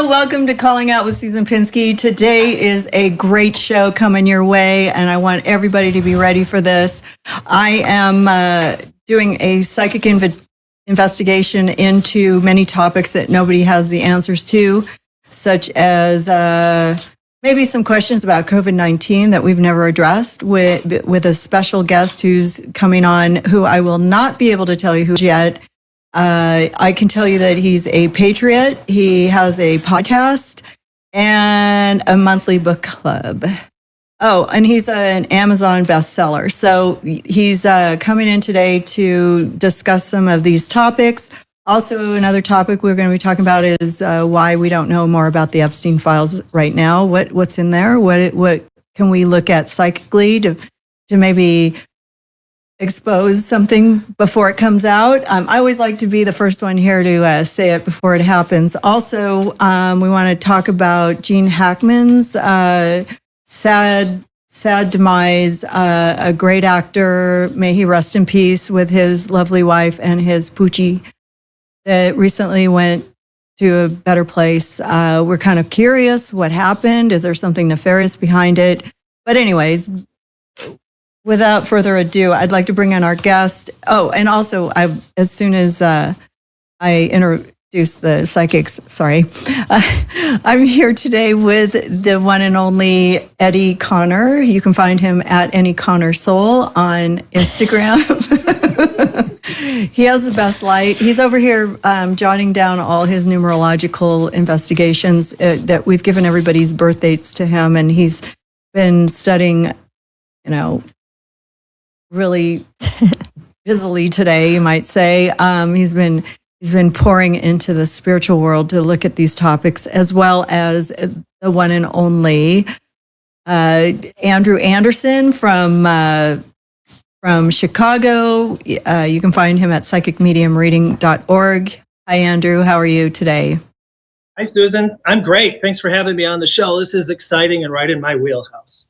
Welcome to Calling Out with Susan Pinsky. Today is a great show coming your way, and I want everybody to be ready for this. I am doing a psychic investigation into many topics that nobody has the answers to, such as maybe some questions about COVID-19 that we've never addressed with a special guest who's coming on, who I will not be able to tell you who yet. I can tell you that he's a patriot. He has a podcast and a monthly book club. Oh, and he's an Amazon bestseller. So he's coming in today to discuss some of these topics. Also, another topic we're going to be talking about is why we don't know more about the Epstein Files right now. What's in there? What can we look at psychically to maybe expose something before it comes out? I always like to be the first one here to say it before it happens. Also, we want to talk about Gene Hackman's sad demise. A great actor, may he rest in peace, with his lovely wife and his poochie that recently went to a better place. We're kind of curious what happened. Is there something nefarious behind it? But anyways, without further ado, I'd like to bring in our guest. Oh, and also, as soon as I introduce the psychics, sorry, I'm here today with the one and only Eddie Connor. You can find him at Eddie Connor Soul on Instagram. He has the best light. He's over here jotting down all his numerological investigations that we've given everybody's birth dates to him, and he's been studying, really busily today, you might say. He's been pouring into the spiritual world to look at these topics, as well as the one and only Andrew Anderson from Chicago. You can find him at psychicmediumreading.org. Hi, Andrew. How are you today? Hi, Susan. I'm great. Thanks for having me on the show. This is exciting and right in my wheelhouse.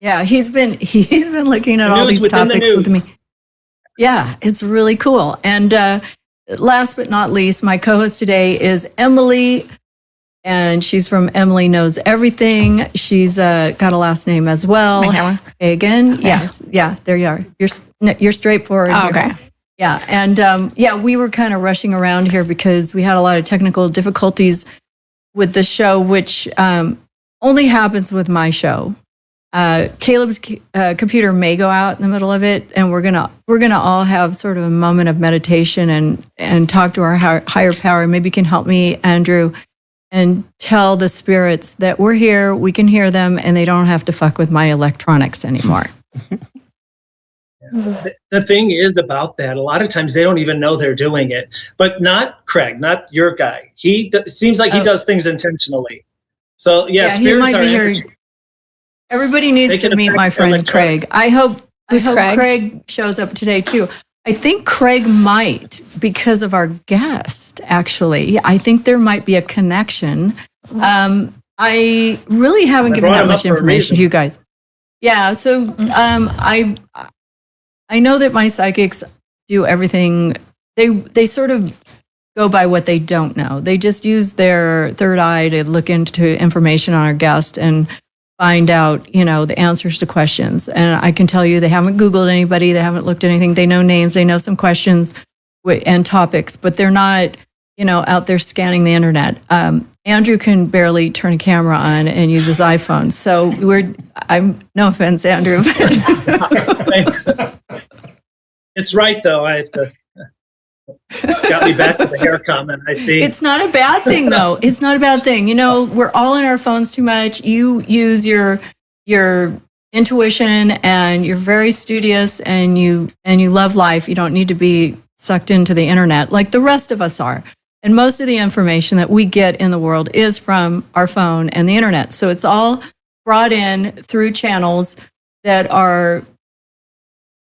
Yeah, he's been looking at all these topics with me. Yeah, it's really cool. And last but not least, my co-host today is Emily, and she's from Emily Knows Everything. She's got a last name as well. My camera? Hagen. Okay. Yes. Yeah, there you are. You're straightforward. Oh, here. okay. Yeah. And we were kind of rushing around here because we had a lot of technical difficulties with the show, which only happens with my show. Kaleb's computer may go out in the middle of it, and we're gonna all have sort of a moment of meditation and talk to our higher power. Maybe you can help me, Andrew, and tell the spirits that we're here, we can hear them, and they don't have to fuck with my electronics anymore. The thing is about that, a lot of times they don't even know they're doing it. But not Craig, not your guy. Seems like he does things intentionally. So spirits are energy. Everybody needs to meet my friend Craig. I hope Craig shows up today too. I think Craig might, because of our guest, actually. I think there might be a connection. I really haven't given that much information to you guys. Yeah, so I know that my psychics do everything. They sort of go by what they don't know. They just use their third eye to look into information on our guest and find out, the answers to questions. And I can tell you they haven't Googled anybody. They haven't looked at anything. They know names. They know some questions and topics, but they're not, out there scanning the internet. Andrew can barely turn a camera on and use his iPhone. So I'm no offense, Andrew. It's right, though. I have to... Got me back to the hair comment. I see. It's not a bad thing, though. It's not a bad thing. We're all in our phones too much. You use your intuition, and you're very studious, and you love life. You don't need to be sucked into the internet like the rest of us are. And most of the information that we get in the world is from our phone and the internet. So it's all brought in through channels that are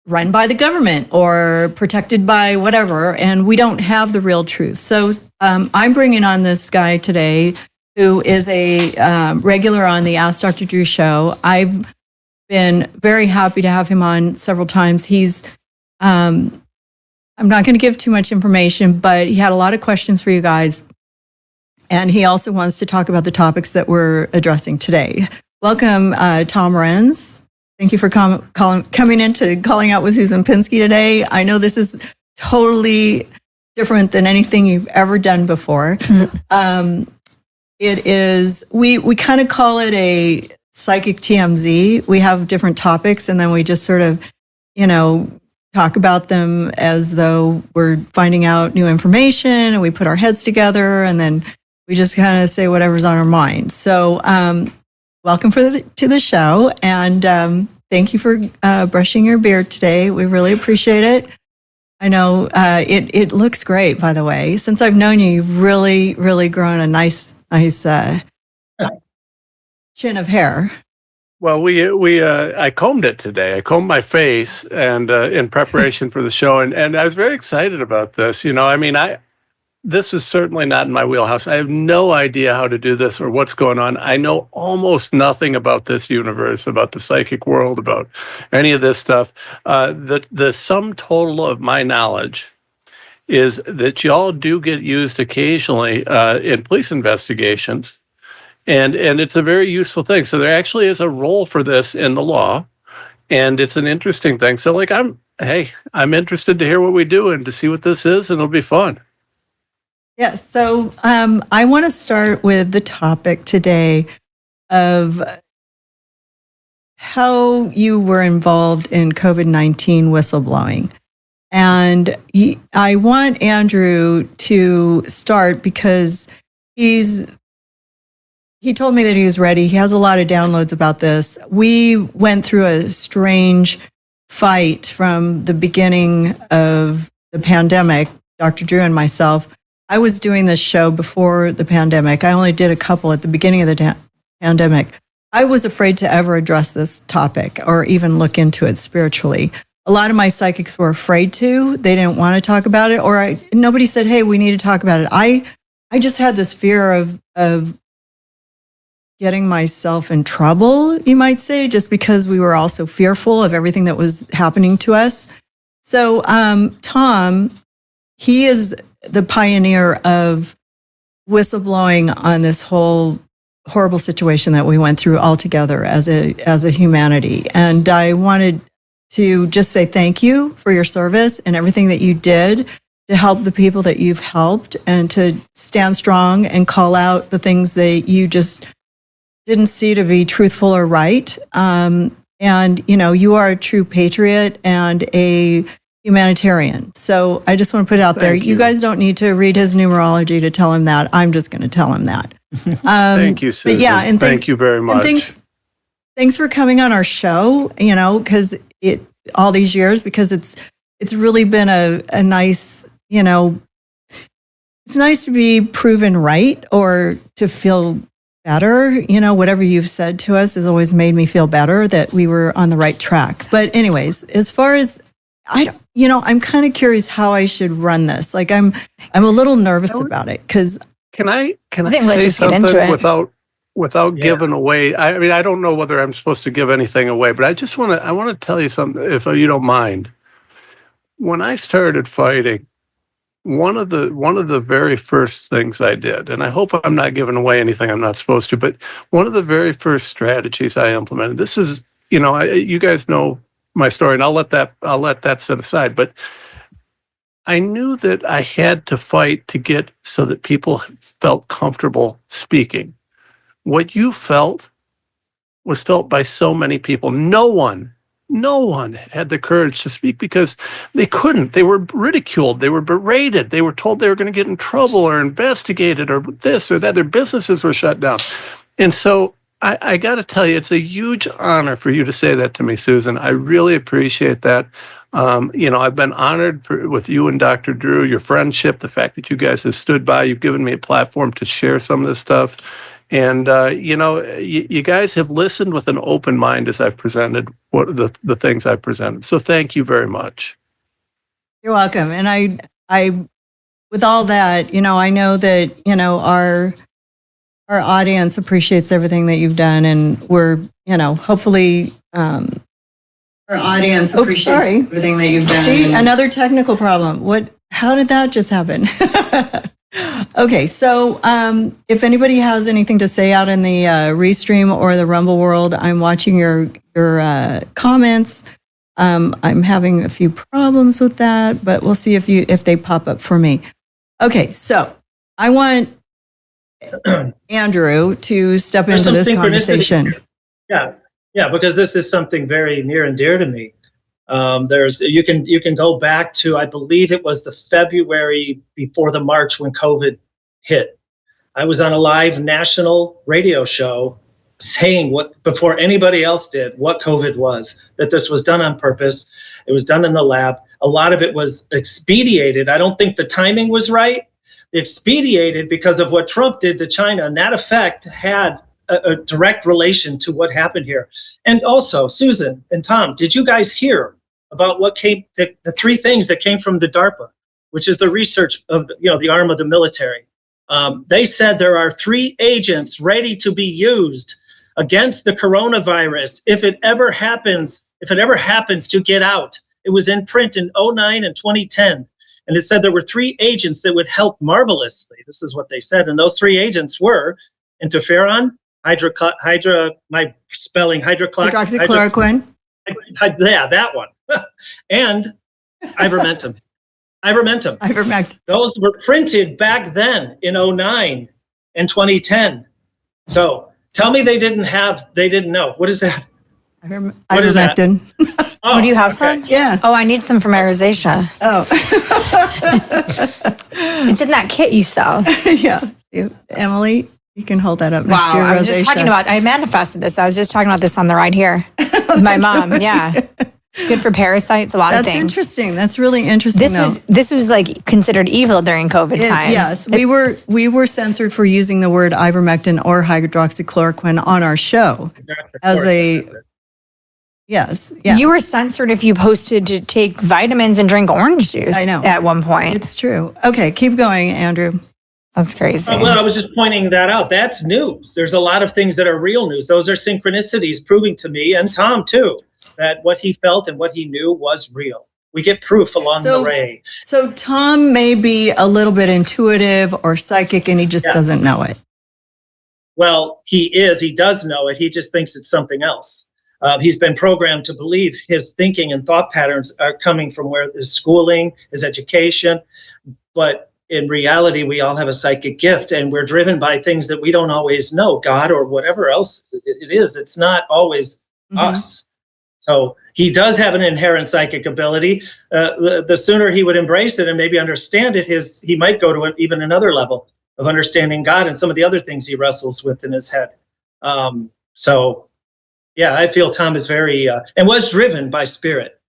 run by the government or protected by whatever, and we don't have the real truth. So I'm bringing on this guy today who is a regular on the Ask Dr. Drew show. I've been very happy to have him on several times. He's, I'm not going to give too much information, but he had a lot of questions for you guys, and he also wants to talk about the topics that we're addressing today. Welcome, Tom Renz. Thank you for coming in to Calling Out with Susan Pinsky today. I know this is totally different than anything you've ever done before. It is, we kind of call it a psychic TMZ. We have different topics, and then we just sort of, talk about them as though we're finding out new information, and we put our heads together, and then we just kind of say whatever's on our mind. So, welcome to the show, and thank you for brushing your beard today. We really appreciate it. I know it looks great, by the way. Since I've known you, you've really, really grown a nice chin of hair. Well, I combed it today. I combed my face, and in preparation for the show, and I was very excited about this. This is certainly not in my wheelhouse. I have no idea how to do this or what's going on. I know almost nothing about this universe, about the psychic world, about any of this stuff. The sum total of my knowledge is that y'all do get used occasionally in police investigations, and it's a very useful thing. So there actually is a role for this in the law, and it's an interesting thing. So I'm interested to hear what we do and to see what this is, and it'll be fun. Yes. So I want to start with the topic today of how you were involved in COVID-19 whistleblowing. And I want Andrew to start because he told me that he was ready. He has a lot of downloads about this. We went through a strange fight from the beginning of the pandemic, Dr. Drew and myself. I was doing this show before the pandemic. I only did a couple at the beginning of the pandemic. I was afraid to ever address this topic or even look into it spiritually. A lot of my psychics were afraid to. They didn't want to talk about it, or nobody said, hey, we need to talk about it. I just had this fear of getting myself in trouble, you might say, just because we were all so fearful of everything that was happening to us. So, Tom, he is the pioneer of whistleblowing on this whole horrible situation that we went through all together as a humanity. And I wanted to just say thank you for your service and everything that you did to help the people that you've helped, and to stand strong and call out the things that you just didn't see to be truthful or right. And, you know, you are a true patriot and a humanitarian. So I just want to put it out there. You guys don't need to read his numerology to tell him that. I'm just going to tell him that. Thank you, Susan. Yeah, and thank you very much. Thanks for coming on our show, you know, because all these years, because it's really been a nice, you know, it's nice to be proven right or to feel better. You know, whatever you've said to us has always made me feel better that we were on the right track. But anyways, as far as I'm kind of curious how I should run this. Like I'm a little nervous about it because can I say something without giving away? I mean, I don't know whether I'm supposed to give anything away, but I want to tell you something, if you don't mind. When I started fighting, one of the very first things I did, and I hope I'm not giving away anything I'm not supposed to, but one of the very first strategies I implemented. This is, you know, you guys know my story, and I'll let that set aside. But I knew that I had to fight to get so that people felt comfortable speaking. What you felt was felt by so many people. No one had the courage to speak because they couldn't. They were ridiculed. They were berated. They were told they were going to get in trouble or investigated or this or that. Their businesses were shut down. And so I got to tell you, it's a huge honor for you to say that to me, Susan. I really appreciate that. You know, I've been honored with you and Dr. Drew, your friendship, the fact that you guys have stood by. You've given me a platform to share some of this stuff. And, you know, you guys have listened with an open mind as I've presented the things I've presented. So thank you very much. You're welcome. And I, with all that, you know, I know that, you know, our audience appreciates everything that you've done, and we're, you know, hopefully, our audience appreciates everything that you've done. See, another technical problem. How did that just happen? Okay, so if anybody has anything to say out in the Restream or the Rumble world, I'm watching your comments. I'm having a few problems with that, but we'll see if they pop up for me. Okay, so I want Andrew to step into this conversation. Yes, yeah, because this is something very near and dear to me. You can go back to, I believe it was the February before the March when COVID hit. I was on a live national radio show saying before anybody else did, what COVID was, that this was done on purpose. It was done in the lab. A lot of it was expedited. I don't think the timing was right. Expedited because of what Trump did to China, and that effect had a direct relation to what happened here. And also, Susan and Tom, did you guys hear about the three things that came from the DARPA, which is the research of, you know, the arm of the military? They said there are 3 agents ready to be used against the coronavirus if it ever happens to get out. It was in print in 2009 and 2010. And it said there were 3 agents that would help marvelously. This is what they said. And those 3 agents were interferon, hydroxychloroquine. Yeah, that one. And ivermectin. Ivermectin. Those were printed back then in 2009 and 2010. So tell me they didn't know. What is that? What is that? Oh, what do you have some? Yeah. Oh, I need some from my rosacea. Oh. It's in that kit you sell. Yeah. Emily, you can hold that up next to your rosacea. I was just talking about, I manifested this. I was just talking about this on the ride here with my mom. Yeah. Good for parasites, a lot of things. That's interesting. That's really interesting. This was like considered evil during COVID times. Yes, we were censored for using the word ivermectin or hydroxychloroquine on our show Yes. Yeah. You were censored if you posted to take vitamins and drink orange juice. I know. At one point. It's true. Okay, keep going, Andrew. That's crazy. Well, I was just pointing that out. That's news. There's a lot of things that are real news. Those are synchronicities proving to me, and Tom too, that what he felt and what he knew was real. We get proof along the way. So Tom may be a little bit intuitive or psychic, and he just doesn't know it. Well, he does know it. He just thinks it's something else. He's been programmed to believe his thinking and thought patterns are coming from where his schooling, his education. But in reality, we all have a psychic gift, and we're driven by things that we don't always know, God or whatever else it is. It's not always us. So he does have an inherent psychic ability. The sooner he would embrace it and maybe understand it, he might go to even another level of understanding God and some of the other things he wrestles with in his head. So, yeah, I feel Tom is very and was driven by spirit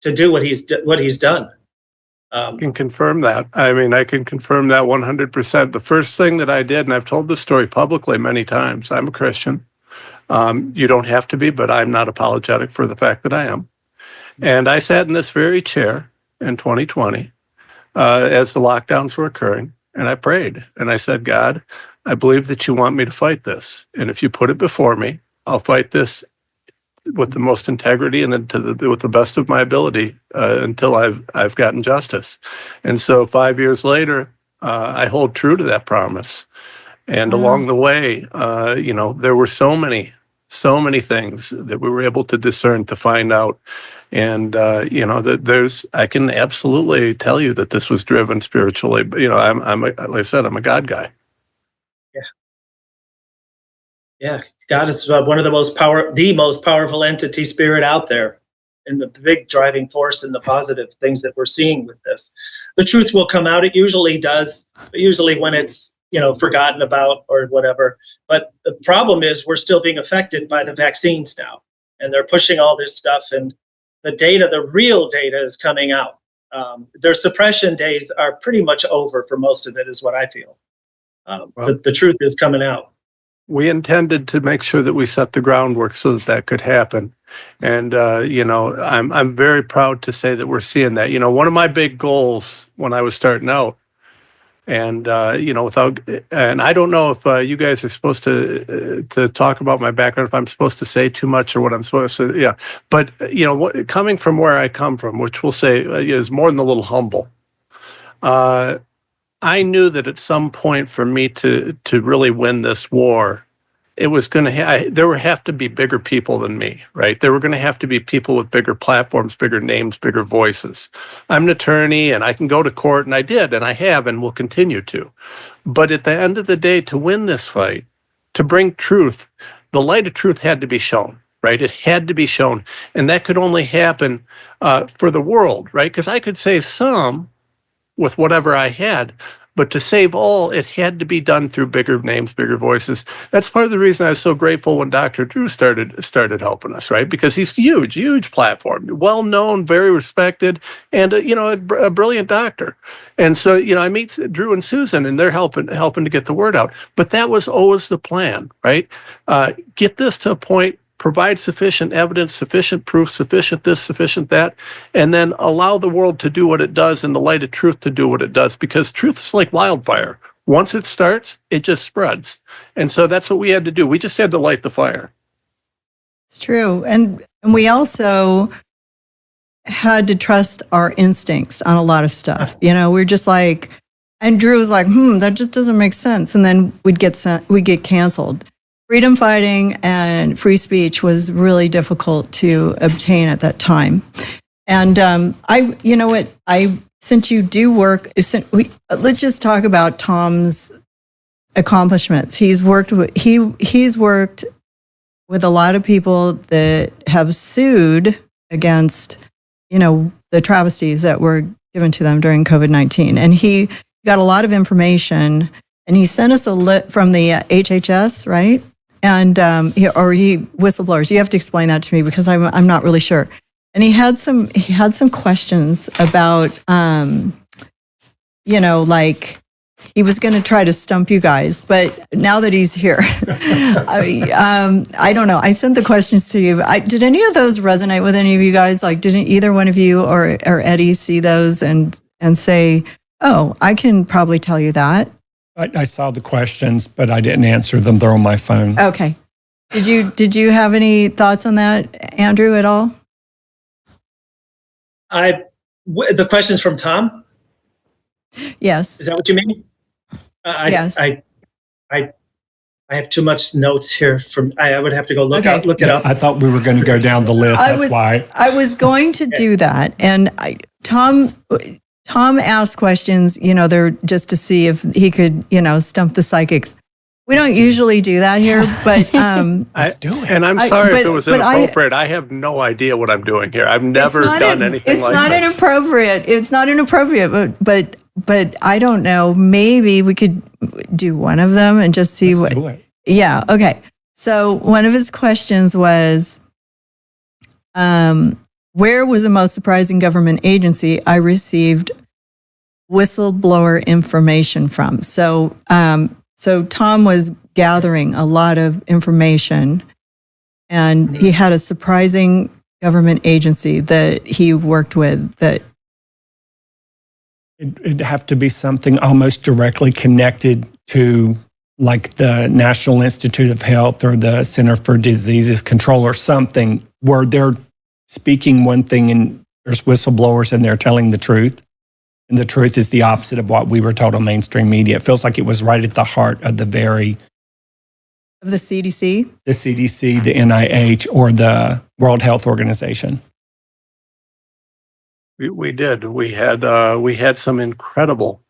to do what he's done. I can confirm that. I mean, I can confirm that 100%. The first thing that I did, and I've told this story publicly many times, I'm a Christian. You don't have to be, but I'm not apologetic for the fact that I am. And I sat in this very chair in 2020 as the lockdowns were occurring, and I prayed. And I said, God, I believe that you want me to fight this. And if you put it before me, I'll fight this with the most integrity and with the best of my ability until I've gotten justice. And so 5 years later, I hold true to that promise. And along the way, there were so many things that we were able to discern, to find out. And, that I can absolutely tell you that this was driven spiritually. But, like I said, I'm a God guy. Yeah. God is one of the most powerful entity spirit out there, and the big driving force and the positive things that we're seeing with this. The truth will come out. It usually does, but usually when it's, forgotten about or whatever. But the problem is we're still being affected by the vaccines now, and they're pushing all this stuff, and the real data is coming out. Their suppression days are pretty much over for most of it, is what I feel. The truth is coming out. We intended to make sure that we set the groundwork so that could happen. And, I'm very proud to say that we're seeing that. One of my big goals when I was starting out, and, and I don't know if you guys are supposed to talk about my background, if I'm supposed to say too much or what I'm supposed to, But, coming from where I come from, which we'll say is more than a little humble, I knew that at some point for me to really win this war, it was going to there would have to be bigger people than me, right? There were going to have to be people with bigger platforms, bigger names, bigger voices. I'm an attorney, and I can go to court, and I did, and I have, and will continue to. But at the end of the day, to win this fight, to bring truth, the light of truth had to be shown, right? It had to be shown, and that could only happen for the world, right? Because I could save some with whatever I had, but to save all, it had to be done through bigger names, bigger voices. That's part of the reason I was so grateful when Dr. Drew started helping us, right? Because he's huge platform, well known, very respected, and a brilliant doctor. And so I meet Drew and Susan, and they're helping to get the word out. But that was always the plan, right? Get this to a point. Provide sufficient evidence, sufficient proof, sufficient this, sufficient that, and then allow the world to do what it does and the light of truth to do what it does, because truth is like wildfire. Once it starts, it just spreads. And so that's what we had to do. We just had to light the fire. It's true. And we also had to trust our instincts on a lot of stuff. We're just like, and Drew was like, that just doesn't make sense. And then we'd get canceled. Freedom fighting and free speech was really difficult to obtain at that time. And since you do work, let's just talk about Tom's accomplishments. He's worked with a lot of people that have sued against, the travesties that were given to them during COVID-19. And he got a lot of information, and he sent us from the HHS, right? And whistleblowers. You have to explain that to me because I'm not really sure. And he had some questions about like he was going to try to stump you guys, but now that he's here, I don't know. I sent the questions to you. Did any of those resonate with any of you guys? Like, didn't either one of you or Eddie see those and say, "Oh, I can probably tell you that"? I saw the questions, but I didn't answer them. They're on my phone. Okay. Did you have any thoughts on that, Andrew, at all? The question's from Tom? Yes. Is that what you mean? Yes. I have too much notes here. I would have to go look it up. I thought we were going to go down the list. That's why. I was going to do that. And Tom asked questions, they're just to see if he could, stump the psychics. We don't usually do that here, but Let's do it. And I'm sorry if it was inappropriate. I have no idea what I'm doing here. I've never done anything like this. It's not inappropriate, but I don't know. Maybe we could do one of them and just see Let's do it. Yeah. Okay. So one of his questions was, where was the most surprising government agency I received whistleblower information from? So Tom was gathering a lot of information, and he had a surprising government agency that he worked with that. It'd have to be something almost directly connected to like the National Institute of Health or the Center for Diseases Control or something where they're speaking one thing and there's whistleblowers and they're telling the truth. And the truth is the opposite of what we were told on mainstream media. It feels like it was right at the heart of the CDC? The CDC, the NIH, or the World Health Organization. We did. We had some incredible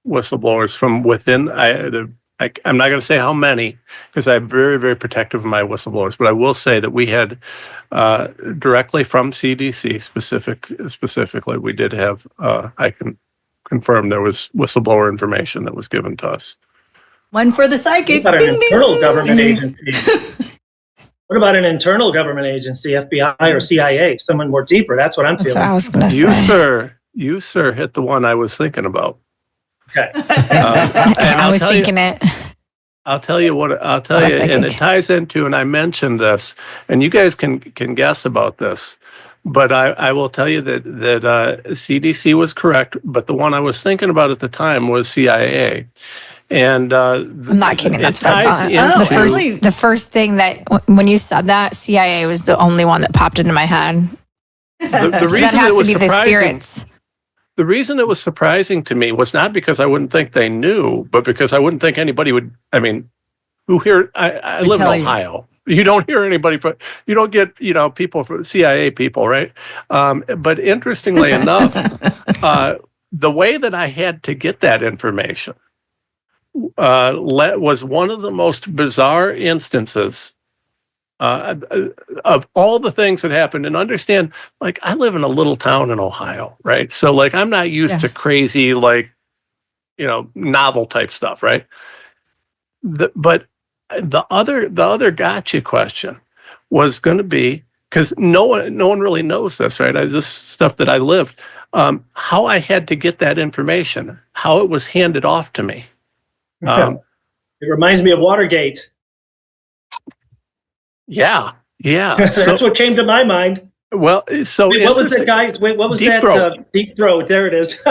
whistleblowers from within. I'm not going to say how many because I'm very, very protective of my whistleblowers, but I will say that we had directly from CDC specifically, we did have, I can confirm there was whistleblower information that was given to us. One for the psychic. What about an internal government agency? What about an internal government agency, FBI or CIA, someone more deeper? That's what I'm feeling. That's what I was going to say. You, sir, hit the one I was thinking about. Okay. I was thinking it. I'll tell you, and it ties into, and I mentioned this, and you guys can guess about this, but I will tell you that CDC was correct, but the one I was thinking about at the time was CIA. And I'm not kidding. That's what I thought. The first thing that when you said that, CIA was the only one that popped into my head. The reason that has it was to be surprising. The spirits. The reason it was surprising to me was not because I wouldn't think they knew, but because I wouldn't think anybody would. I mean, who here? I live in Ohio. You don't hear anybody from. You don't get people from CIA people, right? But interestingly enough, the way that I had to get that information was one of the most bizarre instances of all the things that happened. And understand, like, I live in a little town in Ohio, right? So, like, I'm not used to crazy, like, novel type stuff, right? But the other gotcha question was going to be, because no one really knows this, right? This stuff that I lived, how I had to get that information, how it was handed off to me. It reminds me of Watergate. Yeah. That's what came to my mind. Well, so what was that, guys? What was Deep that? Throat. Deep Throat. There it is.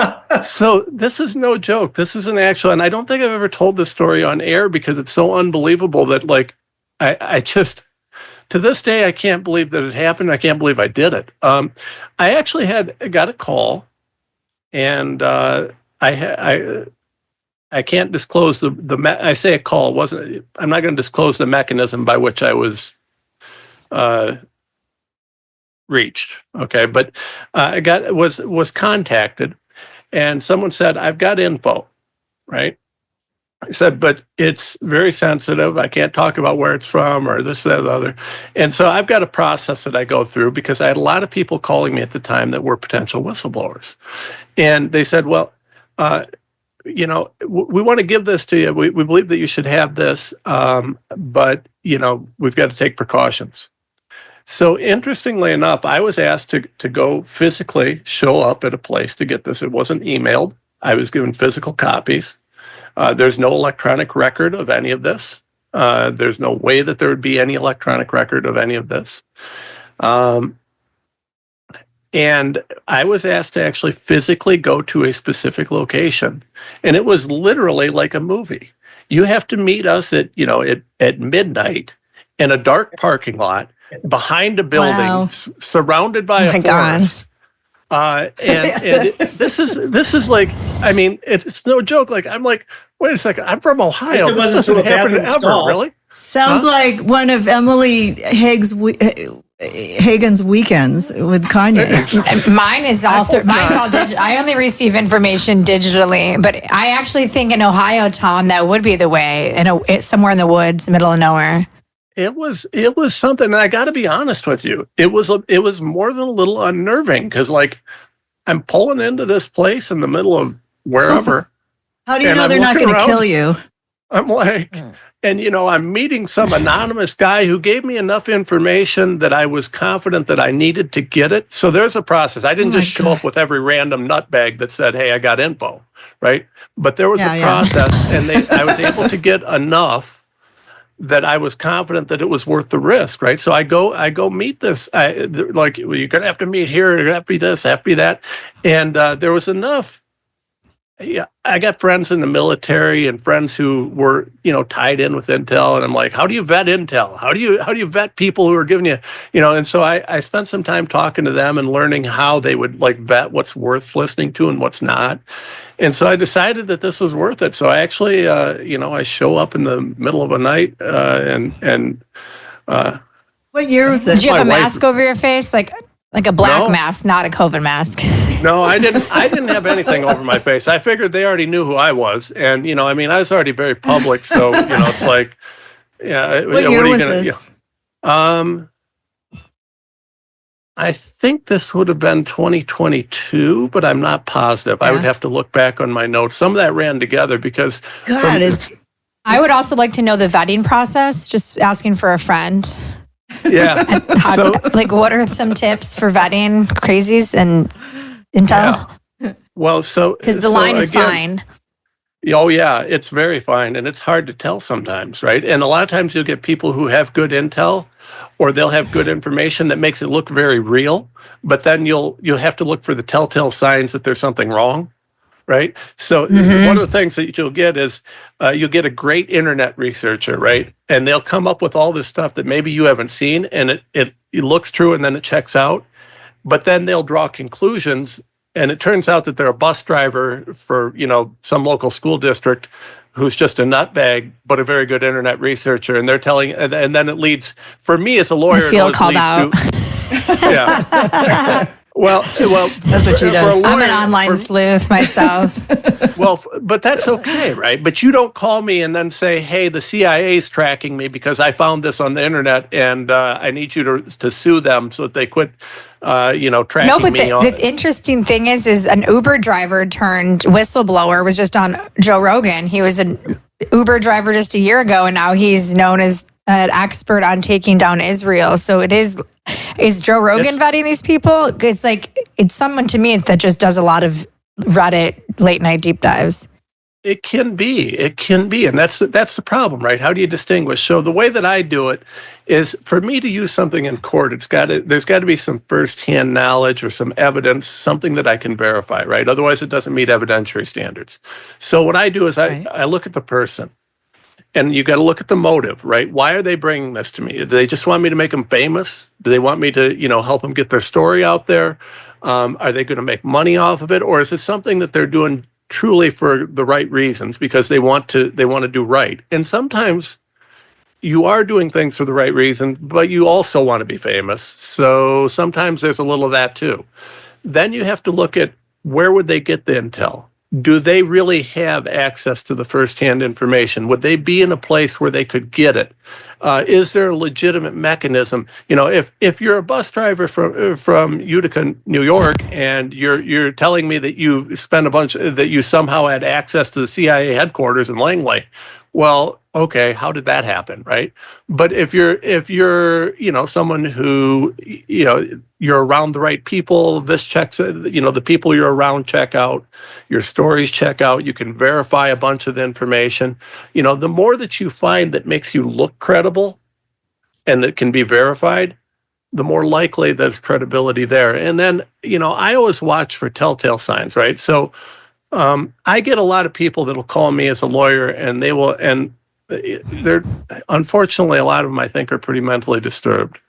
So this is no joke. This is an actual, and I don't think I've ever told this story on air because it's so unbelievable that, like, I just, to this day, I can't believe that it happened. I can't believe I did it. I actually got a call, and I can't disclose I say a call. I'm not going to disclose the mechanism by which I was reached. Okay, but I was contacted, and someone said, "I've got info," right? I said, "But it's very sensitive. I can't talk about where it's from or this, that, or the other." And so I've got a process that I go through because I had a lot of people calling me at the time that were potential whistleblowers, and they said, "Well, we want to give this to you. We believe that you should have this, but we've got to take precautions." So interestingly enough, I was asked to go physically show up at a place to get this. It wasn't emailed. I was given physical copies. There's no electronic record of any of this. There's no way that there would be any electronic record of any of this. And I was asked to actually physically go to a specific location. And it was literally like a movie. You have to meet us at midnight in a dark parking lot behind a building, surrounded by a forest. This is like, I mean, it's no joke. Like, I'm like, wait a second, I'm from Ohio. This doesn't happen ever, really? Sounds like one of Emily Hagen's weekends with Kanye. Mine is all mine's all digital. I only receive information digitally, but I actually think in Ohio, Tom, that would be the way. Somewhere in the woods, middle of nowhere. It was something, and I got to be honest with you. It was more than a little unnerving because, like, I'm pulling into this place in the middle of wherever. How do you know they're not going to kill you? I'm like, and I'm meeting some anonymous guy who gave me enough information that I was confident that I needed to get it. So there's a process. I didn't just show up with every random nutbag that said, "Hey, I got info," right? But there was a process, and I was able to get enough that I was confident that it was worth the risk, right? So I go meet this. Like, well, you're gonna have to meet here. You're gonna have to be this, have to be that, and there was enough. Yeah, I got friends in the military and friends who were, tied in with intel, and I'm like, how do you vet intel? How do you vet people who are giving you, And so I spent some time talking to them and learning how they would like vet what's worth listening to and what's not. And so I decided that this was worth it. So I actually, I show up in the middle of a night and. What year was this? Did you have a mask over your face, like a black mask, not a COVID mask? No, I didn't have anything over my face. I figured they already knew who I was, and I was already very public, so it's like, yeah. What year was this? I think this would have been 2022, but I'm not positive. Yeah. I would have to look back on my notes. Some of that ran together because. I would also like to know the vetting process. Just asking for a friend. Yeah. What are some tips for vetting crazies and intel? Yeah. Well, because the line is fine. Oh yeah, it's very fine, and it's hard to tell sometimes, right? And a lot of times you'll get people who have good intel, or they'll have good information that makes it look very real, but then you'll have to look for the telltale signs that there's something wrong. Right. So one of the things that you'll get is you'll get a great internet researcher, right? And they'll come up with all this stuff that maybe you haven't seen, and it looks true and then it checks out. But then they'll draw conclusions, and it turns out that they're a bus driver for, some local school district who's just a nutbag, but a very good internet researcher. And they're telling, and then it leads, for me as a lawyer, I feel called out. Yeah. Well, that's what she does. I'm an online sleuth myself. Well, but that's okay, right? But you don't call me and then say, "Hey, the CIA's tracking me because I found this on the internet, and I need you to sue them so that they quit, tracking me." No, but the interesting thing is an Uber driver turned whistleblower was just on Joe Rogan. He was an Uber driver just a year ago, and now he's known as an expert on taking down Israel. So is Joe Rogan vetting these people? It's someone to me that just does a lot of Reddit late night deep dives. It can be, and that's the problem, right? How do you distinguish? So the way that I do it is, for me to use something in court, there's got to be some firsthand knowledge or some evidence, something that I can verify, right? Otherwise, it doesn't meet evidentiary standards. So what I do is I look at the person. And you got to look at the motive, right? Why are they bringing this to me? Do they just want me to make them famous? Do they want me to, help them get their story out there? Are they going to make money off of it? Or is it something that they're doing truly for the right reasons because they want to do right? And sometimes you are doing things for the right reasons, but you also want to be famous. So sometimes there's a little of that too. Then you have to look at, where would they get the intel? Do they really have access to the firsthand information? Would they be in a place where they could get it? Is there a legitimate mechanism? If you're a bus driver from Utica, New York, and you're telling me that you spent that you somehow had access to the CIA headquarters in Langley, well, okay, how did that happen, right? But if you're someone who you're around the right people, this checks, the people you're around check out, your stories check out, you can verify a bunch of the information. The more that you find that makes you look credible and that can be verified, the more likely there's credibility there. And then, I always watch for telltale signs, right? So I get a lot of people that'll call me as a lawyer, and they're unfortunately, a lot of them I think are pretty mentally disturbed.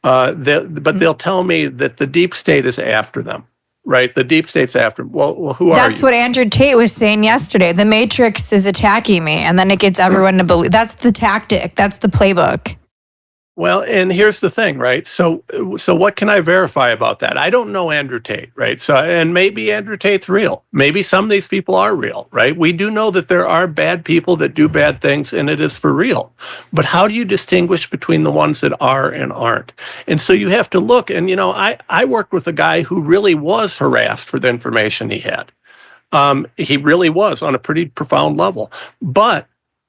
But they'll tell me that the deep state is after them. right? The deep state's after him. Well, who are you? That's what Andrew Tate was saying yesterday. The Matrix is attacking me, and then it gets everyone to believe. That's the tactic. That's the playbook. Well, and here's the thing, right? So what can I verify about that? I don't know Andrew Tate, right? So, and maybe Andrew Tate's real. Maybe some of these people are real, right? We do know that there are bad people that do bad things, and it is for real. But how do you distinguish between the ones that are and aren't? And so you have to look, and I worked with a guy who really was harassed for the information he had. He really was on a pretty profound level. But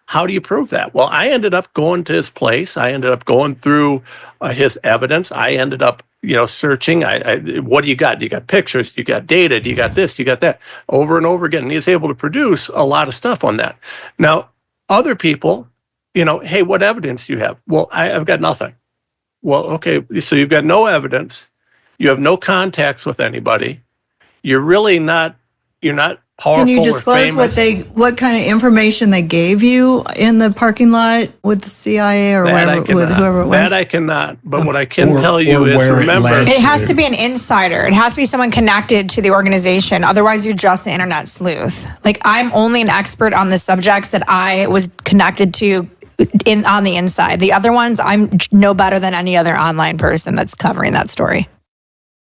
how do you prove that? Well, I ended up going to his place. I ended up going through his evidence. I ended up, searching. What do you got? Do you got pictures? Do you got data? Do you got this? Do you got that? Over and over again. And he's able to produce a lot of stuff on that. Now, other people, hey, what evidence do you have? Well, I've got nothing. Well, okay, so you've got no evidence. You have no contacts with anybody. You're not powerful. Can you disclose or famous. what kind of information they gave you in the parking lot with the CIA or with whoever it was? That I cannot. But what I can tell you is, where remember, It has to be an insider. It has to be someone connected to the organization. Otherwise, you're just an internet sleuth. Like, I'm only an expert on the subjects that I was connected to on the inside. The other ones, I'm no better than any other online person that's covering that story.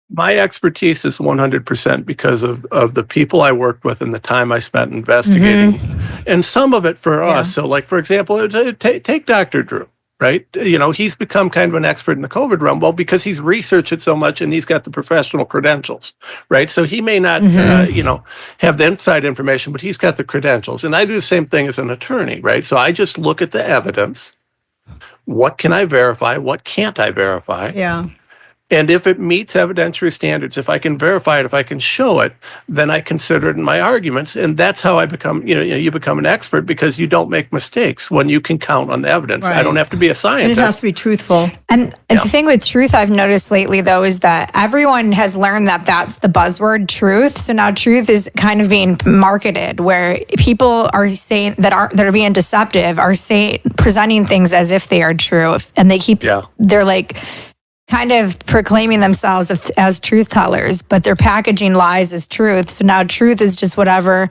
my expertise is 100% because of the people I worked with and the time I spent investigating, and some of it for us. So, like, for example, take Dr. Drew, right? He's become kind of an expert in the COVID realm, well, because he's researched it so much and he's got the professional credentials, right? So he may not, have the inside information, but he's got the credentials. And I do the same thing as an attorney, right? So I just look at the evidence. What can I verify? What can't I verify? Yeah. And if it meets evidentiary standards, if I can verify it, if I can show it, then I consider it in my arguments. And that's how I become, you become an expert, because you don't make mistakes when you can count on the evidence. Right. I don't have to be a scientist. And it has to be truthful. And the thing with truth I've noticed lately, though, is that everyone has learned that that's the buzzword, truth. So now truth is kind of being marketed, where people are saying that are being deceptive, are presenting things as if they are true. And they keep, they're like, kind of proclaiming themselves as truth tellers, but they're packaging lies as truth. So now truth is just whatever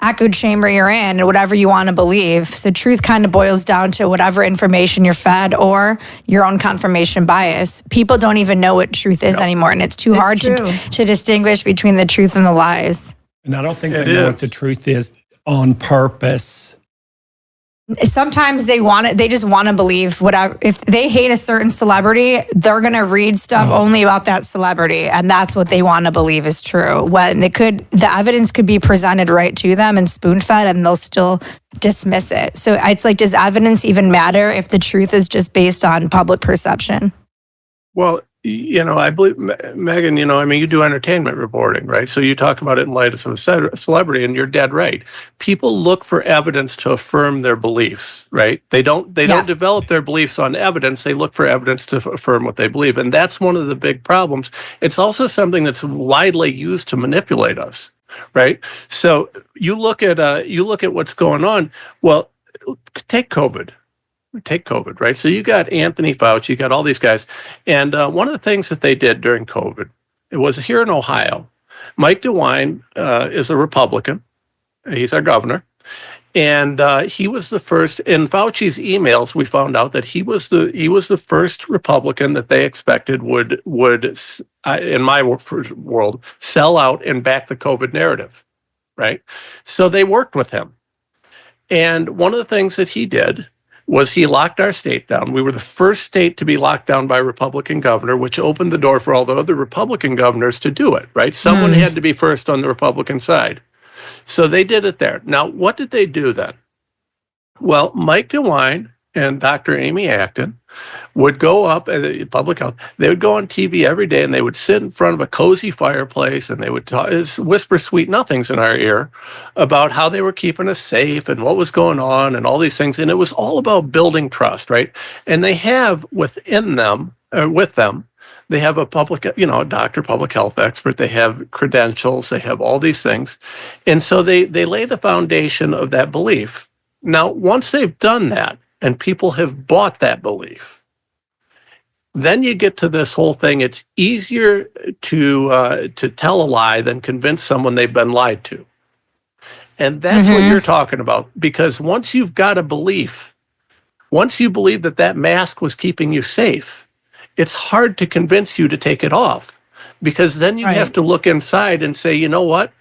echo chamber you're in and whatever you want to believe. So truth kind of boils down to whatever information you're fed or your own confirmation bias. People don't even know what truth is anymore, and it's hard to distinguish between the truth and the lies. And I don't think they know what the truth is on purpose. Sometimes they just want to believe whatever. If they hate a certain celebrity, they're going to read stuff only about that celebrity, and that's what they want to believe is true. When the evidence could be presented right to them and spoon-fed, and they'll still dismiss it. So it's like, does evidence even matter if the truth is just based on public perception? Well, I believe, Megan, you do entertainment reporting, right? So you talk about it in light of some celebrity, and you're dead right. People look for evidence to affirm their beliefs, right? They don't develop their beliefs on evidence. They look for evidence to affirm what they believe. And that's one of the big problems. It's also something that's widely used to manipulate us, right? So you look at what's going on. Well, take COVID. Right? So you got Anthony Fauci, you got all these guys. And one of the things that they did during COVID, it was here in Ohio. Mike DeWine is a Republican. He's our governor. And he was the first, in Fauci's emails, we found out that he was the first Republican that they expected would in my world, sell out and back the COVID narrative, right? So they worked with him. And one of the things that he did was he locked our state down. We were the first state to be locked down by a Republican governor, which opened the door for all the other Republican governors to do it, right? Someone had to be first on the Republican side. So they did it there. Now, what did they do then? Well, Mike DeWine and Dr. Amy Acton would go up at public health. They would go on TV every day, and they would sit in front of a cozy fireplace, and they would whisper sweet nothings in our ear about how they were keeping us safe and what was going on and all these things. And it was all about building trust, right? And they have with them, they have a a doctor, public health expert. They have credentials. They have all these things. And so they lay the foundation of that belief. Now, once they've done that, and people have bought that belief, then you get to this whole thing. It's easier to tell a lie than convince someone they've been lied to. And that's what you're talking about. Because once you've got a belief, once you believe that that mask was keeping you safe, it's hard to convince you to take it off. Because then you have to look inside and say, you know what?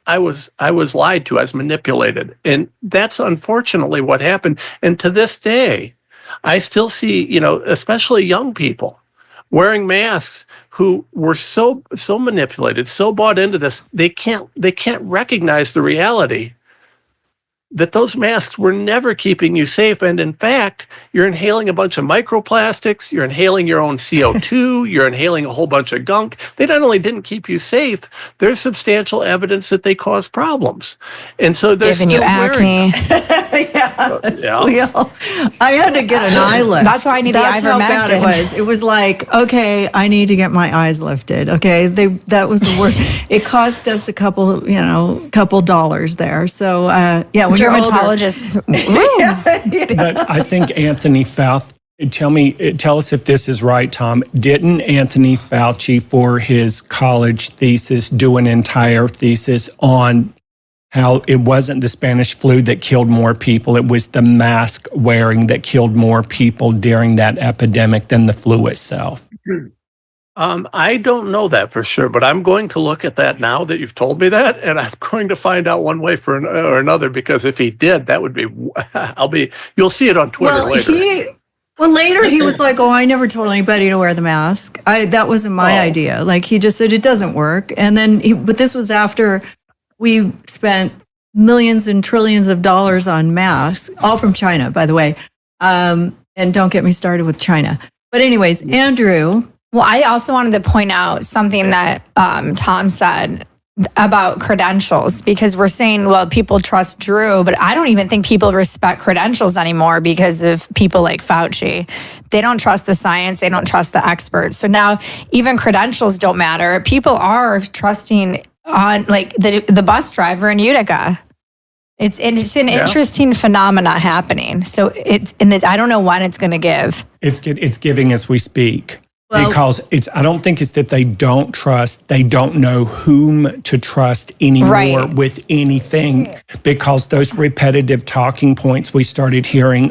I was lied to. I was manipulated. And that's unfortunately what happened. And to this day, I still see, especially young people wearing masks who were so manipulated, so bought into this, they can't recognize the reality that those masks were never keeping you safe. And in fact, you're inhaling a bunch of microplastics, you're inhaling your own CO2, you're inhaling a whole bunch of gunk. They not only didn't keep you safe, there's substantial evidence that they cause problems. And so they're Giving still you acne. I had to get an eye lift. That's why I need That's the how bad it ivermectin. was. It was like, okay, I need to get my eyes lifted. Okay, that was the worst. It cost us a couple dollars there. So when you're older, Dermatologist. But I think Anthony Fauci, tell us if this is right, Tom. Didn't Anthony Fauci, for his college thesis, do an entire thesis on how it wasn't the Spanish flu that killed more people, it was the mask wearing that killed more people during that epidemic than the flu itself? I don't know that for sure, but I'm going to look at that now that you've told me that, and I'm going to find out one way or another, because if he did, that would be, you'll see it on Twitter later. Later he was like, "Oh, I never told anybody to wear the mask. That wasn't my idea." Like, he just said it doesn't work. And then, but this was after we spent millions and trillions of dollars on masks, all from China, by the way. And don't get me started with China. But anyways, Andrew. Well, I also wanted to point out something that Tom said about credentials, because we're saying, well, people trust Drew, but I don't even think people respect credentials anymore because of people like Fauci. They don't trust the science. They don't trust the experts. So now even credentials don't matter. People are trusting on like the bus driver in Utica. It's an interesting phenomena happening. So I don't know when it's going to give. It's giving as we speak. Well, because I don't think it's that they don't trust, they don't know whom to trust anymore with anything, because those repetitive talking points we started hearing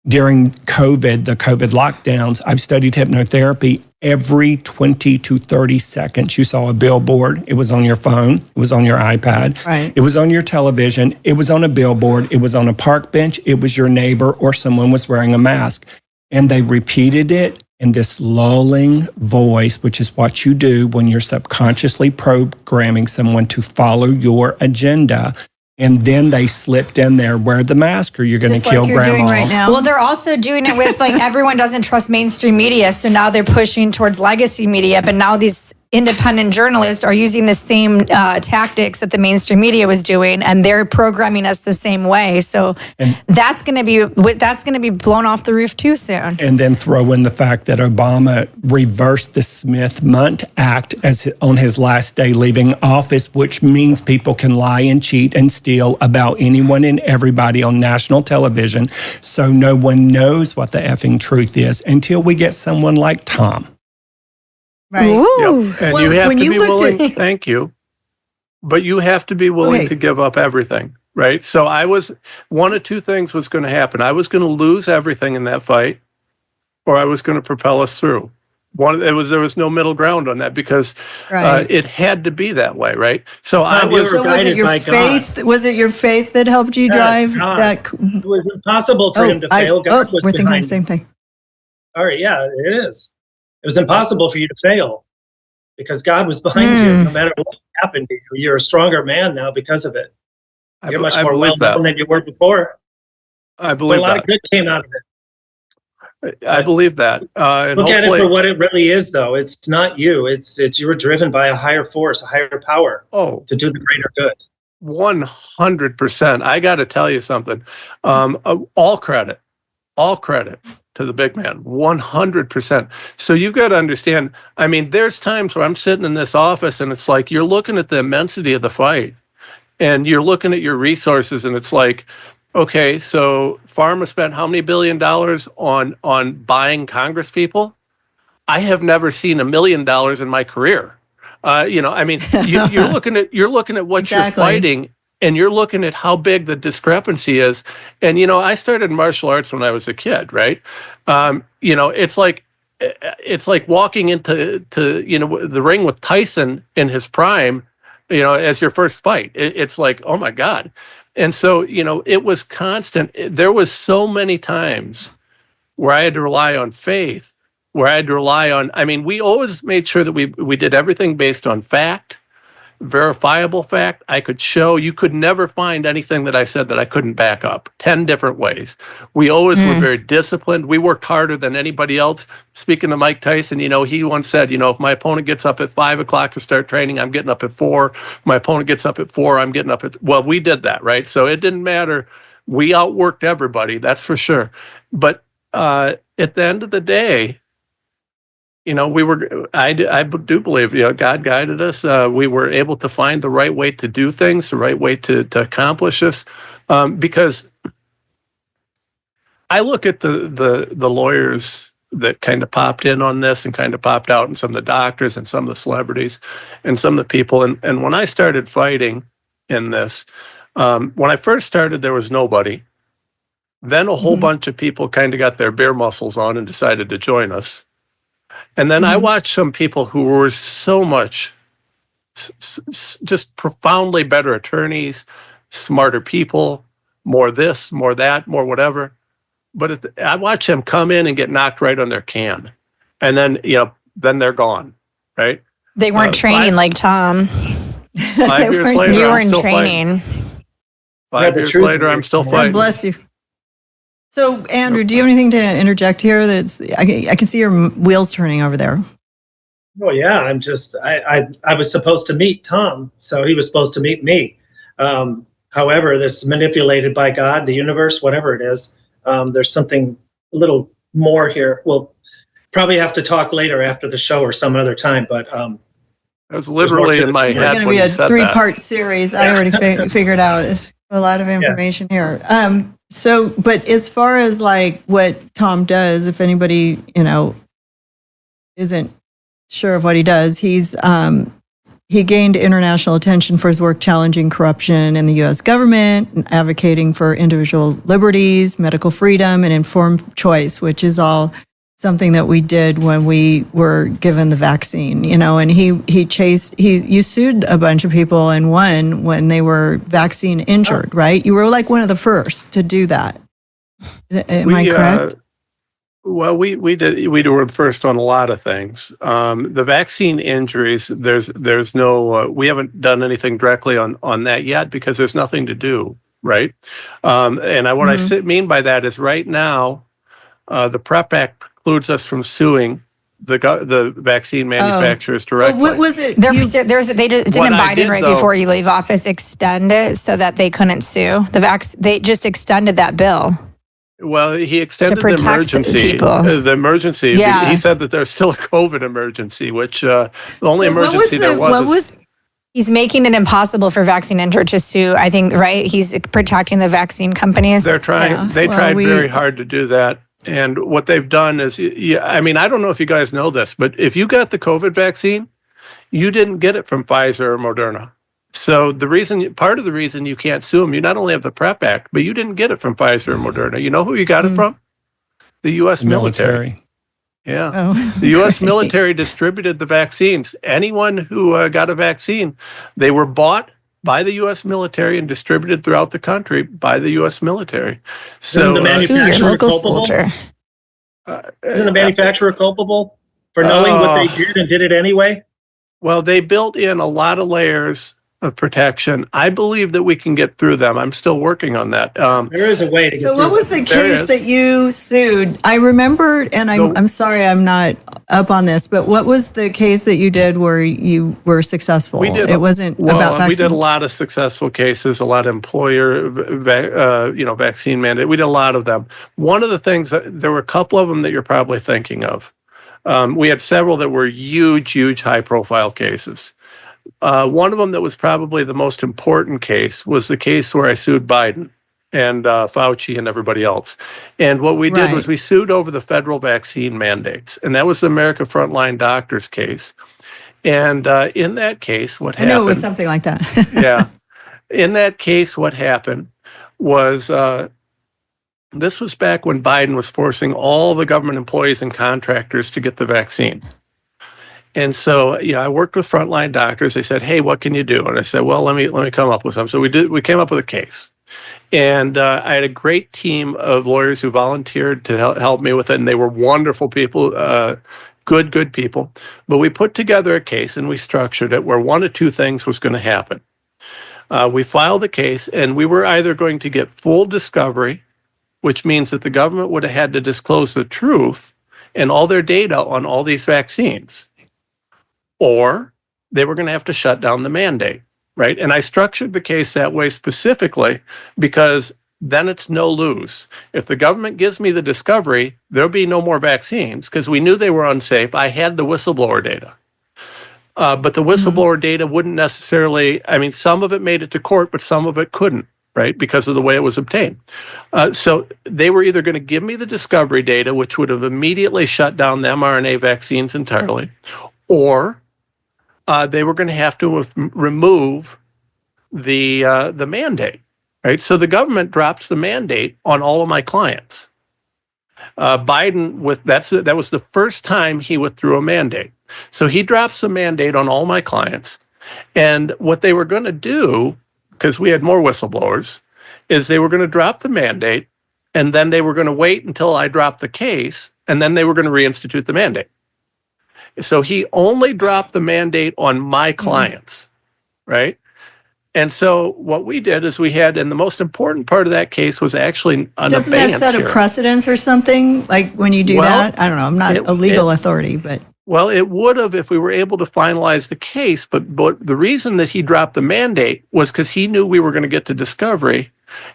during COVID, the COVID lockdowns. I've studied hypnotherapy. Every 20 to 30 seconds, you saw a billboard. It was on your phone. It was on your iPad. Right. It was on your television. It was on a billboard. It was on a park bench. It was your neighbor, or someone was wearing a mask. And they repeated it in this lulling voice, which is what you do when you're subconsciously programming someone to follow your agenda. And then they slipped in there, wear the mask or you're going to kill you're grandma. doing right now. Well, they're also doing it with like everyone doesn't trust mainstream media. So now they're pushing towards legacy media. But now these independent journalists are using the same tactics that the mainstream media was doing, and they're programming us the same way. So that's going to be blown off the roof too soon. And then throw in the fact that Obama reversed the Smith-Mundt Act on his last day leaving office, which means people can lie and cheat and steal about anyone and everybody on national television. So no one knows what the effing truth is until we get someone like Tom. Right. Yep. And you have to be willing. Thank you. But you have to be willing to give up everything, right? So one of two things was going to happen. I was going to lose everything in that fight, or I was going to propel us through. There was no middle ground on that, because it had to be that way, right? So was it your faith? Was it your faith that helped you drive that? It was impossible for him to fail. God was we're thinking the behind same thing. All right, yeah, it is. It was impossible for you to fail because God was behind you. No matter what happened to you, you're a stronger man now because of it. You're much more well-known than you were before. I believe so a lot of good came out of it. I believe that. And look at it for what it really is, though. It's not you. It's you were driven by a higher force, a higher power to do the greater good. 100%. I got to tell you something. All credit to the big man, 100%. So you've got to understand, I mean, there's times where I'm sitting in this office and it's like you're looking at the immensity of the fight and you're looking at your resources and it's like, Okay, so pharma spent how many $1 billion on buying Congress people? I have never seen $1 million in my career. I mean, you're looking at what Exactly. you're fighting, and you're looking at how big the discrepancy is. And I started martial arts when I was a kid, right? It's like walking into the ring with Tyson in his prime, as your first fight. It's like, oh my God. And so, it was constant. There was so many times where I had to rely on faith, where I had to rely on, we always made sure that we did everything based on fact, verifiable fact. I could show, you could never find anything that I said that I couldn't back up 10 different ways. We always were very disciplined. We worked harder than anybody else. Speaking to Mike Tyson, he once said, if my opponent gets up at 5 o'clock to start training, I'm getting up at 4. If my opponent gets up at 4, I'm getting up at, well, we did that, right? So it didn't matter. We outworked everybody, that's for sure. But at the end of the day, I do believe, God guided us. We were able to find the right way to do things, the right way to accomplish this. Because I look at the lawyers that kind of popped in on this and kind of popped out, and some of the doctors and some of the celebrities and some of the people. And when I started fighting in this, when I first started, there was nobody. Then a whole bunch of people kind of got their bear muscles on and decided to join us. And then I watched some people who were so much, just profoundly better attorneys, smarter people, more this, more that, more whatever. But I watched them come in and get knocked right on their can. And then, then they're gone, right? They weren't training like Tom. 5 years later, You were I'm in still training. fighting. 5 years later, I'm still God fighting. bless you. So, Andrew, do you have anything to interject here? I can see your wheels turning over there. Oh yeah, I was supposed to meet Tom, so he was supposed to meet me. However, that's manipulated by God, the universe, whatever it is. There's something a little more here. We'll probably have to talk later after the show or some other time, but That was literally in my This is head going to when be you a said that. 3-part series. I already figured out. It's a lot of information here. But as far as like what Tom does, if anybody, isn't sure of what he does, he gained international attention for his work challenging corruption in the U.S. government, and advocating for individual liberties, medical freedom, and informed choice, which is all something that we did when we were given the vaccine, and you sued a bunch of people and won when they were vaccine injured, right? You were like one of the first to do that. Am I correct? Well, we were first on a lot of things. The vaccine injuries, there's no, we haven't done anything directly on that yet because there's nothing to do, right? And what I mean by that is right now, the PrEP Act precludes us from suing the vaccine manufacturers directly. What was it? They just didn't Biden right before you leave office extend it so that they couldn't sue they just extended that bill. Well, he extended the protect emergency. people. The emergency. Yeah. He said that there's still a COVID emergency, which the only emergency there was. He's making it impossible for vaccine injured to sue. I think, right? He's protecting the vaccine companies. They're trying. Yeah. They tried very hard to do that. And what they've done is, I don't know if you guys know this, but if you got the COVID vaccine, you didn't get it from Pfizer or Moderna. So part of the reason you can't sue them, you not only have the PrEP Act, but you didn't get it from Pfizer or Moderna. You know who you got it from? The U.S. military. Yeah. Oh, The U.S. military distributed the vaccines. Anyone who got a vaccine, they were bought by the U.S. military and distributed throughout the country by the U.S. military. So the Sue your manufacturer local culpable? soldier. Isn't the manufacturer culpable for knowing what they did and did it anyway? Well, they built in a lot of layers of protection. I believe that we can get through them. I'm still working on that. There is a way to get so through what was the case that you sued? I remember, and I'm sorry I'm not up on this, but what was the case that you did where you were successful? It wasn't about vaccine. We did a lot of successful cases, a lot of employer, vaccine mandate. We did a lot of them. One of the things, there were a couple of them that you're probably thinking of. We had several that were huge, high-profile cases. One of them that was probably the most important case was the case where I sued Biden. and Fauci and everybody else. And what we did was Right. we sued over the federal vaccine mandates, and that was the America Frontline Doctors case. And in that case, what I knew it was happened? something like that. Yeah. In that case, what happened was this was back when Biden was forcing all the government employees and contractors to get the vaccine. And so, I worked with frontline doctors. They said, "Hey, what can you do?" And I said, "Well, let me come up with something." So we came up with a case. And I had a great team of lawyers who volunteered to help me with it. And they were wonderful people, good people. But we put together a case and we structured it where one of two things was going to happen. We filed the case, and we were either going to get full discovery, which means that the government would have had to disclose the truth and all their data on all these vaccines, or they were going to have to shut down the mandate, right? And I structured the case that way specifically because then it's no lose. If the government gives me the discovery, there'll be no more vaccines because we knew they were unsafe. I had the whistleblower data. But the whistleblower data wouldn't necessarily, some of it made it to court, but some of it couldn't, right? Because of the way it was obtained. So they were either going to give me the discovery data, which would have immediately shut down the mRNA vaccines entirely, or they were going to have to remove the mandate, right? So the government drops the mandate on all of my clients. Biden, that was the first time he withdrew a mandate. So he drops the mandate on all my clients. And what they were going to do, because we had more whistleblowers, is they were going to drop the mandate, and then they were going to wait until I dropped the case, and then they were going to reinstitute the mandate. So he only dropped the mandate on my clients, right? And so what we did is and the most important part of that case was actually an Doesn't abeyance that set a hearing. precedence or something? Like when you do that? I don't know. I'm not a legal authority, but. Well, it would have if we were able to finalize the case, but the reason that he dropped the mandate was because he knew we were going to get to discovery,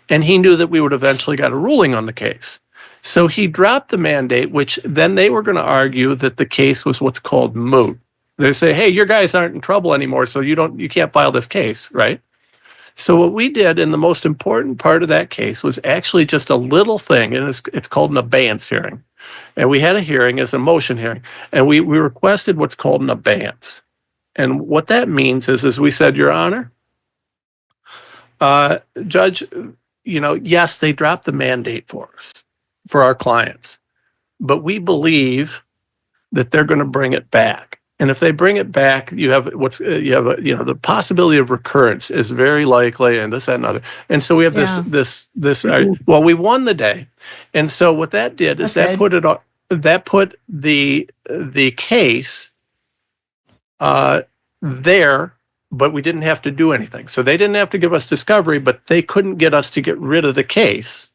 and he knew that we would eventually get a ruling on the case. So he dropped the mandate, which then they were going to argue that the case was what's called moot. They say, "Hey, your guys aren't in trouble anymore, so you can't file this case," right? So what we did, and the most important part of that case, was actually just a little thing, and it's called an abeyance hearing. And we had a hearing as a motion hearing, and we requested what's called an abeyance. And what that means is we said, "Your Honor, Judge, yes, they dropped the mandate for us, for our clients, but we believe that they're going to bring it back. And if they bring it back, the possibility of recurrence is very likely, and this, that, and other." And so we have well, we won the day. And so what that did is that put the case there, but we didn't have to do anything. So they didn't have to give us discovery, but they couldn't get us to get rid of the case.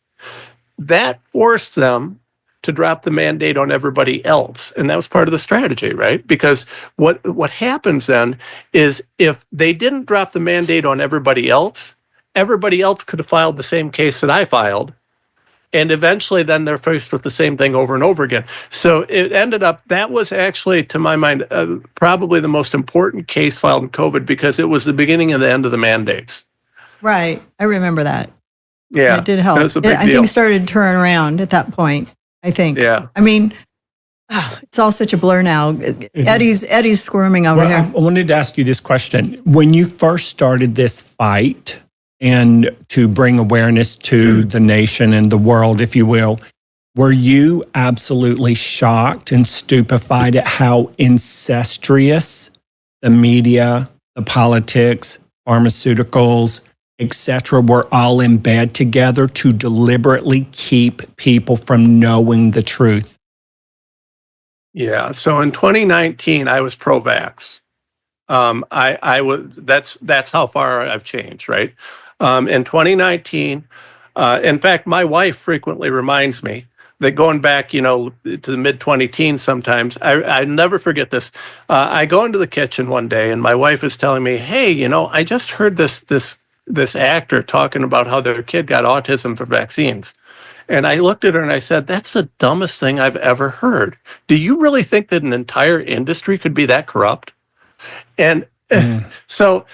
That forced them to drop the mandate on everybody else. And that was part of the strategy, right? Because what happens then is if they didn't drop the mandate on everybody else could have filed the same case that I filed. And eventually then they're faced with the same thing over and over again. So it ended up, that was actually, to my mind, probably the most important case filed in COVID because it was the beginning and the end of the mandates. Right. I remember that. Yeah. It did help. That was a big I deal. think started to turn around at that point. I think. Yeah. It's all such a blur now. Eddie's squirming over here. I wanted to ask you this question. When you first started this fight and to bring awareness to the nation and the world, if you will, were you absolutely shocked and stupefied at how incestuous the media, the politics, pharmaceuticals, etc., were all in bed together to deliberately keep people from knowing the truth? Yeah. So in 2019, I was pro-vax. I was. That's how far I've changed, right? In 2019, in fact, my wife frequently reminds me that going back, to the mid-20-teens sometimes, I never forget this. I go into the kitchen one day, and my wife is telling me, "Hey, I just heard this actor talking about how their kid got autism for vaccines." And I looked at her and I said, "That's the dumbest thing I've ever heard. Do you really think that an entire industry could be that corrupt?" And so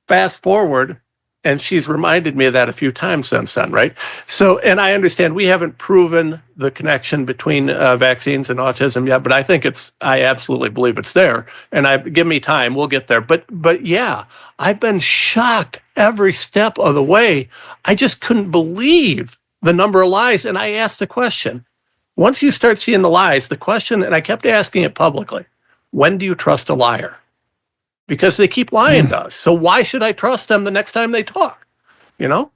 fast forward, 2 years later, I And she's reminded me of that a few times since then, right? So, and I understand we haven't proven the connection between vaccines and autism yet, but I absolutely believe it's there. And give me time, we'll get there. But yeah, I've been shocked every step of the way. I just couldn't believe the number of lies. And I asked the question, once you start seeing the lies, the question, and I kept asking it publicly, when do you trust a liar? Because they keep lying to us. So why should I trust them the next time they talk? You know?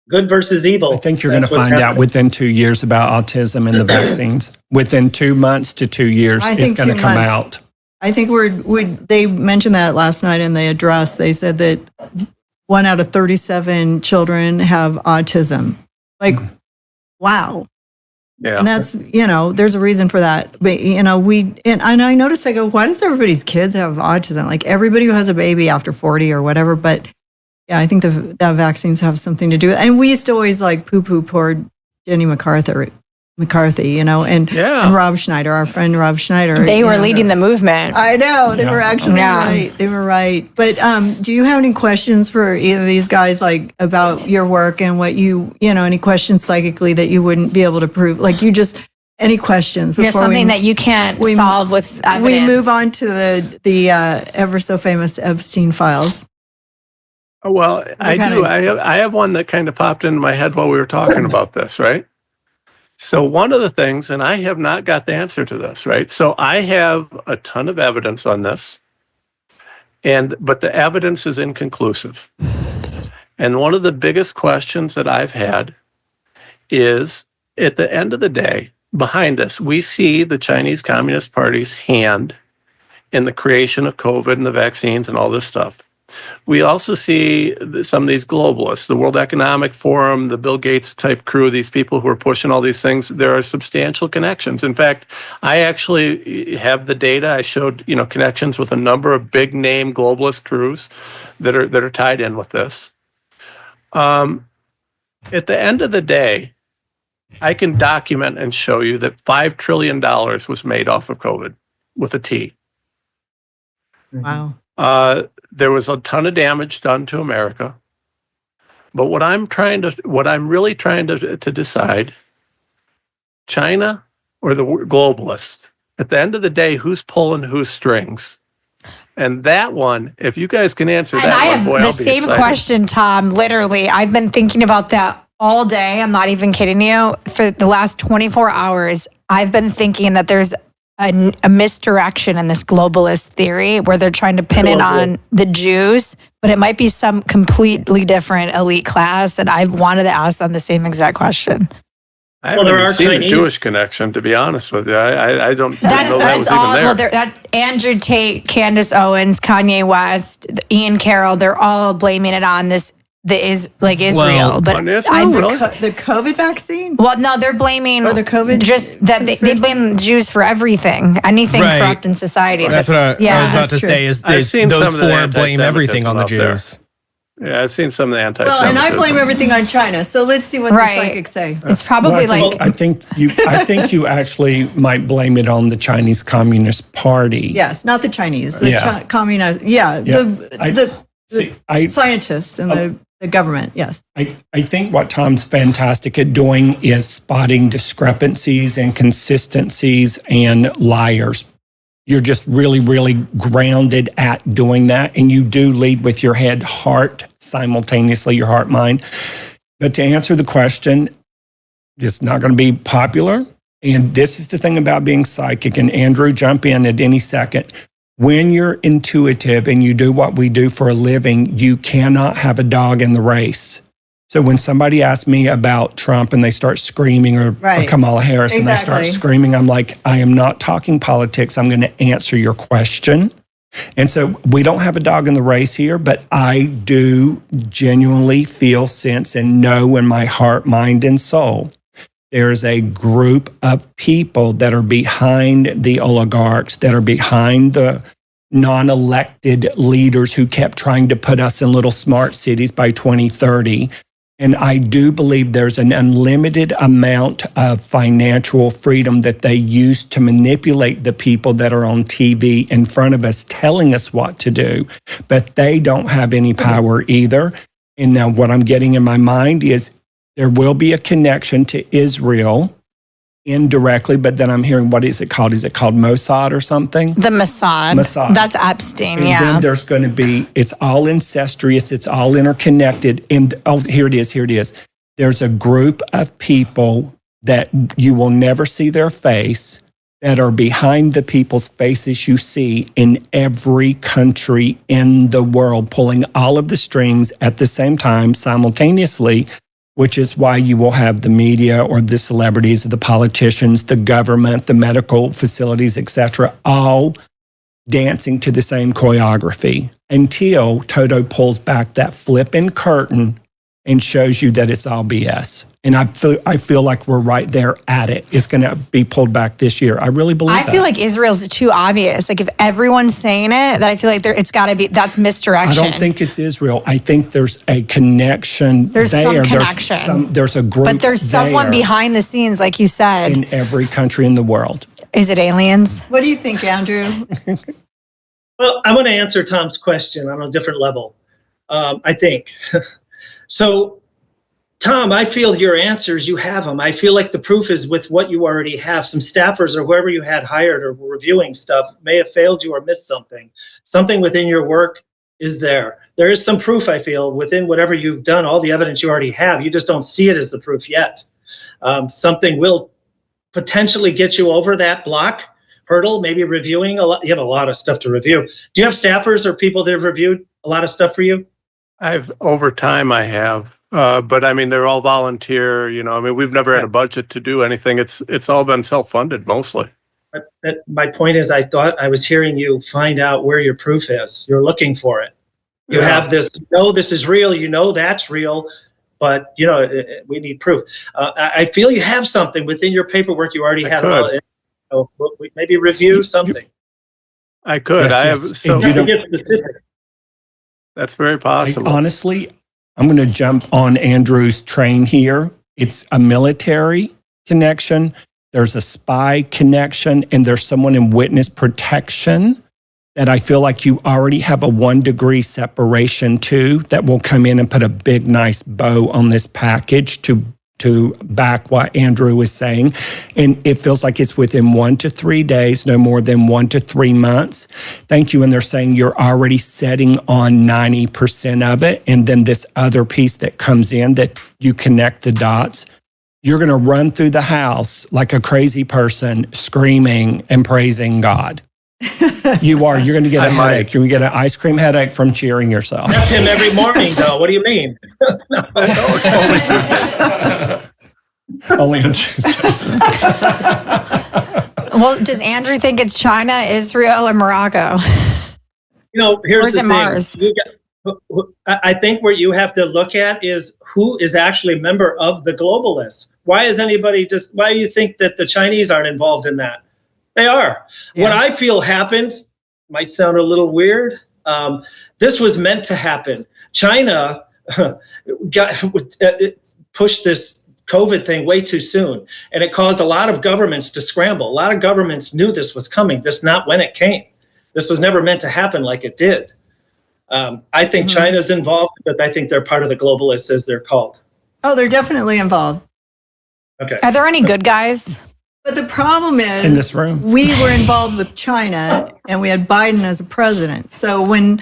Good versus evil. I think you're going to find out within 2 years about autism and the vaccines. Within 2 months to 2 years, it's going to come out. I think they mentioned that last night in the address. They said that 1 out of 37 children have autism. Like, wow. Yeah. And that's, there's a reason for that. But, and I noticed, I go, why does everybody's kids have autism? Like everybody who has a baby after 40 or whatever. But yeah, I think that vaccines have something to do with it. And we used to always like poo-poo poor Jenny McCarthy, and Rob Schneider, our friend Rob Schneider. They were leading the movement. I know. They were actually right. They were right. But do you have any questions for either of these guys, like about your work and what any questions psychically that you wouldn't be able to prove? Like any questions? Something that you can't solve with evidence. We move on to the ever so famous Epstein Files. Well, I do. I have one that kind of popped into my head while we were talking about this, right? So one of the things, and I have not got the answer to this, right? So I have a ton of evidence on this, but the evidence is inconclusive. And one of the biggest questions that I've had is, at the end of the day, behind us, we see the Chinese Communist Party's hand in the creation of COVID and the vaccines and all this stuff. We also see some of these globalists, the World Economic Forum, the Bill Gates type crew, these people who are pushing all these things. There are substantial connections. In fact, I actually have the data. I showed, connections with a number of big name globalist crews that are tied in with this. At the end of the day, I can document and show you that $5 trillion was made off of COVID with a T. Wow. There was a ton of damage done to America. But what I'm really trying to decide, China or the globalists, at the end of the day, who's pulling whose strings? And that one, if you guys can answer that one, I have the same question, Tom. Literally, I've been thinking about that all day. I'm not even kidding you. For the last 24 hours, I've been thinking that there's a misdirection in this globalist theory where they're trying to pin it on the Jews, but it might be some completely different elite class. And I've wanted to ask them the same exact question. I haven't even seen the Jewish connection, to be honest with you. I don't know that was even there. Well, that's Andrew Tate, Candace Owens, Kanye West, Ian Carroll. They're all blaming it on this. Israel, but the COVID vaccine. Well, no, they're blaming the COVID. Just that they blame Jews for everything, anything corrupt in society. That's what I was about to say. Is those four blame everything on the Jews? Yeah, I've seen some of the anti-Semitism. Well, and I blame everything on China. So let's see what the psychics say. It's probably I think you actually might blame it on the Chinese Communist Party. Yes, not the Chinese. The communist. Yeah, the scientists and the government, yes. I think what Tom's fantastic at doing is spotting discrepancies and consistencies and liars. You're just really, really grounded at doing that. And you do lead with your head, heart, simultaneously, your heart, mind. But to answer the question, it's not going to be popular. And this is the thing about being psychic. And Andrew, jump in at any second. When you're intuitive and you do what we do for a living, you cannot have a dog in the race. So when somebody asks me about Trump and they start screaming or Kamala Harris and they start screaming, I'm like, I am not talking politics. I'm going to answer your question. And so we don't have a dog in the race here, but I do genuinely feel, sense, and know in my heart, mind, and soul, there's a group of people that are behind the oligarchs, that are behind the non-elected leaders who kept trying to put us in little smart cities by 2030. And I do believe there's an unlimited amount of financial freedom that they use to manipulate the people that are on TV in front of us, telling us what to do. But they don't have any power either. And now what I'm getting in my mind is there will be a connection to Israel indirectly, but then I'm hearing, what is it called? Is it called Mossad or something? The Mossad. Mossad. That's Epstein, and then there's going to be, it's all incestuous, it's all interconnected. And here it is. There's a group of people that you will never see their face, that are behind the people's faces you see in every country in the world, pulling all of the strings at the same time, simultaneously, which is why you will have the media or the celebrities or the politicians, the government, the medical facilities, etc., all dancing to the same choreography until Toto pulls back that flipping curtain and shows you that it's all BS. And I feel like we're right there at it. It's going to be pulled back this year. I really believe that. I feel like Israel's too obvious. Like if everyone's saying it, that I feel like it's got to be, that's misdirection. I don't think it's Israel. I think there's a connection there's there. Some connection. There's a group But there's someone behind the scenes, like you said. In every country in the world. Is it aliens? What do you think, Andrew? Well, I'm going to answer Tom's question on a different level, I think. So, Tom, I feel your answers, you have them. I feel like the proof is with what you already have. Some staffers or whoever you had hired or were reviewing stuff may have failed you or missed something. Something within your work is there. There is some proof, I feel, within whatever you've done, all the evidence you already have. You just don't see it as the proof yet. Something will potentially get you over that hurdle, maybe reviewing a lot. You have a lot of stuff to review. Do you have staffers or people that have reviewed a lot of stuff for you? Over time I have, but I mean, they're all volunteer, I mean, we've never had a budget to do anything. It's all been self-funded mostly. But my point is, I thought I was hearing you find out where your proof is. You're looking for it. You have this, this is real, that's real, but we need proof. I feel you have something within your paperwork you already had. So maybe review something. I could. Yes. You have to get specific. That's very possible. Honestly, I'm going to jump on Andrew's train here. It's a military connection. There's a spy connection, and there's someone in witness protection that I feel like you already have a 1 degree separation to, that will come in and put a big, nice bow on this package to back what Andrew was saying. And it feels like it's within 1 to 3 days, no more than 1 to 3 months. Thank you. And they're saying you're already setting on 90% of it. And then this other piece that comes in that you connect the dots. You're going to run through the house like a crazy person, screaming and praising God. You are. You're going to get a headache. You're going to get an ice cream headache from cheering yourself. That's him every morning, though. What do you mean? Only on Tuesdays. Well, does Andrew think it's China, Israel, or Morocco? Here's the thing. Mars? I think what you have to look at is who is actually a member of the globalists. Why do you think that the Chinese aren't involved in that? They are. Yeah. What I feel happened might sound a little weird. This was meant to happen. China pushed this COVID thing way too soon, and it caused a lot of governments to scramble. A lot of governments knew this was coming, not when it came. This was never meant to happen like it did. I think China's involved, but I think they're part of the globalists, as they're called. Oh, they're definitely involved. Okay. Are there any good guys? But the problem is, in this room, we were involved with China, and we had Biden as a president. So when,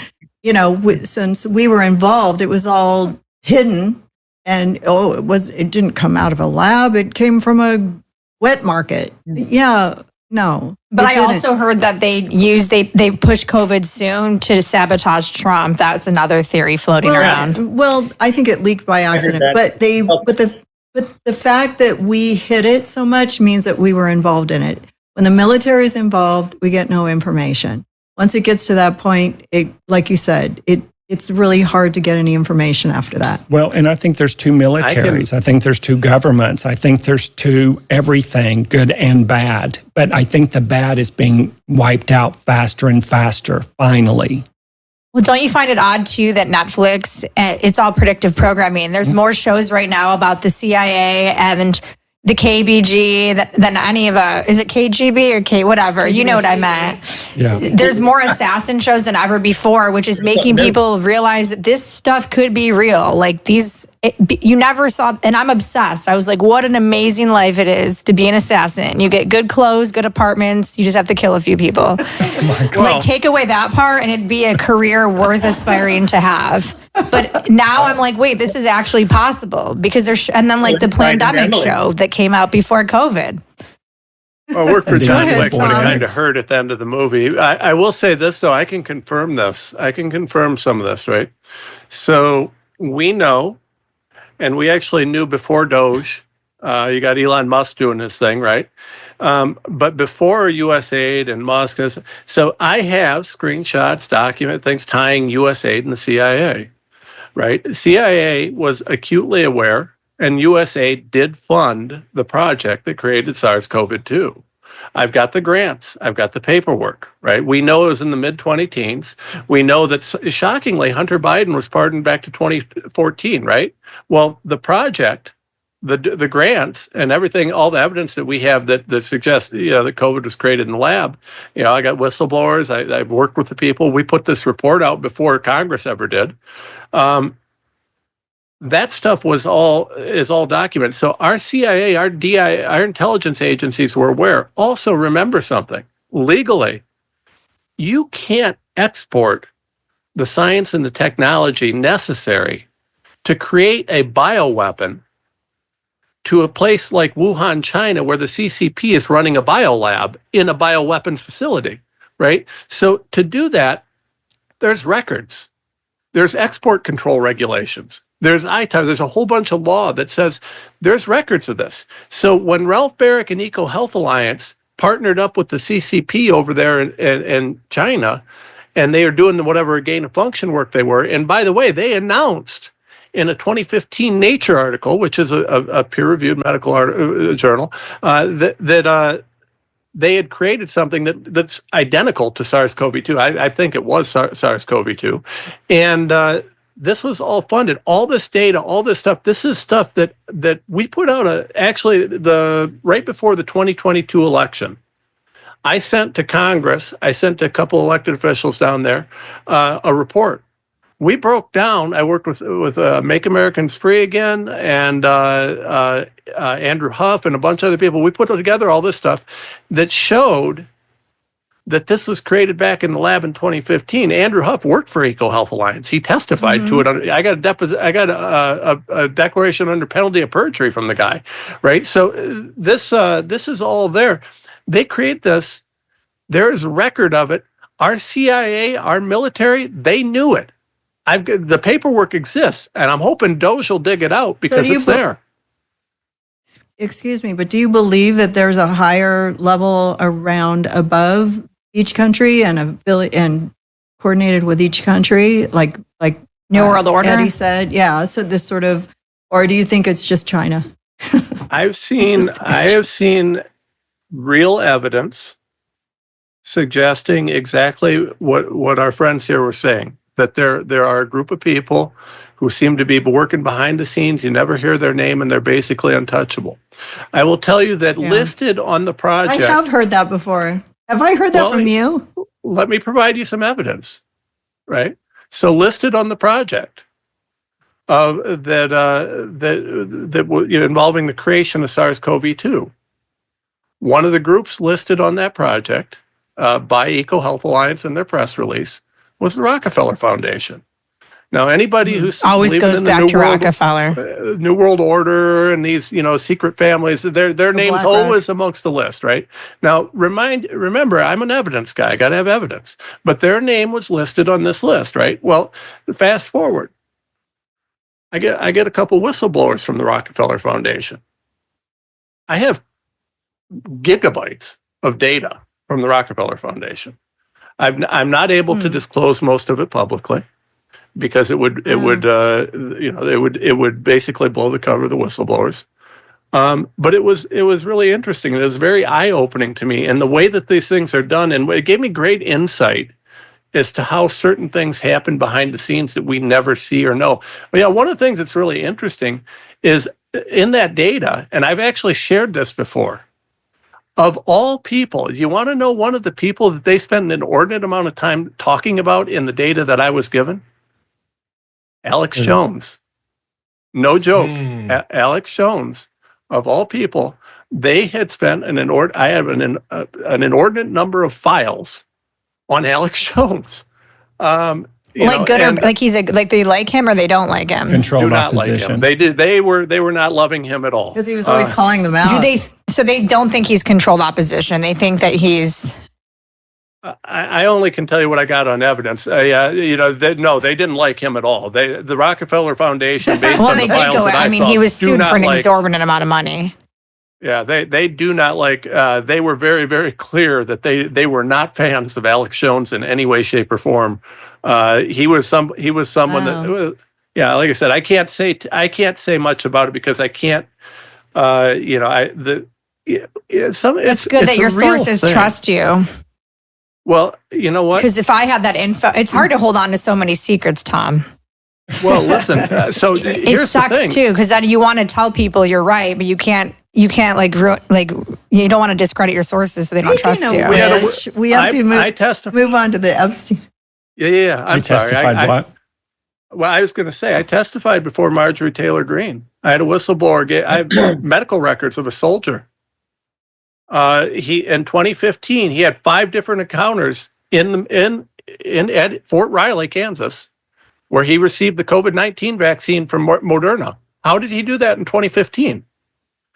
since we were involved, it was all hidden, and it didn't come out of a lab. It came from a wet market. Yeah, no. But I also heard that they push COVID soon to sabotage Trump. That's another theory floating around. Well, I think it leaked by accident, but the fact that we hid it so much means that we were involved in it. When the military is involved, we get no information. Once it gets to that point, like you said, it's really hard to get any information after that. Well, and I think there's 2 militaries. I think there's 2 governments. I think there's 2 everything, good and bad. But I think the bad is being wiped out faster and faster, finally. Well, don't you find it odd too that Netflix, it's all predictive programming. There's more shows right now about the CIA and the KBG than any of is it KGB or K whatever? KGB. You know what I meant. Yeah. There's more assassin shows than ever before, which is making people realize that this stuff could be real. Like you never saw, and I'm obsessed. I was like, what an amazing life it is to be an assassin. You get good clothes, good apartments. You just have to kill a few people. Like take away that part and it'd be a career worth aspiring to have. But now I'm like, wait, this is actually possible because and then like the pandemic show that came out before COVID. Well, I worked for John Wick, but it kind of hurt at the end of the movie. I will say this, though. I can confirm this. I can confirm some of this, right? So we know, and we actually knew before Doge. You got Elon Musk doing his thing, right? But before USAID and Musk, so I have screenshots, document things tying USAID and the CIA, right? The CIA was acutely aware, and USAID did fund the project that created SARS-CoV-2. I've got the grants. I've got the paperwork, right? We know it was in the mid-2010s. We know that, shockingly, Hunter Biden was pardoned back to 2014, right? Well, the project, the grants and everything, all the evidence that we have that suggests, that COVID was created in the lab. I got whistleblowers. I've worked with the people. We put this report out before Congress ever did. That stuff is all documented. So our CIA, our DI, our intelligence agencies were aware. Also, remember something. Legally, you can't export the science and the technology necessary to create a bioweapon to a place like Wuhan, China, where the CCP is running a biolab in a bioweapons facility, right? So to do that, there's records. There's export control regulations. There's ITAR. There's a whole bunch of law that says there's records of this. So when Ralph Barrick and Eco Health Alliance partnered up with the CCP over there in China, and they are doing whatever gain of function work they were, and by the way, they announced in a 2015 Nature article, which is a peer-reviewed medical journal, that they had created something that's identical to SARS-CoV-2. I think it was SARS-CoV-2. And this was all funded. All this data, all this stuff, this is stuff that we put out actually right before the 2022 election. I sent to Congress, I sent to a couple elected officials down there, a report. We broke down, I worked with Make Americans Free Again and Andrew Huff and a bunch of other people. We put together all this stuff that showed that this was created back in the lab in 2015. Andrew Huff worked for Eco Health Alliance. He testified to it. I got a declaration under penalty of perjury from the guy, right? So this is all there. They create this. There is a record of it. Our CIA, our military, they knew it. The paperwork exists, and I'm hoping Doge will dig it out because it's there. Excuse me, but do you believe that there's a higher level above each country and coordinated with each country, like New World Order? Eddie said, yeah. So this sort of, or do you think it's just China? I have seen real evidence suggesting exactly what our friends here were saying. That there are a group of people who seem to be working behind the scenes. You never hear their name, and they're basically untouchable. I will tell you that listed on the project. I have heard that before. Have I heard that from you? Let me provide you some evidence, right? So listed on the project that involving the creation of SARS-CoV-2. One of the groups listed on that project by Eco Health Alliance in their press release was the Rockefeller Foundation. Now, anybody who's always goes back to Rockefeller, New World Order, and these secret families, their names always amongst the list, right? Now, remember, I'm an evidence guy. I got to have evidence, but their name was listed on this list, right? Well, fast forward, I get a couple whistleblowers from the Rockefeller Foundation. I have gigabytes of data from the Rockefeller Foundation. I'm not able to disclose most of it publicly because it would basically blow the cover of the whistleblowers. But it was really interesting. It was very eye-opening to me, and the way that these things are done, and it gave me great insight as to how certain things happen behind the scenes that we never see or know. But yeah, one of the things that's really interesting is in that data, and I've actually shared this before, of all people, you want to know one of the people that they spend an inordinate amount of time talking about in the data that I was given? Alex Jones. No joke. Alex Jones, of all people, they had spent an inordinate number of files on Alex Jones. Like he's like they like him or they don't like him. Controlled opposition. Like him. They were not loving him at all because he was always calling them out. So they don't think he's controlled opposition. They think that he's. I only can tell you what I got on evidence. They didn't like him at all. The Rockefeller Foundation, based on the files that I saw, he was sued for an exorbitant amount of money. Yeah, they do not like. They were very, very clear that they were not fans of Alex Jones in any way, shape, or form. He was someone that. Yeah, like I said, I can't say much about it because I can't. It's good that your sources trust you. Well, you know what? Because if I had that info, it's hard to hold on to so many secrets, Tom. Well, listen. So it sucks too, because then you want to tell people you're right, but you can't you don't want to discredit your sources so they don't trust you. We have to move on to the Epstein. Yeah. I'm sorry. Testified what? Well, I was going to say, I testified before Marjorie Taylor Greene. I had a whistleblower. I have medical records of a soldier. In 2015, he had 5 different encounters in Fort Riley, Kansas, where he received the COVID-19 vaccine from Moderna. How did he do that in 2015?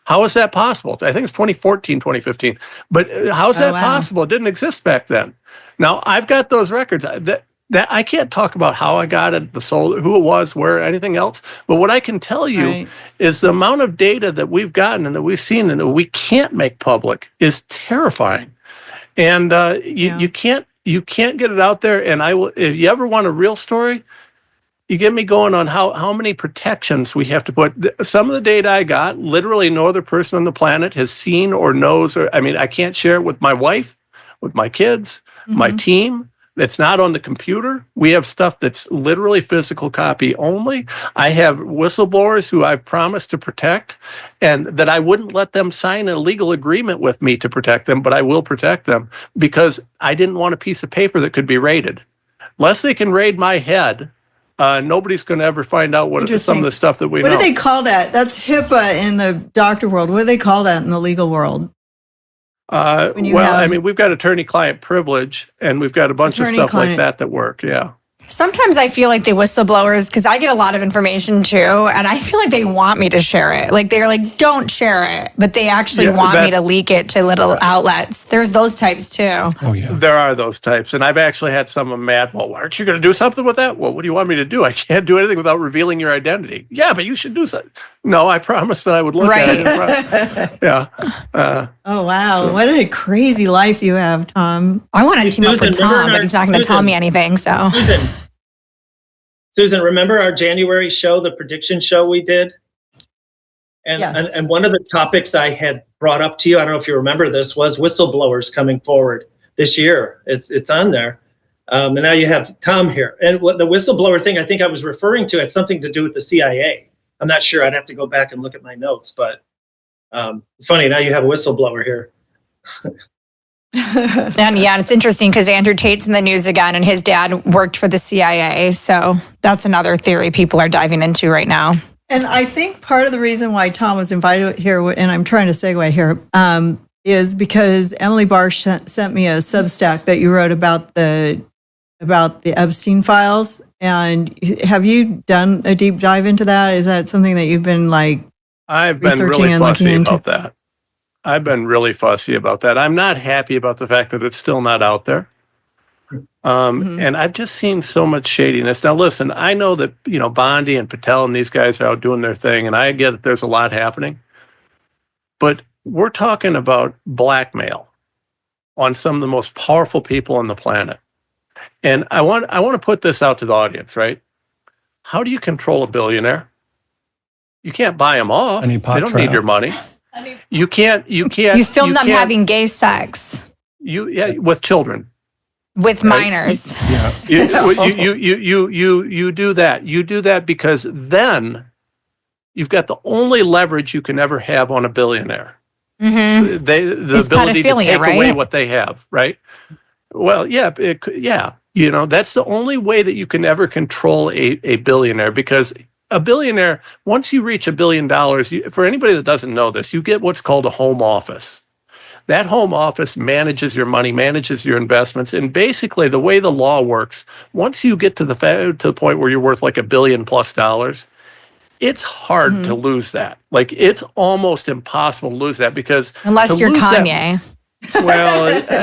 How is that possible? I think it's 2014, 2015. But how is that possible? It didn't exist back then. Now, I've got those records. That I can't talk about how I got it, the soul, who it was, where, anything else. But what I can tell you is the amount of data that we've gotten and that we've seen and that we can't make public is terrifying. And you can't get it out there. And I will. If you ever want a real story, you get me going on how many protections we have to put. Some of the data I got, literally no other person on the planet has seen or knows. I can't share it with my wife, with my kids, my team. It's not on the computer. We have stuff that's literally physical copy only. I have whistleblowers who I've promised to protect, and that I wouldn't let them sign a legal agreement with me to protect them, but I will protect them because I didn't want a piece of paper that could be raided. Unless they can raid my head, nobody's going to ever find out what some of the stuff that we know. What do they call that? That's HIPAA in the doctor world. What do they call that in the legal world? We've got attorney-client privilege, and we've got a bunch of stuff like that work, yeah. Sometimes I feel like the whistleblowers, because I get a lot of information too, and I feel like they want me to share it. Like they're like, don't share it, but they actually want me to leak it to little outlets. There's those types too. Oh yeah, there are those types, and I've actually had some of them mad. Well, aren't you going to do something with that? Well, what do you want me to do? I can't do anything without revealing your identity. Yeah, but you should do something. No, I promised that I would look at it. Yeah. Oh wow, what a crazy life you have, Tom. I want to team up with Tom, but he's not going to tell me anything. So. Susan, remember our January show, the prediction show we did? And one of the topics I had brought up to you, I don't know if you remember this, was whistleblowers coming forward this year. It's on there. And now you have Tom here. And what the whistleblower thing I think I was referring to had something to do with the CIA. I'm not sure. I'd have to go back and look at my notes. But it's funny, now you have a whistleblower here. And it's interesting because Andrew Tate's in the news again, and his dad worked for the CIA. So that's another theory people are diving into right now. And I think part of the reason why Tom was invited here, and I'm trying to segue here, is because Emily Barsh sent me a Substack that you wrote about the Epstein Files. And have you done a deep dive into that? Is that something that you've been I've been really fussy about that. I'm not happy about the fact that it's still not out there. And I've just seen so much shadiness. Now, listen, I know that, Bondi and Patel and these guys are out doing their thing, and I get that there's a lot happening. But we're talking about blackmail on some of the most powerful people on the planet. And I want to put this out to the audience, right? How do you control a billionaire? You can't buy them off. They don't need your money. You can't. You film them having gay sex. With children. with minors. Yeah. You do that. You do that because then you've got the only leverage you can ever have on a billionaire. Mm-hmm. So the ability to take away what they have, right? Well, yeah, that's the only way that you can ever control a billionaire, because a billionaire, once you reach $1 billion, for anybody that doesn't know this, you get what's called a home office. That home office manages your money, manages your investments, and basically the way the law works, once you get to the point where you're worth like $1 billion plus, it's hard to lose that. Like, it's almost impossible to lose that, because unless you're Kanye.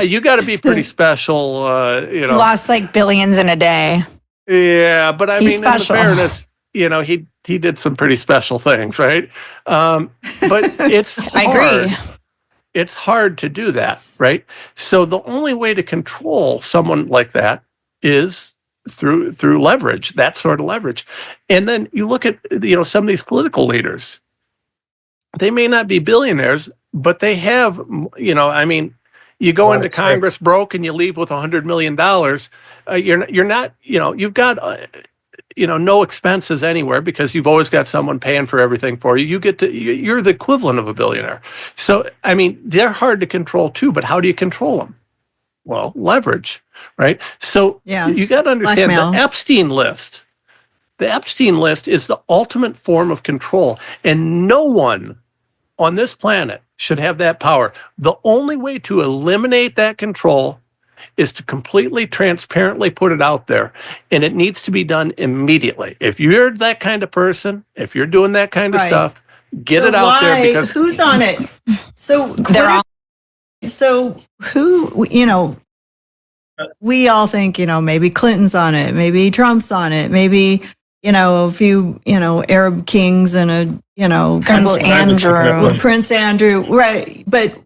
You got to be pretty special. Lost like billions in a day. Yeah, but I mean, special. In fairness, he did some pretty special things, right? But it's hard. I agree. It's hard to do that, right? So the only way to control someone like that is through leverage, that sort of leverage. And then you look at some of these political leaders. They may not be billionaires, but they have, you go into Congress broke and you leave with $100 million. You're not, you've got, no expenses anywhere, because you've always got someone paying for everything for you. You're the equivalent of a billionaire. So, I mean, they're hard to control too, but how do you control them? Well, leverage, right? So you got to understand the Epstein list. The Epstein list is the ultimate form of control, and no one on this planet should have that power. The only way to eliminate that control is to completely transparently put it out there, and it needs to be done immediately. If you're that kind of person, if you're doing that kind of stuff, get it out there, because who's on it? So who, we all think, maybe Clinton's on it, maybe Trump's on it, maybe, a few, Arab kings and Prince Andrew, right? But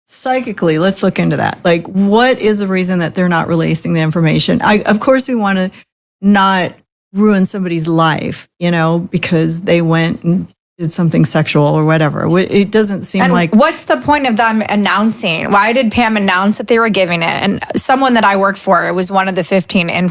psychically, let's look into that. Like, what is the reason that they're not releasing the information? Of course, we want to not ruin somebody's life, because they went and did something sexual or whatever. It doesn't seem like... What's the point of them announcing? Why did Pam announce that they were giving it? And someone that I work for, it was one of the 15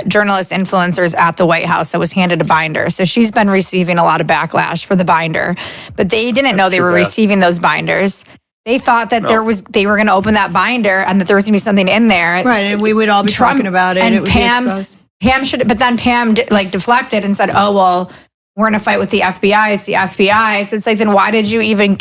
journalist influencers at the White House that was handed a binder. So she's been receiving a lot of backlash for the binder. But they didn't know they were receiving those binders. They thought that they were going to open that binder and that there was going to be something in there. Right, and we would all be talking about it. And it would Pam should, but then Pam deflected and said, "Oh well, we're going to fight with the FBI. It's the FBI." So it's like, then why did you even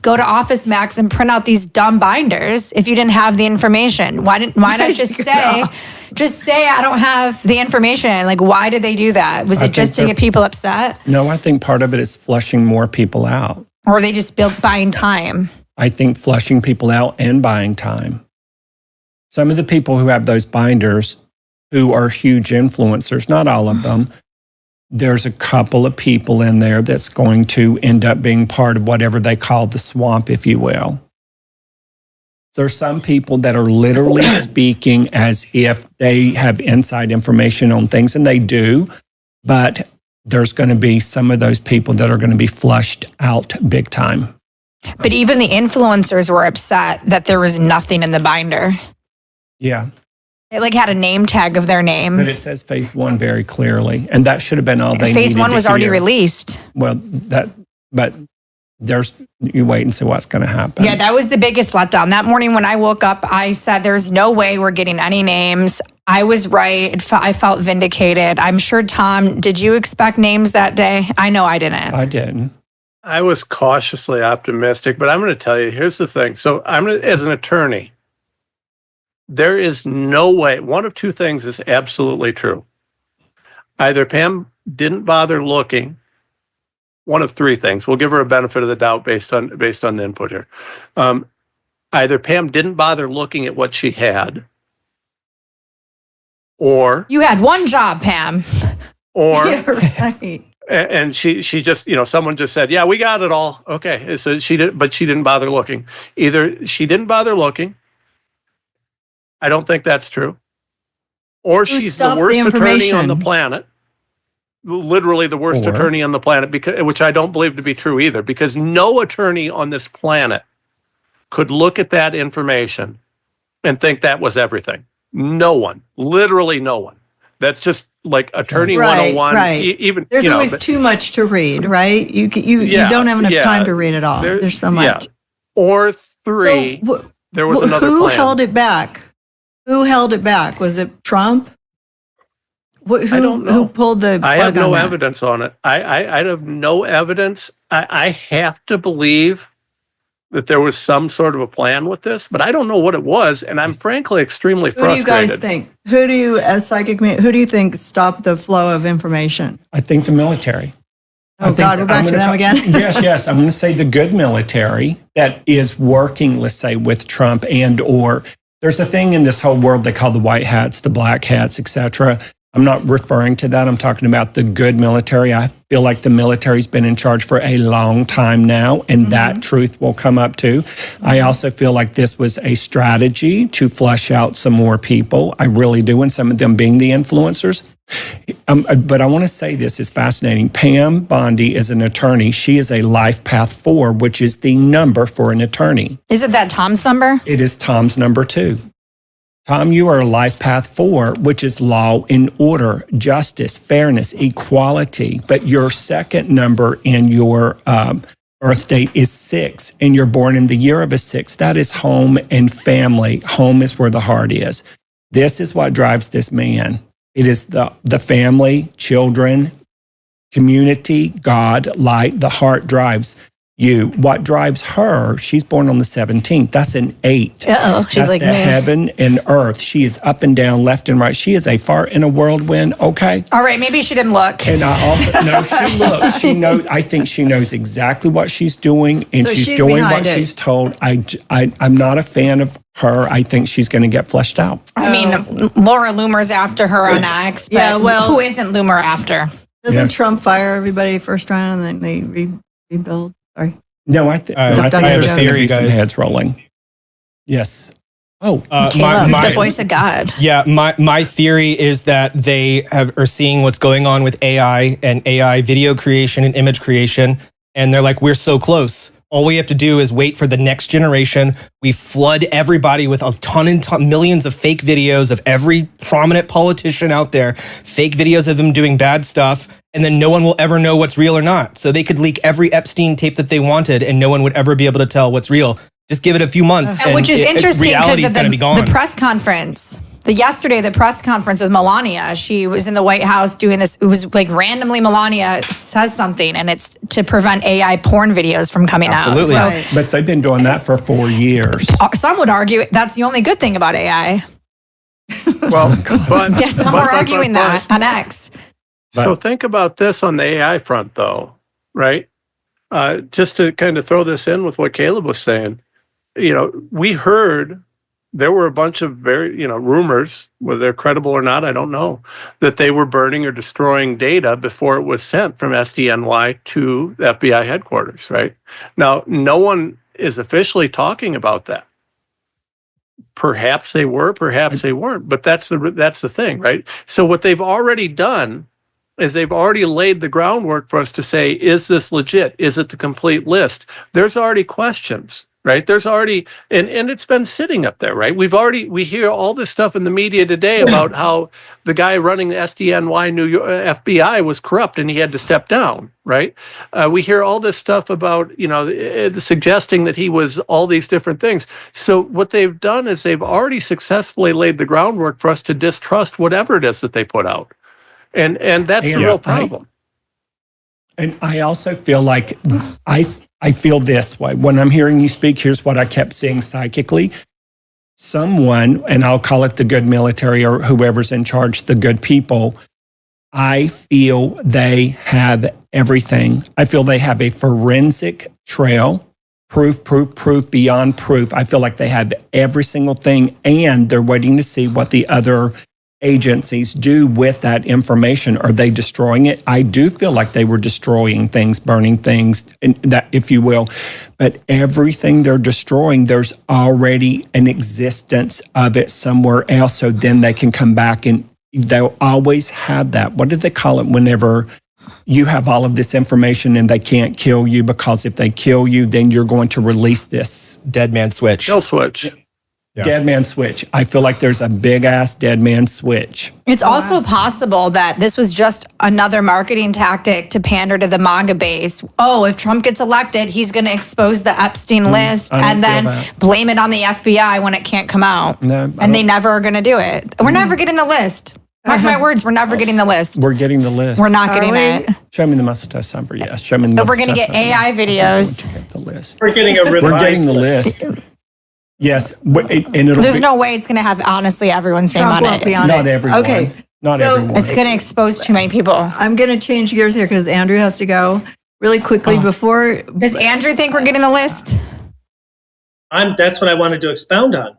go to Office Max and print out these dumb binders if you didn't have the information? Why not just say I don't have the information? Like, why did they do that? Was it just to get people upset? No, I think part of it is flushing more people out. Or they just buying time? I think flushing people out and buying time. Some of the people who have those binders, who are huge influencers, not all of them, there's a couple of people in there that's going to end up being part of whatever they call the swamp, if you will. There's some people that are literally speaking as if they have inside information on things, and they do, but there's going to be some of those people that are going to be flushed out big time. But even the influencers were upset that there was nothing in the binder. Yeah. It had a name tag of their name. But it says phase 1 very clearly. And that should have been all they needed. Phase 1 was already released. Well, you wait and see what's going to happen. Yeah, that was the biggest letdown. That morning when I woke up, I said, there's no way we're getting any names. I was right. I felt vindicated. I'm sure, Tom, did you expect names that day? I know I didn't. I didn't. I was cautiously optimistic, but I'm going to tell you, here's the thing. So as an attorney, there is no way. One of two things is absolutely true. Either Pam didn't bother looking. One of three things. We'll give her a benefit of the doubt based on the input here. Either Pam didn't bother looking at what she had, or you had one job, Pam. Or yeah, right. And she just, someone just said, "Yeah, we got it all." Okay, so she didn't bother looking. Either she didn't bother looking. I don't think that's true. Or she's the worst attorney on the planet. Literally the worst attorney on the planet, which I don't believe to be true either, because no attorney on this planet could look at that information and think that was everything. No one, literally no one. That's just like attorney 101. Right. Even there's always too much to read, right? You don't have enough time to read it all. There's so much. Yeah. Or three. So, there was another who plan. held it back? Who held it back? Was it Trump? I don't know. Who pulled the plug I have no on that? evidence on it. I have no evidence. I have to believe that there was some sort of a plan with this, but I don't know what it was, and I'm frankly extremely frustrated. Who do you guys think? Who do you, as psychic, who do you think stopped the flow of information? I think the military. Oh, God, we're back to them again? Yes. I'm going to say the good military that is working, let's say, with Trump or there's a thing in this whole world they call the white hats, the black hats, etc. I'm not referring to that. I'm talking about the good military. I feel like the military's been in charge for a long time now, and that truth will come up too. I also feel like this was a strategy to flush out some more people. I really do, and some of them being the influencers. But I want to say this is fascinating. Pam Bondi is an attorney. She is a Life Path 4, which is the number for an attorney. Isn't that Tom's number? It is Tom's number 2. Tom, you are a Life Path 4, which is law and order, justice, fairness, equality. But your second number in your birth date is 6, and you're born in the year of a 6. That is home and family. Home is where the heart is. This is what drives this man. It is the family, children, community, God, light. The heart drives you. What drives her? She's born on the 17th. That's an 8. Uh-oh. She's That's like the me. heaven and earth. She is up and down, left and right. She is a fart in a whirlwind. Okay. All right. Maybe she didn't look. And I also no, she looks. She knows. I think she knows exactly what she's doing, and So she's doing what behind it. she's told. I'm not a fan of her. I think she's going to get flushed out. I mean, Laura Loomer's after her on X, but Yeah, well- who isn't Loomer after? Doesn't Trump fire everybody first round and then they rebuild? Sorry. No, I think I there's have a going to theory, be some guys. heads rolling. Yes. Oh, Caleb is the voice of God. Yeah, my theory is that they are seeing what's going on with AI and AI video creation and image creation, and they're like, we're so close. All we have to do is wait for the next generation. We flood everybody with a ton millions of fake videos of every prominent politician out there, fake videos of them doing bad stuff, and then no one will ever know what's real or not. So they could leak every Epstein tape that they wanted, and no one would ever be able to tell what's real. Just give it a few months. And which is interesting because of be gone. the press conference. The press conference with Melania, she was in the White House doing this. It was like randomly Melania says something, and it's to prevent AI porn videos from coming Absolutely. out. Right. but they've been doing that for 4 years. So some would argue that's the only good thing about AI. Well, but Yeah, some are arguing that on X. So think about this on the AI front, though, right? Just to kind of throw this in with what Kaleb was saying, we heard there were a bunch of rumors, whether they're credible or not, I don't know, that they were burning or destroying data before it was sent from SDNY to the FBI headquarters, right? Now, no one is officially talking about that. Perhaps they were, perhaps they weren't, but that's the thing, right? So what they've already done is they've already laid the groundwork for us to say, is this legit? Is it the complete list? There's already questions, right? There's already, and it's been sitting up there, right? We hear all this stuff in the media today about how the guy running the SDNY New York FBI was corrupt and he had to step down, right? We hear all this stuff about, suggesting that he was all these different things. So what they've done is they've already successfully laid the groundwork for us to distrust whatever it is that they put out. And that's the real problem. And I also feel like I feel this way. When I'm hearing you speak, here's what I kept seeing psychically. Someone, and I'll call it the good military or whoever's in charge, the good people, I feel they have everything. I feel they have a forensic trail, proof beyond proof. I feel like they have every single thing, and they're waiting to see what the other agencies do with that information. Are they destroying it? I do feel like they were destroying things, burning things, and that, if you will. But everything they're destroying, there's already an existence of it somewhere else. So then they can come back and they'll always have that. What did they call it whenever you have all of this information and they can't kill you? Because if they kill you, then you're going to release this. Dead man switch. Kill switch. Dead man switch. I feel like there's a big ass dead man switch. It's also possible that this was just another marketing tactic to pander to the MAGA base. Oh, if Trump gets elected, he's going to expose the Epstein list and then blame it on the FBI when it can't come out. No, and they never are going to do it. We're never getting the list. Mark my words, we're never getting the list. We're getting the list. We're not getting it. Show me the mustache sign for yes. Show me the But we're going to get AI videos. Get the list. We're getting a revised We're getting the list. Yes, and it'll There's no way it's going to have, honestly, everyone's name Trump on won't it. be on not it. everyone. Okay. Not So- everyone. It's going to expose too many people. I'm going to change gears here because Andrew has to go really quickly before. Does Andrew think we're getting the list? That's what I wanted to expound on.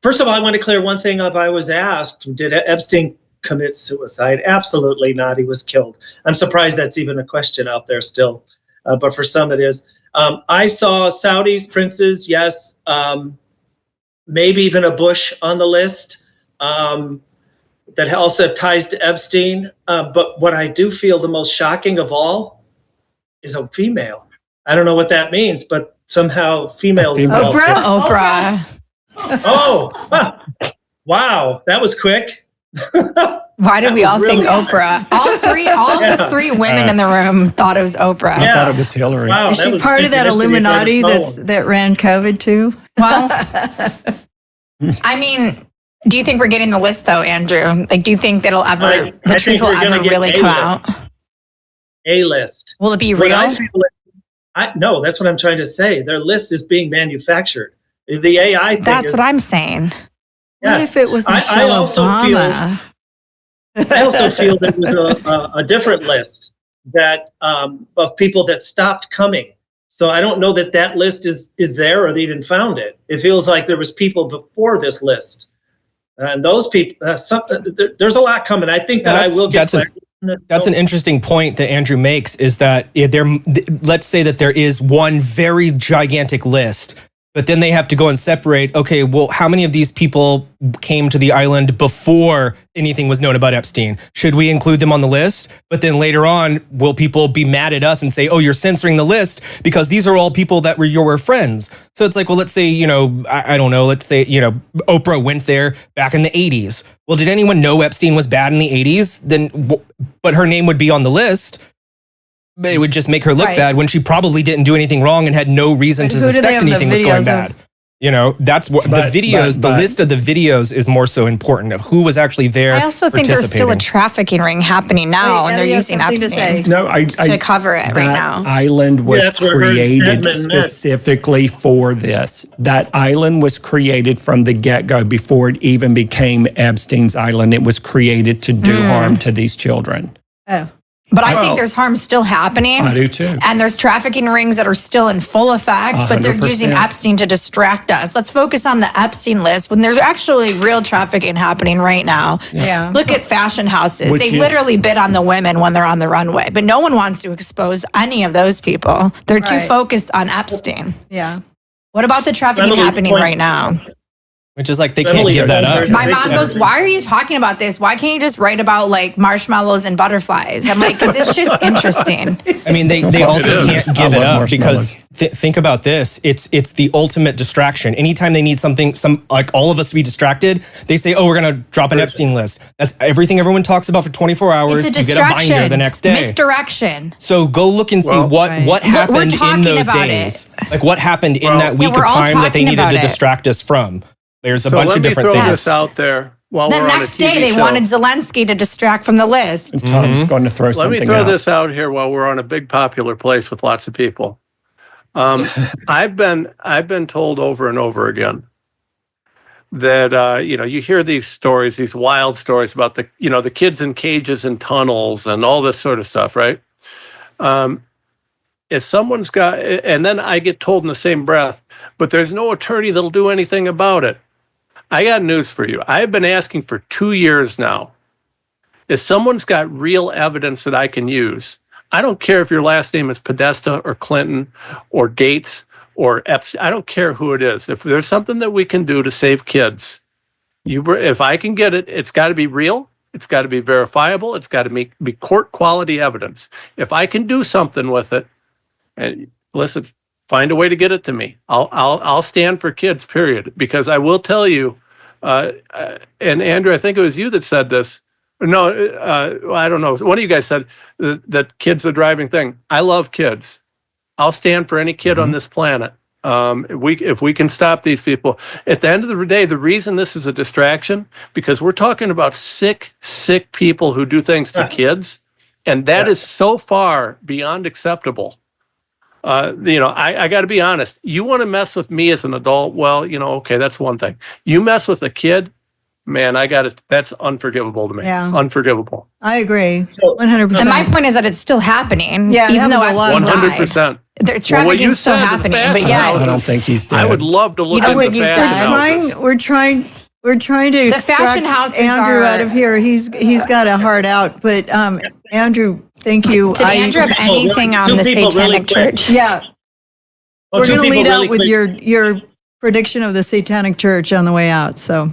First of all, I want to clear one thing up. I was asked, did Epstein commit suicide? Absolutely not. He was killed. I'm surprised that's even a question out there still, but for some it is. I saw Saudis, princes, yes, maybe even a Bush on the list that also have ties to Epstein. But what I do feel the most shocking of all is a female. I don't know what that means, but somehow females involved. Oprah. Oh, huh. Wow, that was quick. Why did we all really think Oprah? All the three women in the room thought it was Oprah. I thought it was Hillary. Wow, Is that she was part of that synchronicity Illuminati of its own. that ran COVID too? Well, I mean, do you think we're getting the list though, Andrew? Like, do you think that'll ever, I the think truth will we're gonna ever get really come out? A-list. Will it be What real? I feel no, that's what I'm trying to say. Their list is being manufactured. The AI thing That's is, what I'm saying. What if it was Michelle Obama? I also feel there was a different list that of people that stopped coming. So I don't know that list is there or they even found it. It feels like there was people before this list. And those people, there's a lot coming. I think that I will get That's an interesting point that Andrew makes, is that let's say that there is one very gigantic list, but then they have to go and separate, okay, well, how many of these people came to the island before anything was known about Epstein? Should we include them on the list? But then later on, will people be mad at us and say, oh, you're censoring the list because these are all people that were your friends? So it's like, well, let's say, I don't know, let's say, Oprah went there back in the 80s. Well, did anyone know Epstein was bad in the 80s? But her name would be on the list. But it would just make her look bad when she probably didn't do anything wrong and had no reason to suspect anything was going bad. That's what the videos, the list of the videos is more so important of who was actually there. I also think there's still a trafficking ring happening now, and they're using Epstein to cover it right now. That island was created specifically for this. That island was created from the get-go before it even became Epstein's island. It was created to do harm to these children. Oh. But I think there's harm still happening. I do too. And there's trafficking rings that are still in full effect, but they're using Epstein to distract us. Let's focus on the Epstein list when there's actually real trafficking happening right now. Yeah. Look at fashion houses. They literally bid on the women when they're on the runway, but no one wants to expose any of those people. They're too focused on Epstein. Yeah. What about the trafficking happening right now? Which is like, they can't give that up. My mom goes, why are you talking about this? Why can't you just write about like marshmallows and butterflies? I'm like, because this shit's interesting. I mean, they also can't give it up because think about this. It's the ultimate distraction. Anytime they need something, like all of us to be distracted, they say, oh, we're going to drop an Epstein list. That's everything everyone talks about for 24 hours. It's a you get a binder the next day. Misdirection. So go look and see what happened in those days. Like what happened in that week of time that they needed to distract us from. There's a bunch of different things. Let me throw this out there while the we're on a TV next day, they show. wanted Zelensky to distract from the list. And Tom's going to throw something out. Let me throw this out here while we're on a big popular place with lots of people. I've been told over and over again that you hear these stories, these wild stories about the kids in cages and tunnels and all this sort of stuff, right? If someone's got, and then I get told in the same breath, but there's no attorney that'll do anything about it. I got news for you. I've been asking for 2 years now. If someone's got real evidence that I can use, I don't care if your last name is Podesta or Clinton or Gates or Epstein. I don't care who it is. If there's something that we can do to save kids, if I can get it, it's got to be real. It's got to be verifiable. It's got to be court quality evidence. If I can do something with it, and listen, find a way to get it to me. I'll stand for kids, period. Because I will tell you, and Andrew, I think it was you that said this. No, I don't know. One of you guys said that kids are the driving thing. I love kids. I'll stand for any kid on this planet. If we can stop these people. At the end of the day, the reason this is a distraction, because we're talking about sick people who do things to kids, and that is so far beyond acceptable. I got to be honest. You want to mess with me as an adult? Well, okay, that's one thing. You mess with a kid, man, that's unforgivable to me. Yeah. Unforgivable. I agree. So- 100%. And my point is that it's still happening. Yeah, it even though happens a lot. Epstein died. 100%. The trafficking's still said, the happening. But fashion yeah, houses, I don't think he's dead. I would love to look You at don't the think he's fashion dead? houses. We're trying to The extract fashion houses Andrew are- out of here. He's got a heart out, but Andrew, thank you. did Andrew have anything on two the people really Satanic quick. Church? Yeah, Well, we're two going to people lead really out with quick. your prediction of the Satanic Church on the way out. So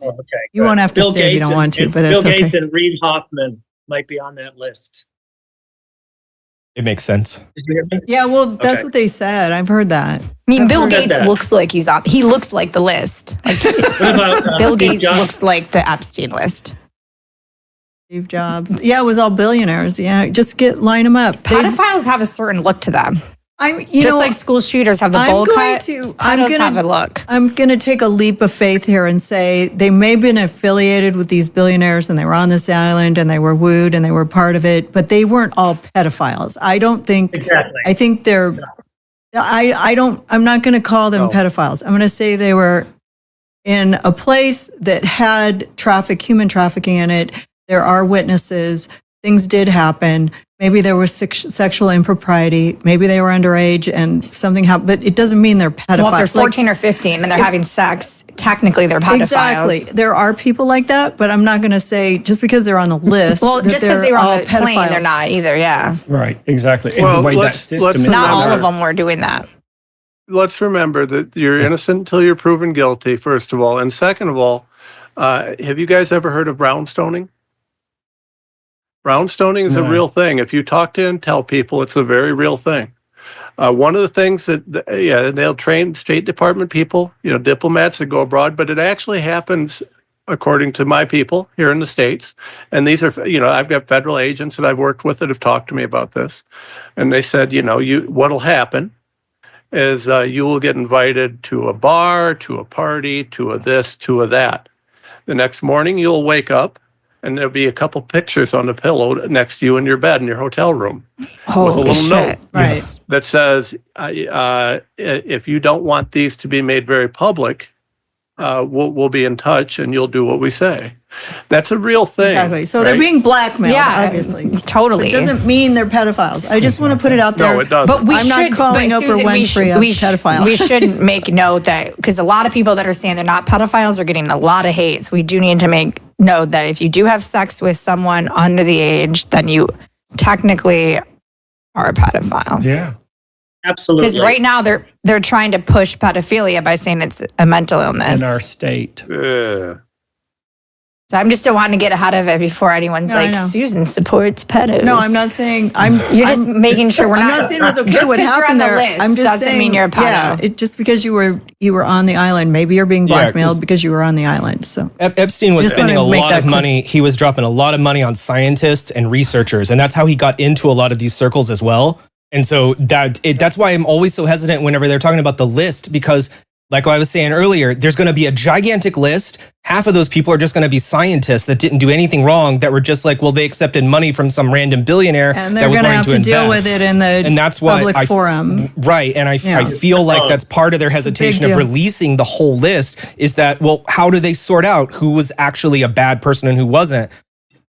Oh, okay. you good. won't have to Bill stay if you Gates don't want to, and but Bill it's okay. Gates and Reid Hoffman might be on that list. It makes sense. Did you hear me? Yeah, well, that's Okay. what they said. I've heard that. I mean, I've Bill heard Gates that. looks like he looks like the list. Like, What about Bill Steve Gates Jobs? looks like the Epstein list. Steve Jobs. Yeah, it was all billionaires. Yeah, just line them up. Pedophiles have a certain look to them. I'm, Just like school shooters have the I'm bowl going cut, to- I'm pedophiles gonna- have a look. I'm going to take a leap of faith here and say they may have been affiliated with these billionaires and they were on this island and they were wooed and they were part of it, but they weren't all pedophiles. I don't think, Exactly. I think they're, I'm not going to call them pedophiles. I'm going to say they were in a place that had human trafficking in it. There are witnesses. Things did happen. Maybe there was sexual impropriety. Maybe they were underage and something happened, but it doesn't mean they're pedophiles. Well, if they're 14 or 15 and they're having sex, technically they're pedophiles. Exactly. There are people like that, but I'm not going to say just because they're on the list. Well, that just they're because they were all on the plane, pedophiles. they're not either. Yeah, Right, exactly. And Well, the way that let's system is not set all up. of them were doing that. Let's remember that you're innocent until you're proven guilty, first of all. And second of all, have you guys ever heard of brownstoning? Brownstoning is a No. real thing. If you talk to and tell people, it's a very real thing. One of the things that, they'll train State Department people, diplomats that go abroad, but it actually happens according to my people here in the States. And these are, I've got federal agents that I've worked with that have talked to me about this. And they said, what'll happen is you will get invited to a bar, to a party, to a this, to a that. The next morning you'll wake up and there'll be a couple pictures on the pillow next to you in your bed in your hotel room Holy with a little shit. note Right. that says, if you don't want these to be made very public, we'll be in touch and you'll do what we say. That's a real thing. Exactly. So they're right? being blackmailed, Yeah, obviously. totally. It doesn't mean they're pedophiles. I just want to put it out there. No, it doesn't. But we I'm not should, calling but Oprah Susan, Winfrey a pedophile. We should make note that because a lot of people that are saying they're not pedophiles are getting a lot of hate. So we do need to make note that if you do have sex with someone under the age, then you technically are a pedophile. Yeah. Absolutely. Because right now they're trying to push pedophilia by saying it's a mental illness. In our state. So I'm just don't want to get ahead of it before anyone's No, I like, know. Susan supports pedos. No, I'm not saying You're just making sure we're I'm not. not saying it was okay just what 'cause you're happened on the there. list I'm just doesn't saying mean you're a pedo. Yeah, just because you were on the island, maybe you're being Yeah, 'cause- blackmailed because you were on the island. So Epstein was Just spending a wanna make lot that of clear. money. He was dropping a lot of money on scientists and researchers, and that's how he got into a lot of these circles as well. And so that's why I'm always so hesitant whenever they're talking about the list, because like I was saying earlier, there's going to be a gigantic list. Half of those people are just going to be scientists that didn't do anything wrong, that were just like, well, they accepted money from some random billionaire and that they're was going to wanting have to deal with invest. it in the And that's why public forum. Right. And I Yeah. feel like that's part of their hesitation of deal. releasing the whole list is that, well, how do they sort out who was actually a bad person and who wasn't?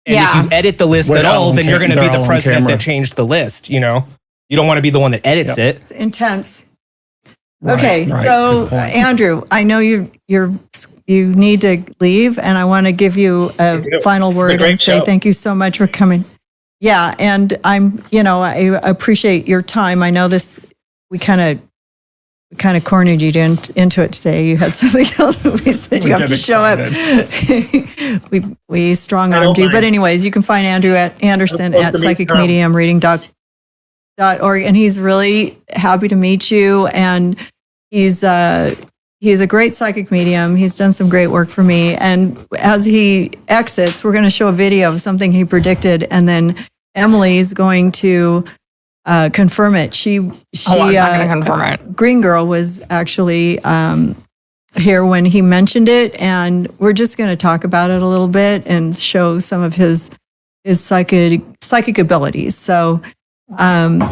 And Yeah. if you edit the list Well, at all, then you're going to they're be the all on president camera. that changed the list, You don't want to be the one that edits it. It's intense. Right, Okay, right. so Good point. Andrew, I know you need to leave, and I want to give you a you. final word great and say show. thank you so much for coming. Yeah, and I appreciate your time. I know we kind of cornered you into it today. You had something else. We said We you have get to show up. we strong armed you. But mind. anyways, you can find Andrew at Anderson I'm at supposed to meet psychicmediumreading.com. and he's really happy to meet you. And he's a great psychic medium. He's done some great work for me. And as he exits, we're going to show a video of something he predicted, and then Emily's going to confirm it. I'm not going to confirm it. Green Girl was actually here when he mentioned it, and we're just going to talk about it a little bit and show some of his psychic abilities. So, do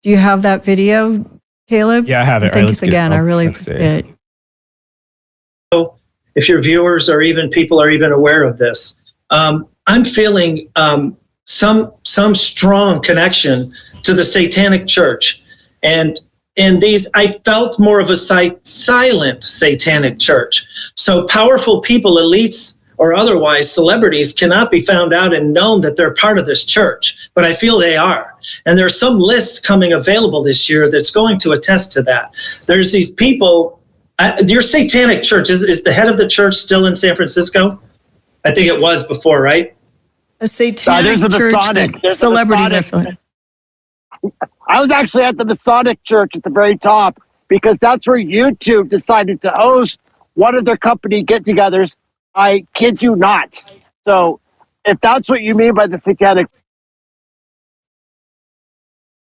you have that video, Kaleb? Yeah, I have it. Thanks again. I really appreciate it. So, if your viewers or even people are even aware of this, I'm feeling some strong connection to the Satanic Church, and in these, I felt more of a silent Satanic Church. So powerful people, elites or otherwise, celebrities cannot be found out and known that they're part of this church, but I feel they are. And there's some lists coming available this year that's going to attest to that. There's these people. Your Satanic Church, is the head of the church still in San Francisco? I think it was before, right? A Satanic church that celebrities are filling. I was actually at the Masonic Church at the very top, because that's where YouTube decided to host one of their company get-togethers. I kid you not. So if that's what you mean by the Satanic.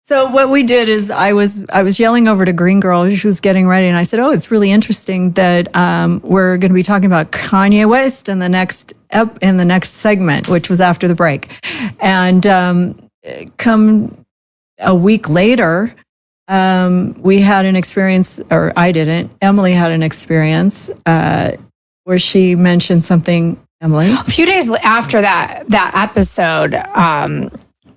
So what we did is I was yelling over to Green Girl. She was getting ready, and I said, "Oh, it's really interesting that we're going to be talking about Kanye West in the next segment," which was after the break. And come a week later, we had an experience, or I didn't. Emily had an experience where she mentioned something. Emily, a few days after that episode,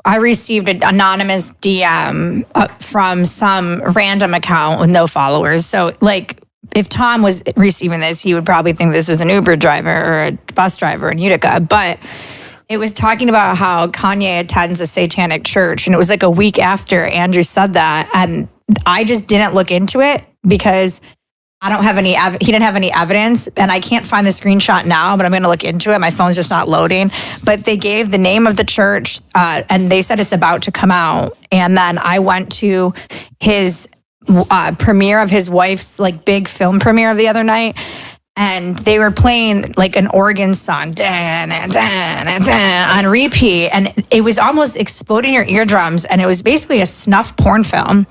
I received an anonymous DM from some random account with no followers. So, like, if Tom was receiving this, he would probably think this was an Uber driver or a bus driver in Utica. But it was talking about how Kanye attends a Satanic church. And it was like a week after Andrew said that. And I just didn't look into it because I don't have any, he didn't have any evidence. And I can't find the screenshot now, but I'm going to look into it. My phone's just not loading. But they gave the name of the church and they said it's about to come out. And then I went to his premiere of his wife's like big film premiere the other night. And they were playing like an organ song on repeat. And it was almost exploding your eardrums. And it was basically a snuff porn film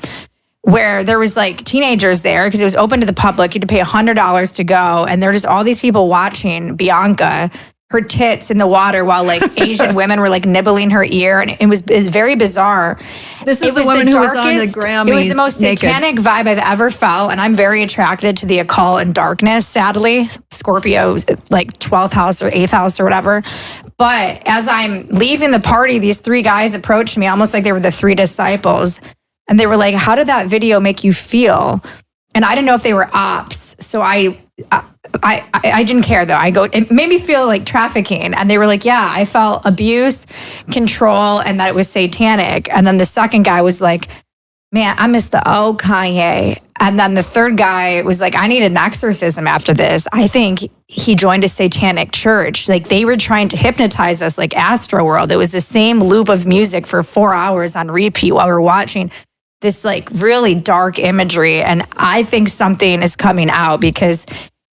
where there was like teenagers there because it was open to the public. You had to pay $100 to go. And there were just all these people watching Bianca, her tits in the water while like Asian women were like nibbling her ear. And it was very bizarre. This is the woman who was on the Grammys. It was the most satanic vibe I've ever felt. And I'm very attracted to the occult and darkness, sadly. Scorpio, like 12th house or 8th house or whatever. But as I'm leaving the party, these three guys approached me almost like they were the three disciples. And they were like, "How did that video make you feel?" And I didn't know if they were ops. So I didn't care though. It made me feel like trafficking. And they were like, "Yeah, I felt abuse, control, and that it was satanic." And then the second guy was like, "Man, I miss the old Kanye." And then the third guy was like, "I need an exorcism after this. I think he joined a Satanic church." Like they were trying to hypnotize us like Astroworld. It was the same loop of music for 4 hours on repeat while we were watching this like really dark imagery. And I think something is coming out because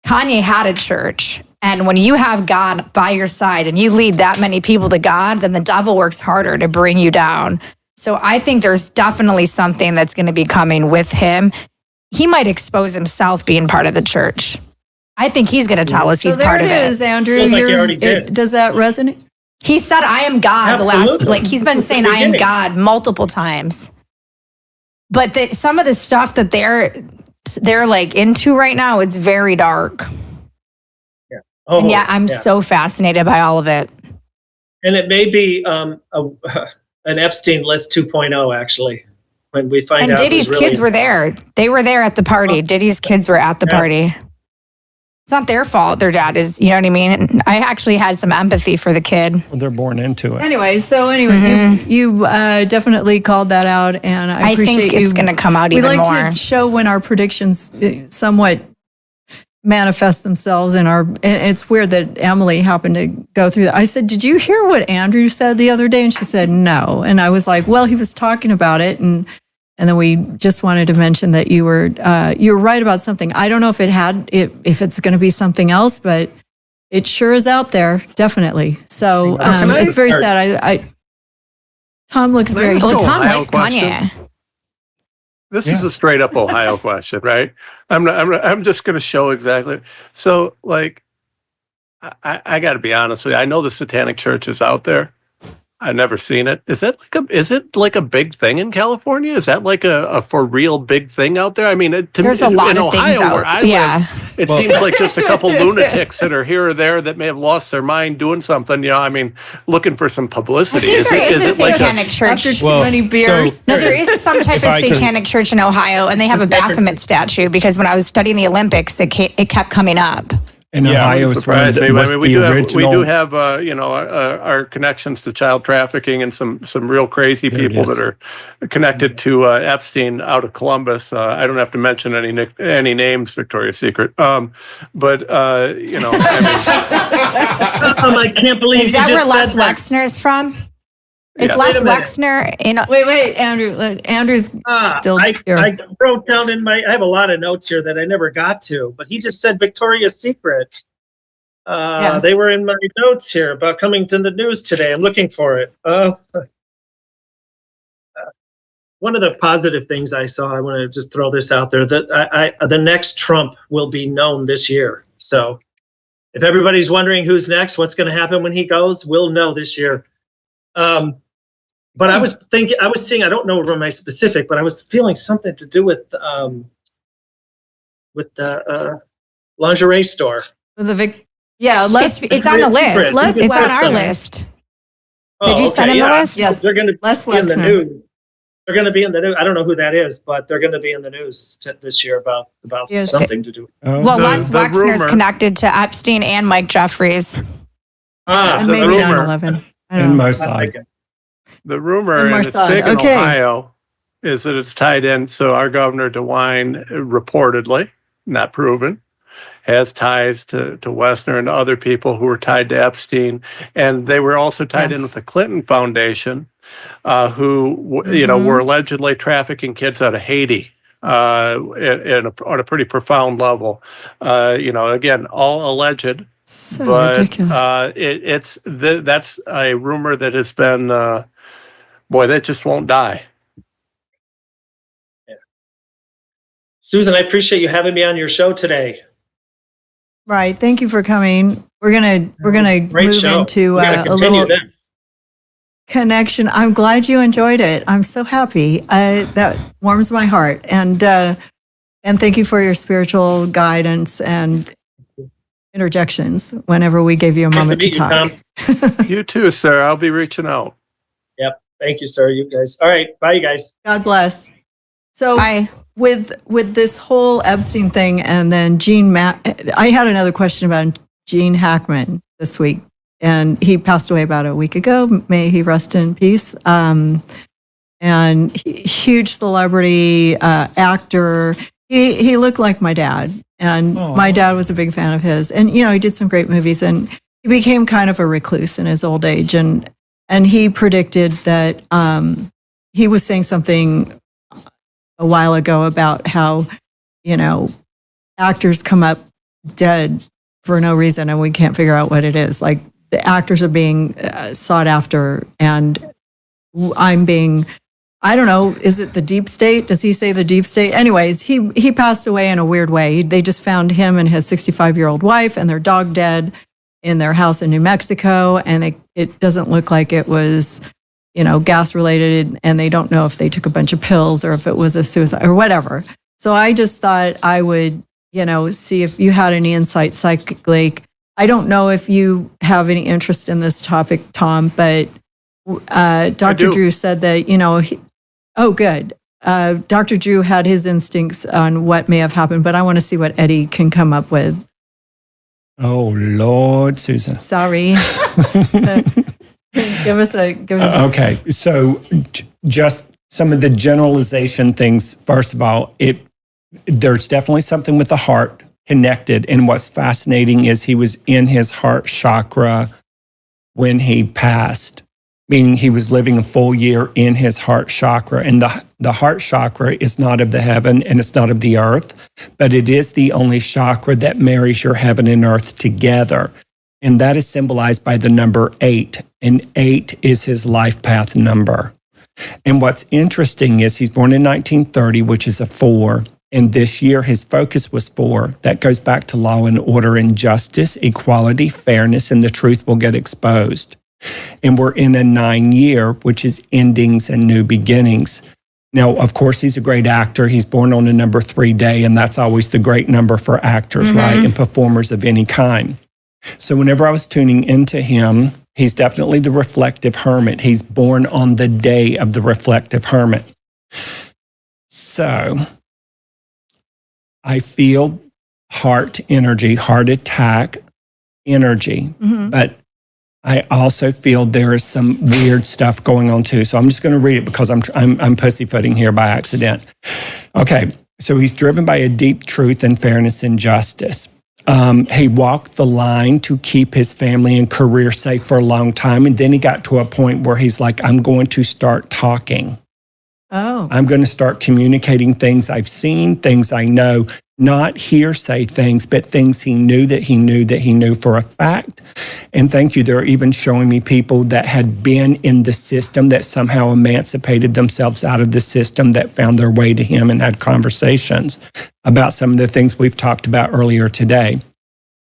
Kanye had a church. And when you have God by your side and you lead that many people to God, then the devil works harder to bring you down. So I think there's definitely something that's going to be coming with him. He might expose himself being part of the church. I think he's going to tell us he's part of it. There it is, Andrew. Does that resonate? He said, "I am God." Absolutely. He's been saying, "I am God" multiple times. But some of the stuff that they're like into right now, it's very dark. Yeah. I'm so fascinated by all of it. And it may be an Epstein list 2.0, actually, when we find out. And Diddy's kids were there. They were there at the party. Diddy's kids were at the party. It's not their fault. Their dad is, you know what I mean? And I actually had some empathy for the kid. Well, they're born into it. Anyway, you definitely called that out, and I appreciate think it's going to come out even more. We like to show when our predictions somewhat manifest themselves in our, and it's weird that Emily happened to go through that. I said, did you hear what Andrew said the other day? And she said, no. And I was like, well, he was talking about it. And then we just wanted to mention that you were right about something. I don't know if if it's going to be something else, but it sure is out there, definitely. So it's very sad. Tom looks very. Well, Tom Ohio likes question. Kanye. This is a straight up Ohio question, right? I'm just going to show exactly. So, like, I got to be honest with you. I know the Satanic Church is out there. I've never seen it. Is it like a big thing in California? Is that like a for real big thing out there? I mean, There's a lot of things where I out. Yeah. live, it seems like just a couple lunatics that are here or there that may have lost their mind doing something. You know, I mean, looking for some I publicity. think there is a like satanic church. After too many beers. No, there is some type of satanic church in Ohio, and they have a Baphomet statue because when I was studying the Olympics, it kept coming up. And Ohio is one of the, was we the do original. have our connections to child trafficking and some real crazy people that are connected to Epstein out of Columbus. I don't have to mention any names, Victoria's Secret. But I can't believe Is you that just where Les said that. Wexner is from? Is Yes. Les Wait a minute. Wexner in? Wait, Andrew. Andrew's still here. I wrote down I have a lot of notes here that I never got to, but he just said Victoria's Secret. They were in my notes here about coming to the news today. I'm looking for it. One of the positive things I saw, I want to just throw this out there, that the next Trump will be known this year. So if everybody's wondering who's next, what's going to happen when he goes, we'll know this year. But I was seeing, I don't know from my specific, but I was feeling something to do with the lingerie store. It's on the list. It's on our list. Did you send him the list? Yes. They're going to Les be in the Wexner. news. They're going to be in the news. I don't know who that is, but they're going to be in the news this year about Yes. something to do. Well, The- Les the Wexner is rumor- connected to Epstein and Mike Jeffries. And the maybe rumor- 9/11. I and don't know. Mossad. The rumor, And and it's Mossad. big in Okay. Ohio, is that it's tied in. So our governor DeWine reportedly, not proven, has ties to Westner and to other people who were tied to Epstein, and they were also tied in with the Clinton Foundation, who were allegedly trafficking kids out of Haiti. On a pretty profound level, again, all alleged. So But ridiculous. that's a rumor that has been, that just won't die. Susan, I appreciate you having me on your show today. Right. Thank you for coming. We're gonna Great move show. into We're gonna a continue little this. connection. I'm glad you enjoyed it. I'm so happy. That warms my heart. And thank you for your spiritual guidance and interjections whenever we gave you a Nice moment to meet you, talk. Tom. You too, sir. I'll be reaching out. Yep. Thank you, sir. You guys. All right. Bye, you guys. God bless. So Bye. with this whole Epstein thing, and then I had another question about Gene Hackman this week, and he passed away about a week ago. May he rest in peace. And huge celebrity, actor. He looked like my dad, and my dad was a big fan of his. And he did some great movies, and he became kind of a recluse in his old age. And he predicted that he was saying something a while ago about how, actors come up dead for no reason and we can't figure out what it is. Like the actors are being sought after, and I don't know, is it the deep state? Does he say the deep state? Anyways, he passed away in a weird way. They just found him and his 65-year-old wife and their dog dead in their house in New Mexico. And it doesn't look like it was gas related, and they don't know if they took a bunch of pills or if it was a suicide or whatever. So I just thought I would, see if you had any insight psychically. I don't know if you have any interest in this topic, Tom, but Dr. Drew said that, good. Dr. Drew had his instincts on what may have happened, but I want to see what Eddie can come up with. Oh, Lord, Susan. Sorry. Give us a. Okay, so just some of the generalization things. First of all, there's definitely something with the heart connected. And what's fascinating is he was in his heart chakra when he passed, meaning he was living a full year in his heart chakra. And the heart chakra is not of the heaven and it's not of the earth, but it is the only chakra that marries your heaven and earth together. And that is symbolized by the number 8. And 8 is his life path number. And what's interesting is he's born in 1930, which is a 4. And this year, his focus was 4. That goes back to law and order and justice, equality, fairness, and the truth will get exposed. And we're in a 9 year, which is endings and new beginnings. Now, of course, he's a great actor. He's born on a number 3 day, and that's always the great number for actors, right? And performers of any kind. So whenever I was tuning into him, he's definitely the reflective hermit. He's born on the day of the reflective hermit. So I feel heart energy, heart attack energy, but I also feel there is some weird stuff going on too. So I'm just going to read it because I'm pussyfooting here by accident. Okay, so he's driven by a deep truth and fairness and justice. He walked the line to keep his family and career safe for a long time. And then he got to a point where he's like, I'm going to start talking. I'm going to start communicating things I've seen, things I know, not hearsay things, but things he knew that he knew that he knew for a fact. And thank you. They're even showing me people that had been in the system that somehow emancipated themselves out of the system that found their way to him and had conversations about some of the things we've talked about earlier today.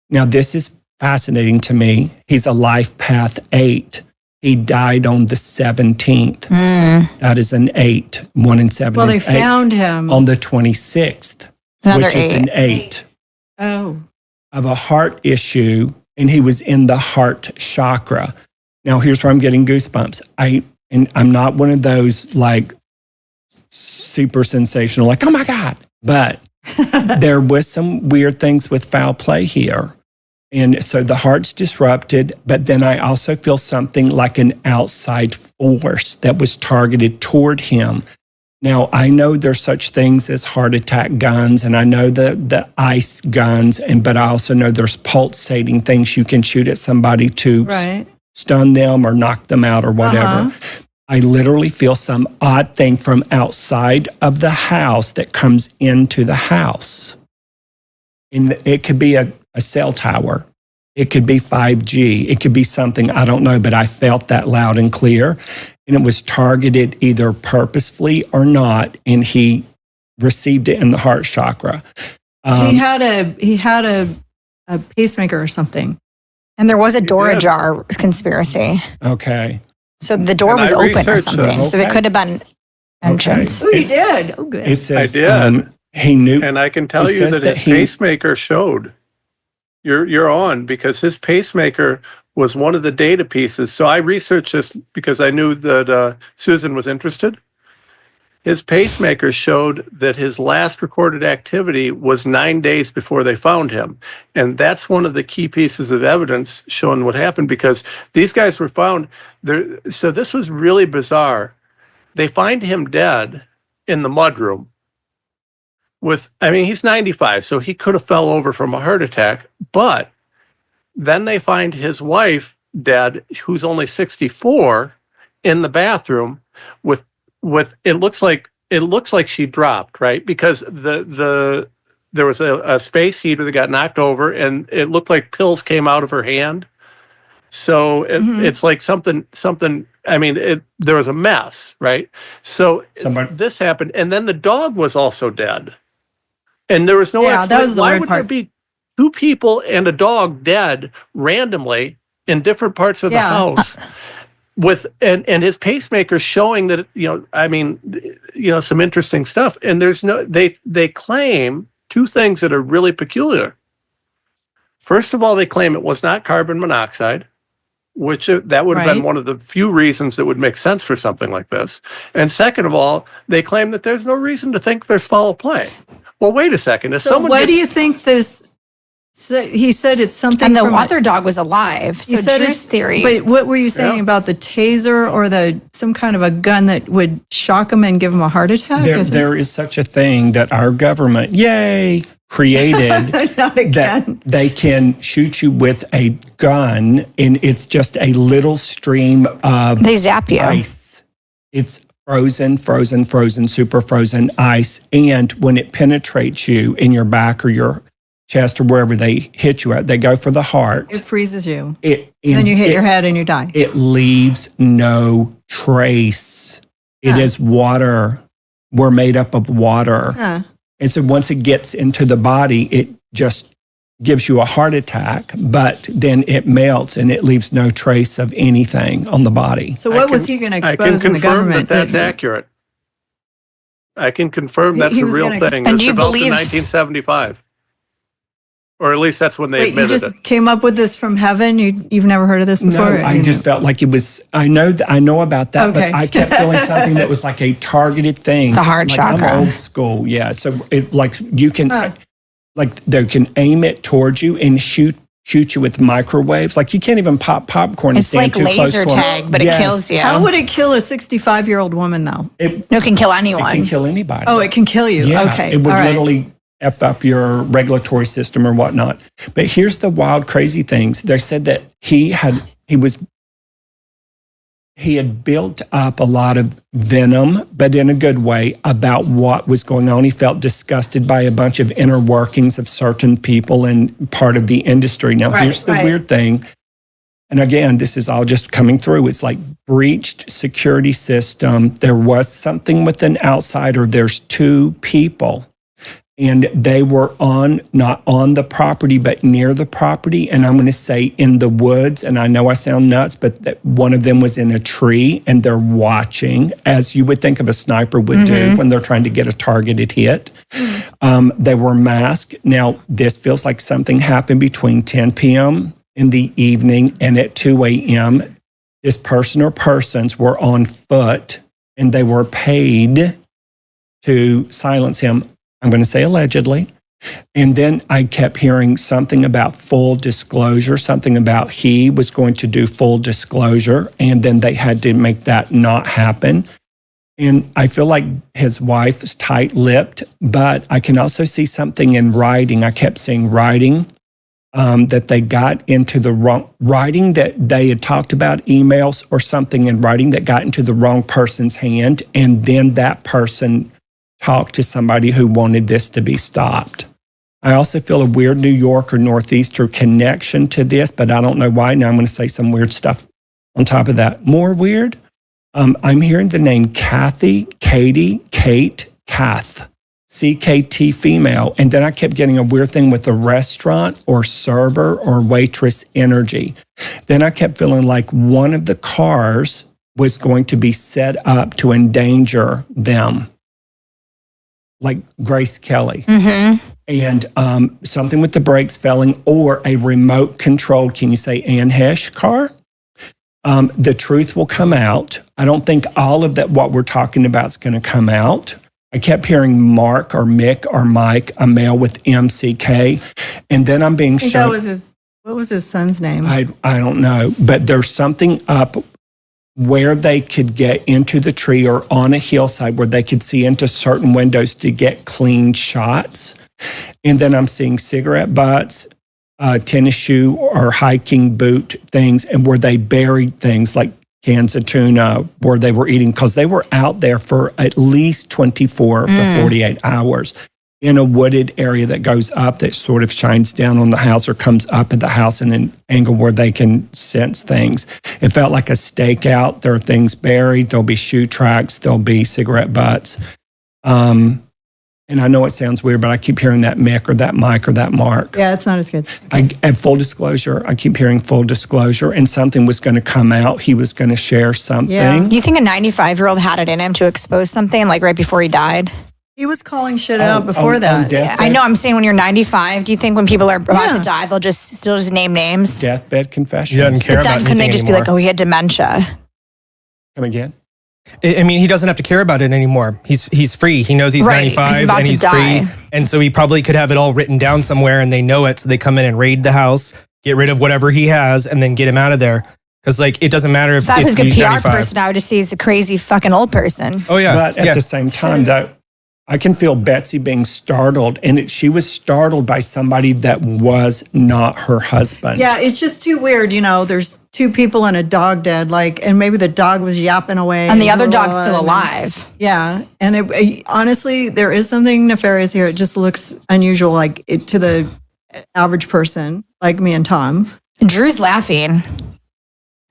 Now, this is fascinating to me. He's a life path 8. He died on the 17th. That is an 8. 1 and 7 Well, they is 8. found him On the 26th, Another which is 8. an 8 Oh, of a heart issue, and he was in the heart chakra. Now, here's where I'm getting goosebumps. I'm not one of those like super sensational, like, oh my God, but there was some weird things with foul play here. And so the heart's disrupted, but then I also feel something like an outside force that was targeted toward him. Now, I know there's such things as heart attack guns, and I know the ice guns, but I also know there's pulsating things you can shoot at somebody to stun them or knock them out or whatever. I literally feel some odd thing from outside of the house that comes into the house. And it could be a cell tower. It could be 5G. It could be something, I don't know, but I felt that loud and clear. And it was targeted either purposefully or not. And he received it in the heart chakra. he had a pacemaker or something. And there was a door ajar conspiracy. Okay. So the door And was I open or researched something. this. So there could have been entrance. Oh, you did. Oh, good. It says I did. He knew. And I can tell It you says that that his he- pacemaker showed. You're on, because his pacemaker was one of the data pieces. So I researched this because I knew that Susan was interested. His pacemaker showed that his last recorded activity was 9 days before they found him. And that's one of the key pieces of evidence showing what happened, because these guys were found there. So this was really bizarre. They find him dead in the mudroom. He's 95, so he could have fell over from a heart attack, but then they find his wife dead, who's only 64, in the bathroom with it looks like she dropped, right? Because there was a space heater that got knocked over, and it looked like pills came out of her hand. So it's like something. There was a mess, right? So this happened, and then the dog was also dead. And there was no that was the why weird would part. there be 2 people and a dog dead randomly in different parts of the house and his pacemaker showing that, some interesting stuff. And they claim 2 things that are really peculiar. First of all, they claim it was not carbon monoxide, which that would have been one of the few reasons that would make sense for something like this. And second of all, they claim that there's no reason to think there's foul play. Well, wait a second. So what do you think this So he said it's something And the from other dog was alive. So he said Drew's it's theory. But what were you saying Yeah. about the taser or some kind of a gun that would shock him and give him a heart attack? There is such a thing that our government, created Not again. that they can shoot you with a gun, and it's just a little stream of they zap you. ice. It's frozen, super frozen ice. And when it penetrates you in your back or your chest or wherever they hit you at, they go for the heart. It freezes you. And Then you hit your head and you die. It leaves no trace. It Huh. is water. We're made up of water. Huh. And so once it gets into the body, it just gives you a heart attack, but then it melts and it leaves no trace of anything on the body. So what was he going to I can expose in the confirm government? that that's accurate. I can confirm that's He a was real gonna thing. And It was do you developed in believe- 1975. Or at least that's when they Wait, you admitted just it. came up with this from heaven? You've never heard of this before? No, I just felt like it was. I know about that, Okay. but I kept feeling something that was like a targeted thing. The heart like chakra. I'm old school, yeah. So it like you can, like they can aim it towards you and shoot you with microwaves. Like you can't even pop popcorn. It's and stand like too close laser to 'em. tag, but Yes. it kills you. How would it kill a 65-year-old woman, though? It No, it can kill anyone. can kill anybody. Oh, it can kill you. Yeah, Okay. it would All right. literally F up your regulatory system or whatnot. But here's the wild, crazy things. They said that he had built up a lot of venom, but in a good way, about what was going on. He felt disgusted by a bunch of inner workings of certain people and part of the industry. Now, here's the weird thing. And again, this is all just coming through. It's like breached security system. There was something with an outsider. There's two people. And they were not on the property, but near the property. And I'm going to say in the woods. And I know I sound nuts, but one of them was in a tree and they're watching, as you would think of a sniper would do when they're trying to get a targeted hit. They were masked. Now, this feels like something happened between 10 p.m. in the evening and at 2 a.m. This person or persons were on foot and they were paid to silence him. I'm going to say allegedly. And then I kept hearing something about full disclosure, something about he was going to do full disclosure, and then they had to make that not happen. And I feel like his wife is tight-lipped, but I can also see something in writing. I kept seeing writing that they got into the wrong, writing that they had talked about, emails or something in writing that got into the wrong person's hand, and then that person talked to somebody who wanted this to be stopped. I also feel a weird New York or Northeastern connection to this, but I don't know why. Now I'm going to say some weird stuff on top of that. More weird. I'm hearing the name Kathy, Katie, Kate, Kath, CKT female. And then I kept getting a weird thing with the restaurant or server or waitress energy. Then I kept feeling like one of the cars was going to be set up to endanger them. Like Grace Kelly. And something with the brakes failing or a remote controlled, can you say Anne Hesh car? The truth will come out. I don't think all of that, what we're talking about, is going to come out. I kept hearing Mark or Mick or Mike, a male with MCK. And then I'm being I think shown. what was his son's name? I don't know. But there's something up where they could get into the tree or on a hillside where they could see into certain windows to get clean shots. And then I'm seeing cigarette butts, tennis shoe or hiking boot things, and where they buried things like cans of tuna where they were eating, because they were out there for at least 24 to 48 hours in a wooded area that goes up, that sort of shines down on the house or comes up at the house in an angle where they can sense things. It felt like a stakeout. There are things buried. There'll be shoe tracks. There'll be cigarette butts. And I know it sounds weird, but I keep hearing that Mick or that Mike or that Mark. Yeah, it's not as good. At full disclosure, I keep hearing full disclosure, and something was going to come out. He was going to share something. Yeah. You think a 95-year-old had it in him to expose something like right before he died? He was calling shit out before that. I know. I'm saying when you're 95, do you think when people are about Yeah. to die, they'll just name names? Deathbed confessions. He doesn't care But about then couldn't they anything just anymore. be like, oh, he had dementia? Come again? I mean, he doesn't have to care about it anymore. He's free. He knows he's Right, 'cause 95 he's about and to he's die. free. And so he probably could have it all written down somewhere and they know it. So they come in and raid the house, get rid of whatever he has, and then get him out of there. Because like, it doesn't matter if If I was a good he's PR 95. person, I would just see he's a crazy fucking old person. Oh yeah. But at yeah. the same time, though, I can feel Betsy being startled, and she was startled by somebody that was not her husband. Yeah, it's just too weird. You know, there's two people and a dog dead, and maybe the dog was yapping away. And the other dog's still alive. Yeah. And honestly, there is something nefarious here. It just looks unusual, to the average person like me and Tom. Drew's laughing.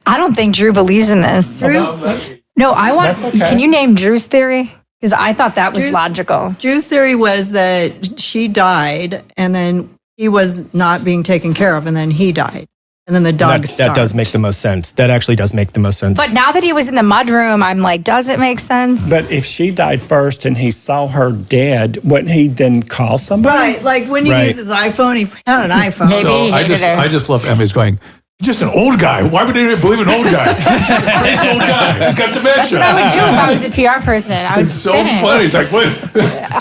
I don't think Drew believes in this. No, I want. That's okay. Can you name Drew's theory? Because I thought that was Drew's- logical. Drew's theory was that she died and then he was not being taken care of and then he died. And then the dog That does make the most sense. That actually does make the most sense. But now that he was in the mudroom, I'm like, does it make sense? But if she died first and he saw her dead, wouldn't he then call somebody? Right. Like when he Right. used his iPhone, he had an iPhone. Maybe he So I hated her. just love Emmy's going, he's just an old guy. Why would anyone believe an old guy? He's just a crazy old guy. He's got dementia. That's what I would do if I was a PR person. I would It's so spin it. funny. It's like, wait,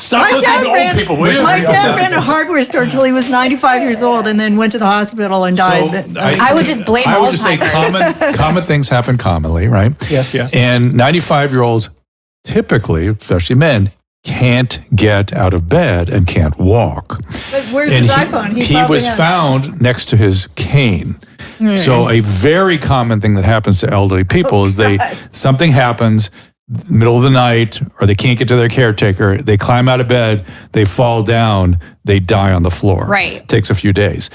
stop listening to old people, will you? My dad ran a hardware store till he was 95 years old and then went to the hospital and died. I would just blame I would just say Alzheimer's. common things happen commonly, right? Yes, yes. And 95-year-olds typically, especially men, can't get out of bed and can't walk. But where's And his iPhone? he probably was had- found next to his cane. So a very common thing that happens to elderly people is something happens middle of the night or they can't get to their caretaker, they climb out of bed, they fall down, they die on the floor. Right. It takes a few days.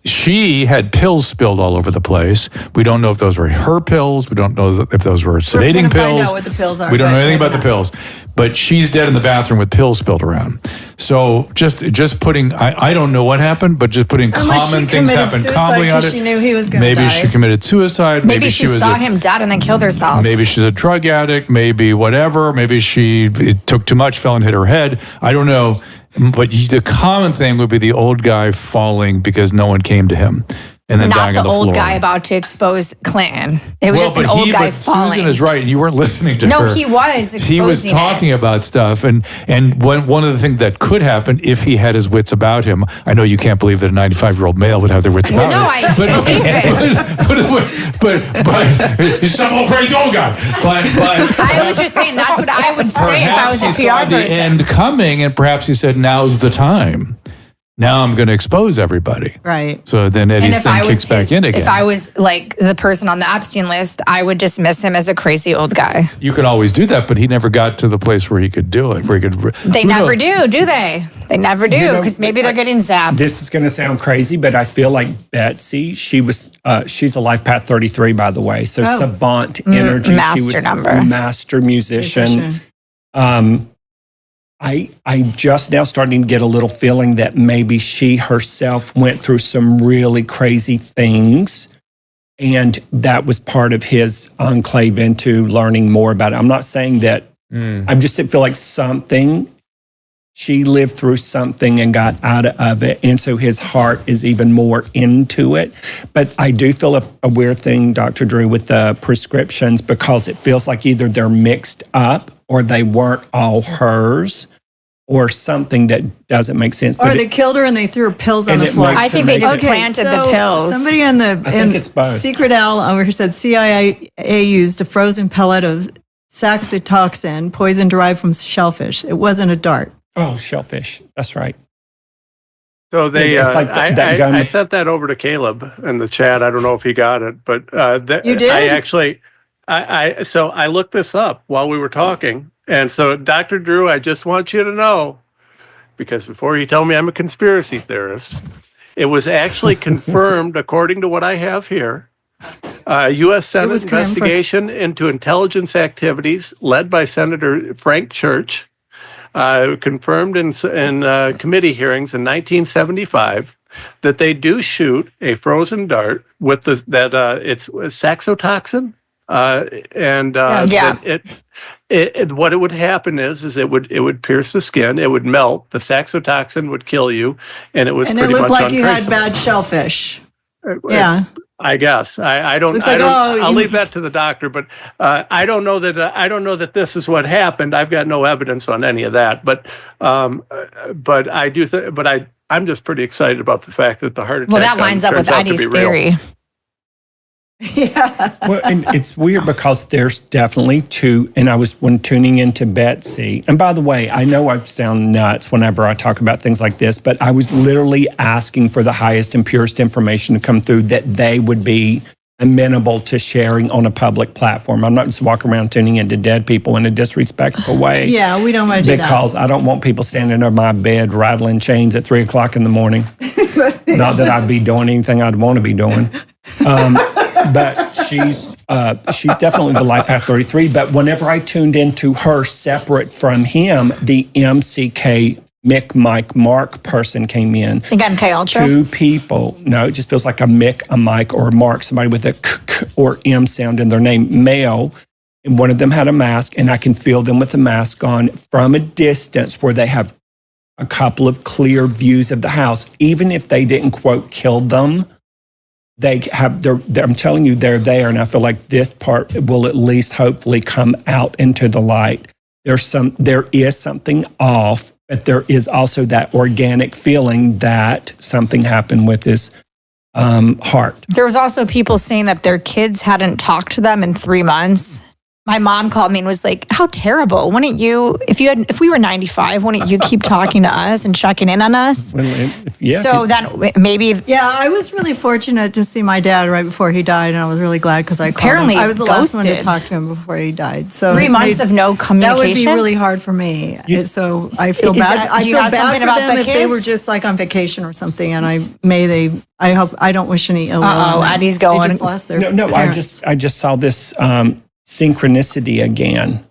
She had pills spilled all over the place. We don't know if those were her pills. We don't know if those were sedating gonna pills. find out what the pills are, We don't know but anything maybe about the pills. But she's dead in the bathroom with pills spilled around. So just putting, I don't know what happened, but just putting Unless common she things committed happen suicide calmly on 'cause it. she knew he was gonna Maybe die. she committed suicide. Maybe she was saw him dead and then killed herself. Maybe she's a drug addict. Maybe whatever. Maybe it took too much, fell and hit her head. I don't know. But the common thing would be the old guy falling because no one came to him and then Not dying the on the old floor. guy about to expose Clinton. It was just an old guy falling. Susan is right. You weren't listening to No, her. he was exposing He was talking about stuff, and one of the things that could happen if he had his wits about him. I know you can't believe that a 95-year-old male would have their wits about No, him. I believe it. But he's some old crazy old guy. But I was just saying that's what I would say if I was perhaps a he saw PR the person. end coming, and perhaps he said, "Now's the time. Now I'm going to expose everybody." Right. So then And Eddie's if thing I was kicks back in again. if I was like the person on the Epstein list, I would dismiss him as a crazy old guy. You can always do that, but he never got to the place where he could do it. Where he could. They Who never knows? do they? They never do know, because maybe they're getting zapped. This is going to sound crazy, but I feel like Betsy, she's a Life Path 33, by the way. So savant energy. master she was number. a master musician. I just now starting to get a little feeling that maybe she herself went through some really crazy things. And that was part of his enclave into learning more about it. I'm not saying that, I just feel like she lived through something and got out of it. And so his heart is even more into it. But I do feel a weird thing, Dr. Drew, with the prescriptions, because it feels like either they're mixed up or they weren't all hers or something that doesn't make sense. Or they killed her and they threw her pills on And the it floor. makes- I think they just planted the pills. Somebody in the think it's both. Secret Al over here said CIA used a frozen pellet of saxitoxin, poison derived from shellfish. It wasn't a dart. Oh, shellfish. That's right. So they, It's like that gun. I sent that over to Kaleb in the chat. I don't know if he got it, but You did? I actually, so I looked this up while we were talking, and so Dr. Drew, I just want you to know, because before you tell me I'm a conspiracy theorist, it was actually confirmed according to what I have here. U.S. Senate was confirmed. investigation into intelligence activities led by Senator Frank Church. Confirmed in committee hearings in 1975 that they do shoot a frozen dart with it's saxitoxin, and what it would happen is it would pierce the skin, it would melt, the saxitoxin would kill you, and it was And pretty it looked much like you had untraceable. bad shellfish. Yeah. I guess I don't. Looks I like, don't. oh, I'll you- leave that to the doctor. But I don't know that. I don't know that this is what happened. I've got no evidence on any of that. But I do. I'm just pretty excited about the fact that the heart attack. Well, that lines up with turns out to Eddie's be real. theory. Yeah. Well, and it's weird because there's definitely two. And I was when tuning into Betsy. And by the way, I know I sound nuts whenever I talk about things like this, but I was literally asking for the highest and purest information to come through that they would be amenable to sharing on a public platform. I'm not just walking around tuning into dead people in a disrespectful way. Yeah, we don't want to do that. Because I don't want people standing over my bed rattling chains at 3 o'clock in the morning. Not that I'd be doing anything I'd want to be doing. But she's definitely the Life Path 33. But whenever I tuned into her separate from him, the MCK Mick, Mike, Mark person came in. Think MK Ultra? Two people. No, it just feels like a Mick, a Mike, or a Mark, somebody with a k or M sound in their name, male. And one of them had a mask, and I can feel them with the mask on from a distance where they have a couple of clear views of the house. Even if they didn't, quote, kill them, they have, I'm telling you, they're there. And I feel like this part will at least hopefully come out into the light. There is something off, but there is also that organic feeling that something happened with his heart. There was also people saying that their kids hadn't talked to them in 3 months. My mom called me and was like, how terrible. Wouldn't you, if we were 95, wouldn't you keep talking to us and checking in on us? Well, That maybe Yeah, I was really fortunate to see my dad right before he died, and I was really glad because I called Apparently him. I was the last one to ghosted. talk to him before he died. So 3 months of no communication. that would be really hard for me. So I feel Is bad. that- I do you feel have bad something for about them the if they kids? were just like on vacation or something. And I hope I don't wish any ill will. on them. Eddie's They going. just lost their No, parents. I just saw this synchronicity again.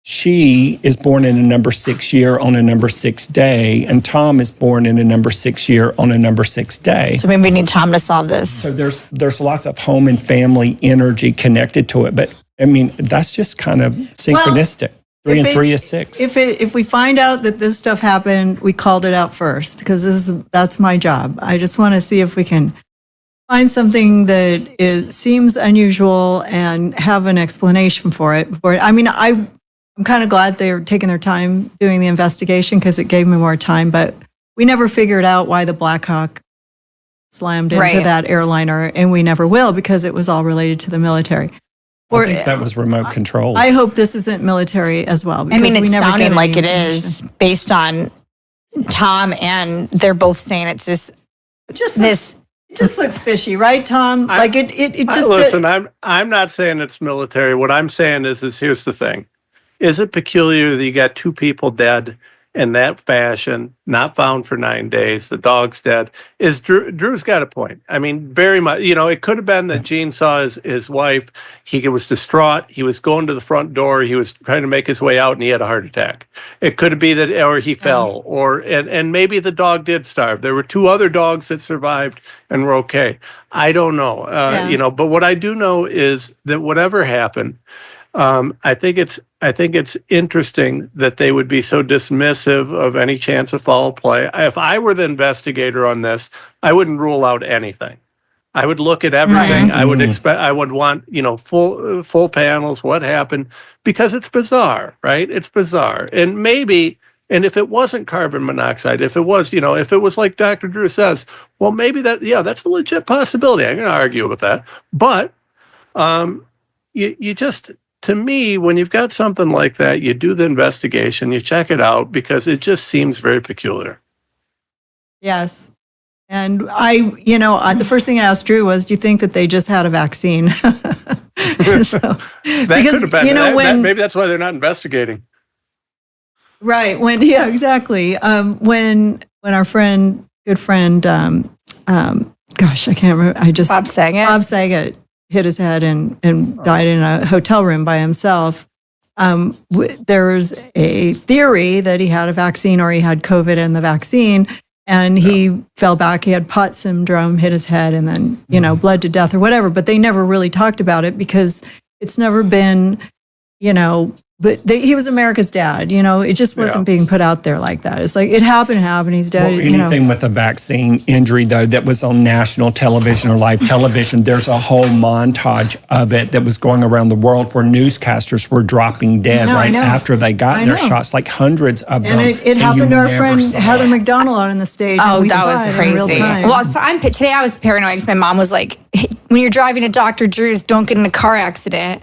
She is born in a number 6 year on a number 6 day, and Tom is born in a number 6 year on a number 6 day. So maybe we need Tom to solve this. So there's lots of home and family energy connected to it, but I mean that's just kind of synchronistic. 3 and 3 is 6. If we find out that this stuff happened, we called it out first because that's my job. I just want to see if we can find something that seems unusual and have an explanation for it. I mean, I'm kind of glad they're taking their time doing the investigation because it gave me more time, but we never figured out why the Black Hawk slammed into Right. that airliner, and we never will because it was all related to the military. I think that was remote control. I hope this isn't military as well. I Because mean, we it's never sounding get like any it is based on Tom, and they're both saying it's this. It just looks fishy, right, Tom? It just Listen, I'm not saying it's military. What I'm saying is here's the thing. Is it peculiar that you got 2 people dead in that fashion, not found for 9 days, the dog's dead? Drew's got a point. I mean, very much, it could have been that Gene saw his wife, he was distraught, he was going to the front door, he was trying to make his way out, and he had a heart attack. It could be that, or he fell, and maybe the dog did starve. There were 2 other dogs that survived and were okay. I don't know, but what I do know is that whatever happened, I think it's interesting that they would be so dismissive of any chance of foul play. If I were the investigator on this, I wouldn't rule out anything. I would look at everything. I would expect. I would want full panels. What happened? Because it's bizarre, right? It's bizarre, and maybe. And if it wasn't carbon monoxide, if it was, if it was like Dr. Drew says, well, maybe that's a legit possibility. I'm going to argue with that, but you just. To me, when you've got something like that, you do the investigation, you check it out because it just seems very peculiar. Yes. And the first thing I asked Drew was, do you think that they just had a vaccine? That could have been. Maybe that's why they're not investigating. Right. Exactly. When our good friend, gosh, I can't remember. Bob Saget hit his head and died in a hotel room by himself. There's a theory that he had a vaccine or he had COVID and the vaccine, and he fell back. He had pot syndrome, hit his head, and then, bled to death or whatever. But they never really talked about it because it's never been, but he was America's dad. It just wasn't being put out there like that. It's like it happened. He's dead. Well, anything with a vaccine injury, though, that was on national television or live television, there's a whole montage of it that was going around the world where newscasters were dropping dead after they got their shots, like hundreds of them. And it happened to our friend Heather McDonald on the stage. Oh, that was crazy. Well, so today I was paranoid because my mom was like, hey, when you're driving to Dr. Drew's, don't get in a car accident.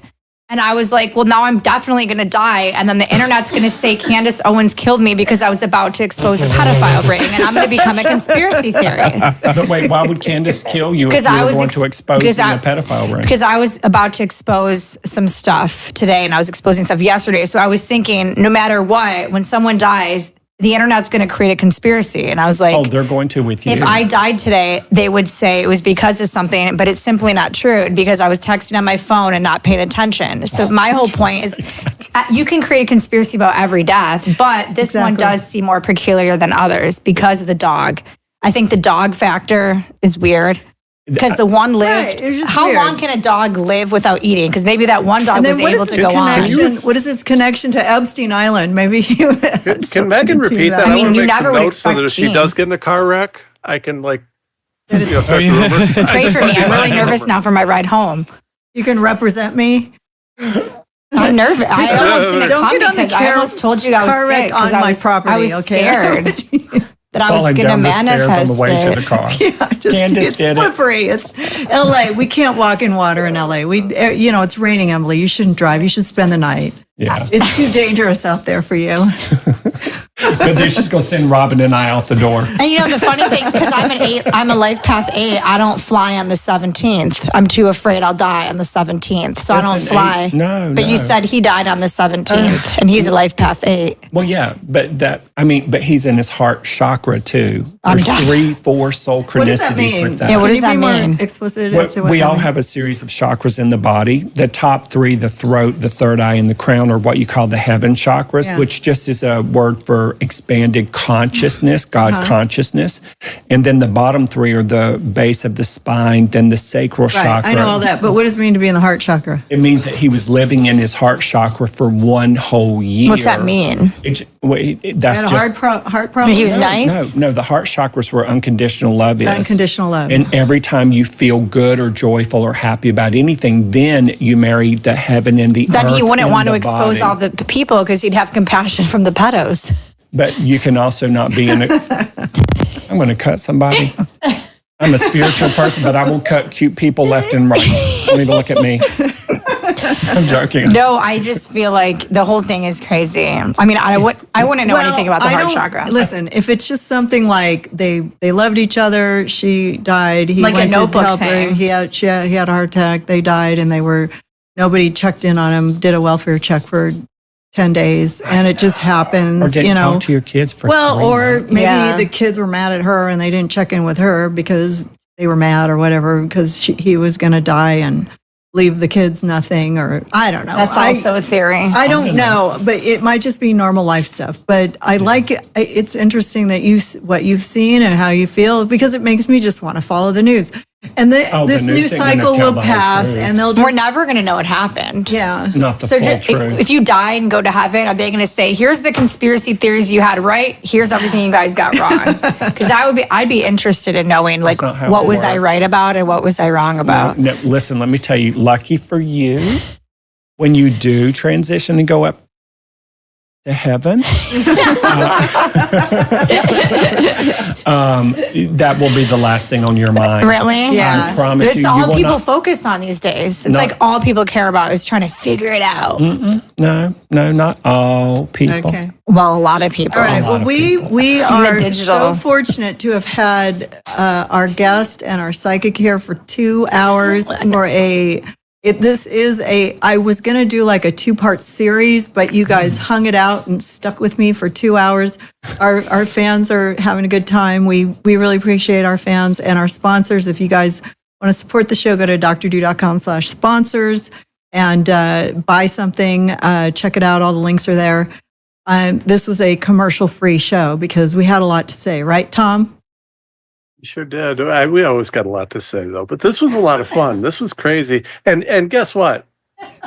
And I was like, well, now I'm definitely going to die. And then the internet's going to say Candace Owens killed me because I was about to expose a pedophile ring. And I'm going to become a conspiracy theory. But wait, why would Candace kill you if you were going to expose a pedophile ring? Because I was about to expose some stuff today, and I was exposing stuff yesterday. So I was thinking, no matter what, when someone dies, the internet's going to create a conspiracy. And I was like, they're going to with you. If I died today, they would say it was because of something, but it's simply not true because I was texting on my phone and not paying attention. So my whole point is you can create a conspiracy about every death, but this one does seem more peculiar than others because of the dog. I think the dog factor is weird. Because the one lived. Right, how weird. Long can a dog live without eating? Because maybe that one dog was able to go on. What is its connection to Epstein Island? Maybe Can Megan repeat that? I mean, want to you make never some would notes so that if she expect does get in a car wreck, I can start to Pray for me. I'm really nervous now for my ride home. You can represent me. I'm nervous. I almost didn't come because I almost told you I was sick on my property. I was scared that I was going to manifest on the way to the car. It's slippery. It's LA. We can't walk in water in LA. It's raining, Emily. You shouldn't drive. You should spend the night. Yeah. It's too dangerous out there for you. But they're just going to send Robin and I out the door. And the funny thing, because I'm a life path 8, I don't fly on the 17th. I'm too afraid I'll die on the 17th. So I don't fly. But you said he died on the 17th and he's a life path 8. Well, yeah, but he's in his heart chakra too. There's 3-4 soul chronicities with that. Yeah, what does that mean? Explicit we all have a series of chakras in the body. The top 3, the throat, the third eye, and the crown are what you call the heaven chakras, which just is a word for expanded consciousness, God consciousness. And then the bottom 3 are the base of the spine, then the sacral chakra. I know all that, but what does it mean to be in the heart chakra? It means that he was living in his heart chakra for 1 whole year. What's that mean? That's had a heart problem? He was nice? No, the heart chakras were unconditional love. Unconditional love. And every time you feel good or joyful or happy about anything, then you marry the heaven and the earth. Then he wouldn't want to expose body. all the people because he'd have compassion from the pedos. But you can also not be in a... I'm going to cut somebody. I'm a spiritual person, but I will cut cute people left and right. Don't even look at me. I'm joking. No, I just feel like the whole thing is crazy. I mean, I wouldn't know anything about the heart chakra. Listen, if it's just something like they loved each other, she died, he like went a notebook to help her, thing. he had a heart attack, they died, and nobody checked in on him, did a welfare check for 10 days, and it just happens. Or didn't talk to your kids for 3 or months. maybe the kids were mad at her and they didn't check in with her because they were mad or whatever because he was going to die and leave the kids nothing, or I don't know. That's also a theory. I don't know, but it might just be normal life stuff. But I like it. It's interesting that what you've seen and how you feel, because it makes me just want to follow the news. And this news cycle will pass, and they'll just... We're never going to know what happened. Yeah. Not the full truth. If you die and go to heaven, are they going to say, here's the conspiracy theories you had right, here's everything you guys got wrong? Because I'd be interested in knowing, like, what was I right about and what was I wrong about? No, listen, let me tell you, lucky for you, when you do transition and go up to heaven, that will be the last thing on your mind. Really? Yeah. I promise you. It's all people focus on these days. It's like all people care about is trying to figure it out. No, not all people. Okay. Well, a lot of people. All right. Well, we are digital. so fortunate to have had our guest and our psychic here for 2 hours for I was going to do like a 2-part series, but you guys hung it out and stuck with me for 2 hours. Our fans are having a good time. We really appreciate our fans and our sponsors. If you guys want to support the show, go to drdrew.com/sponsors and buy something. Check it out. All the links are there. This was a commercial-free show because we had a lot to say, right, Tom? You sure did. We always got a lot to say, though. But this was a lot of fun. This was crazy. And guess what?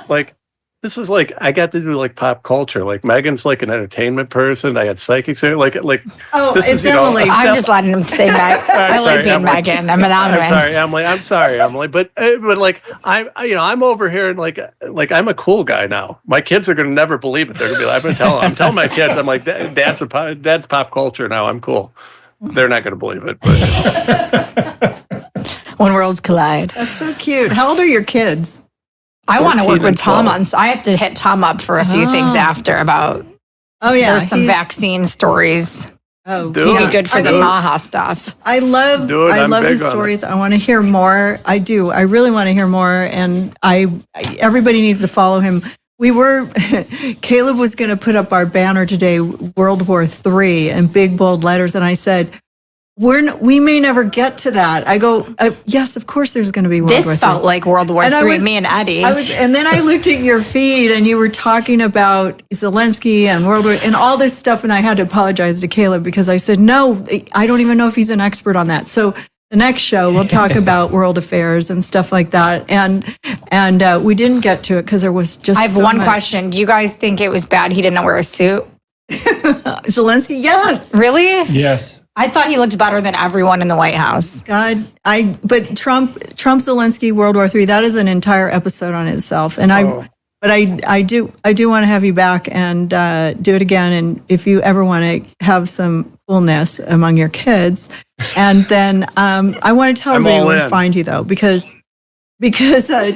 Like, this was like, I got to do like pop culture. Like Megan's like an entertainment person. I had psychics there. Like, Oh, this it's is, Emily. I'm just letting him say Meg. I like being Emily. Megan. I'm anonymous. I'm sorry, Emily. But like, I'm over here and like I'm a cool guy now. My kids are going to never believe it. They're going to be like, I'm telling my kids, I'm like, dad's pop culture now. I'm cool. They're not going to believe it. But. When worlds collide. That's so cute. How old are your kids? I want to work 14 with and Tom 12. on. I have to hit Tom up for a few things after about. Oh yeah, There's some he's- vaccine stories. Oh, Dude. He'd yeah. be good for the mean, Maha stuff. I love Dude, I'm big his on it. stories. I want to hear more. I do. I really want to hear more. And everybody needs to follow him. Kaleb was going to put up our banner today, World War III, in big bold letters. And I said, we may never get to that. I go, yes, of course there's going to be World War This III. felt like World War And I III. was- Me and Eddie. And then I looked at your feed and you were talking about Zelensky and World War and all this stuff. And I had to apologize to Kaleb because I said, no, I don't even know if he's an expert on that. So the next show, we'll talk about world affairs and stuff like that. And we didn't get to it because there was just I have so one much. question. Do you guys think it was bad he didn't wear a suit? Zelensky, yes. Really? Yes. I thought he looked better than everyone in the White House. But Trump, Zelensky, World War III, that is an entire episode on itself. And but I do want to have you back and do it again. And if you ever want to have some coolness among your kids, and then I want to tell I'm everybody all where to in. find you though, because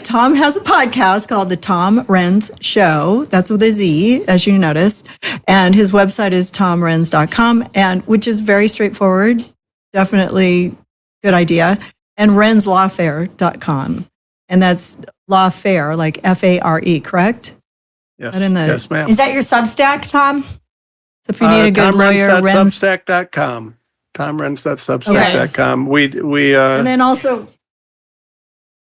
Tom has a podcast called The Tom Renz Show. That's with a Z, as you noticed. And his website is tomrenz.com, and which is very straightforward. Definitely good idea. And renzlawfare.com. And that's lawfare, like F-A-R-E, correct? Yes, Not in the- yes, ma'am. Is that your Substack, Tom? So if you need a good lawyer, Renz. TomRenz.substack.com. TomRenz.substack.com. We And then also,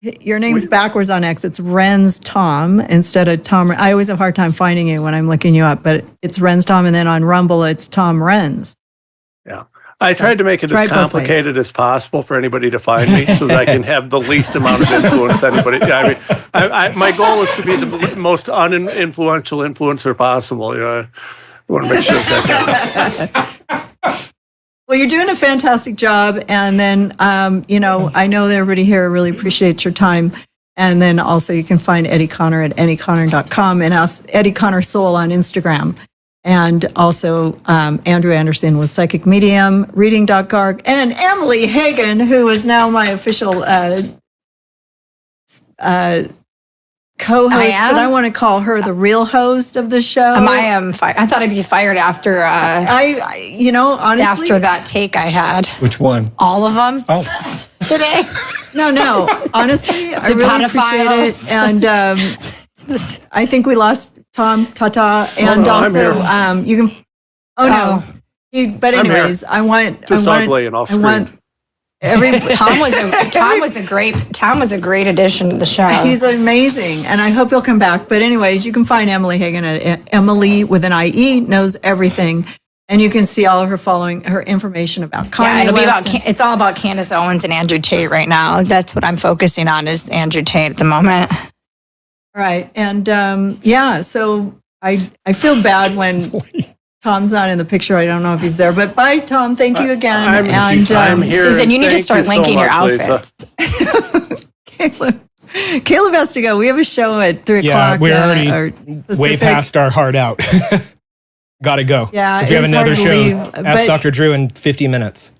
your name's backwards on X. It's Renz Tom instead of Tom. I always have a hard time finding you when I'm looking you up, but it's Renz Tom. And then on Rumble, it's Tom Renz. I tried to make it Try as both ways. complicated as possible for anybody to find me so that I can have the least amount of influence anybody. Yeah, I mean, my goal is to be the most uninfluential influencer possible. You know, I want to make sure that. Well, you're doing a fantastic job. And then, I know that everybody here really appreciates your time. And then also you can find Eddie Connor at eddieconnor.com and ask Eddie Connor Soul on Instagram. And also Andrew Anderson with Psychic Medium, reading.garg, and Emily Hagan, who is now my official co-host, I am? but I want to call her the real host of the show. I thought I'd be fired after Honestly, after that take I had. Which one? All of them Oh, today. No. Honestly, I really pedophiles. appreciate it. And I think we lost Tom, Tata, and no, I'm also here. you can. Oh no! But I'm here. anyways, I want ugly and off I want screen. every. Tom was a great addition to the show. He's amazing, and I hope he'll come back. But anyways, you can find Emily Hagan at Emily with an IE knows everything, and you can see all of her information about Kanye Yeah, it'll be West about. It's all about Candace Owens and Andrew Tate right now. That's what I'm focusing on is Andrew Tate at the moment. Right. And so I feel bad when Tom's not in the picture. I don't know if he's there, but bye, Tom. Thank you again. I'm here. Susan, you need to Thank start so linking your much, Lisa. outfits. Caleb has to go. We have a show at 3 Yeah, o'clock. we're already or way Pacific. past our heart out. Got to go. Yeah, 'Cause we have it's another hard to show. leave, Ask but- Dr. Drew in 50 minutes.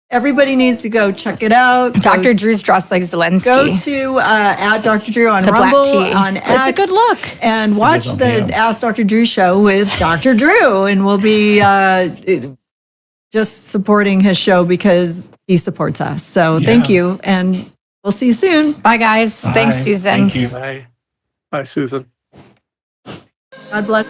Everybody needs to go check it out. Dr. Drew's dressed like Zelensky. Go to at Dr. Drew on The black Rumble, tea. on X. It's a good look. And watch on the him. Ask Dr. Drew show with Dr. Drew. And we'll be just supporting his show because he supports us. So thank you. And we'll see you soon. Bye, guys. Thanks, Bye. Susan. Thank you. Bye, Susan. God bless.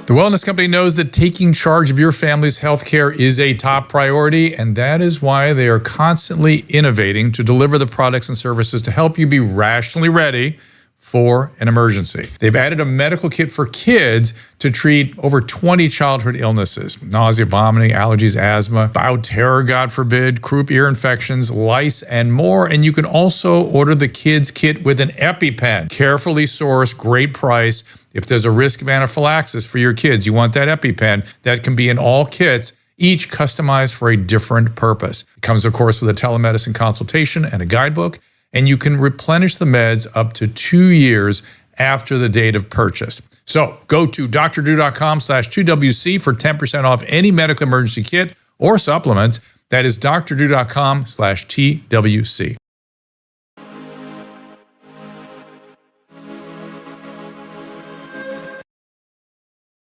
The Wellness Company knows that taking charge of your family's healthcare is a top priority, and that is why they are constantly innovating to deliver the products and services to help you be rationally ready for an emergency. They've added a medical kit for kids to treat over 20 childhood illnesses: nausea, vomiting, allergies, asthma, bioterror, God forbid, croup ear infections, lice, and more. And you can also order the kids kit with an EpiPen. Carefully sourced, great price. If there's a risk of anaphylaxis for your kids, you want that EpiPen. That can be in all kits, each customized for a different purpose. It comes, of course, with a telemedicine consultation and a guidebook, and you can replenish the meds up to 2 years after the date of purchase. So go to drdrew.com/2WC for 10% off any medical emergency kit or supplements. That is drdrew.com/TWC.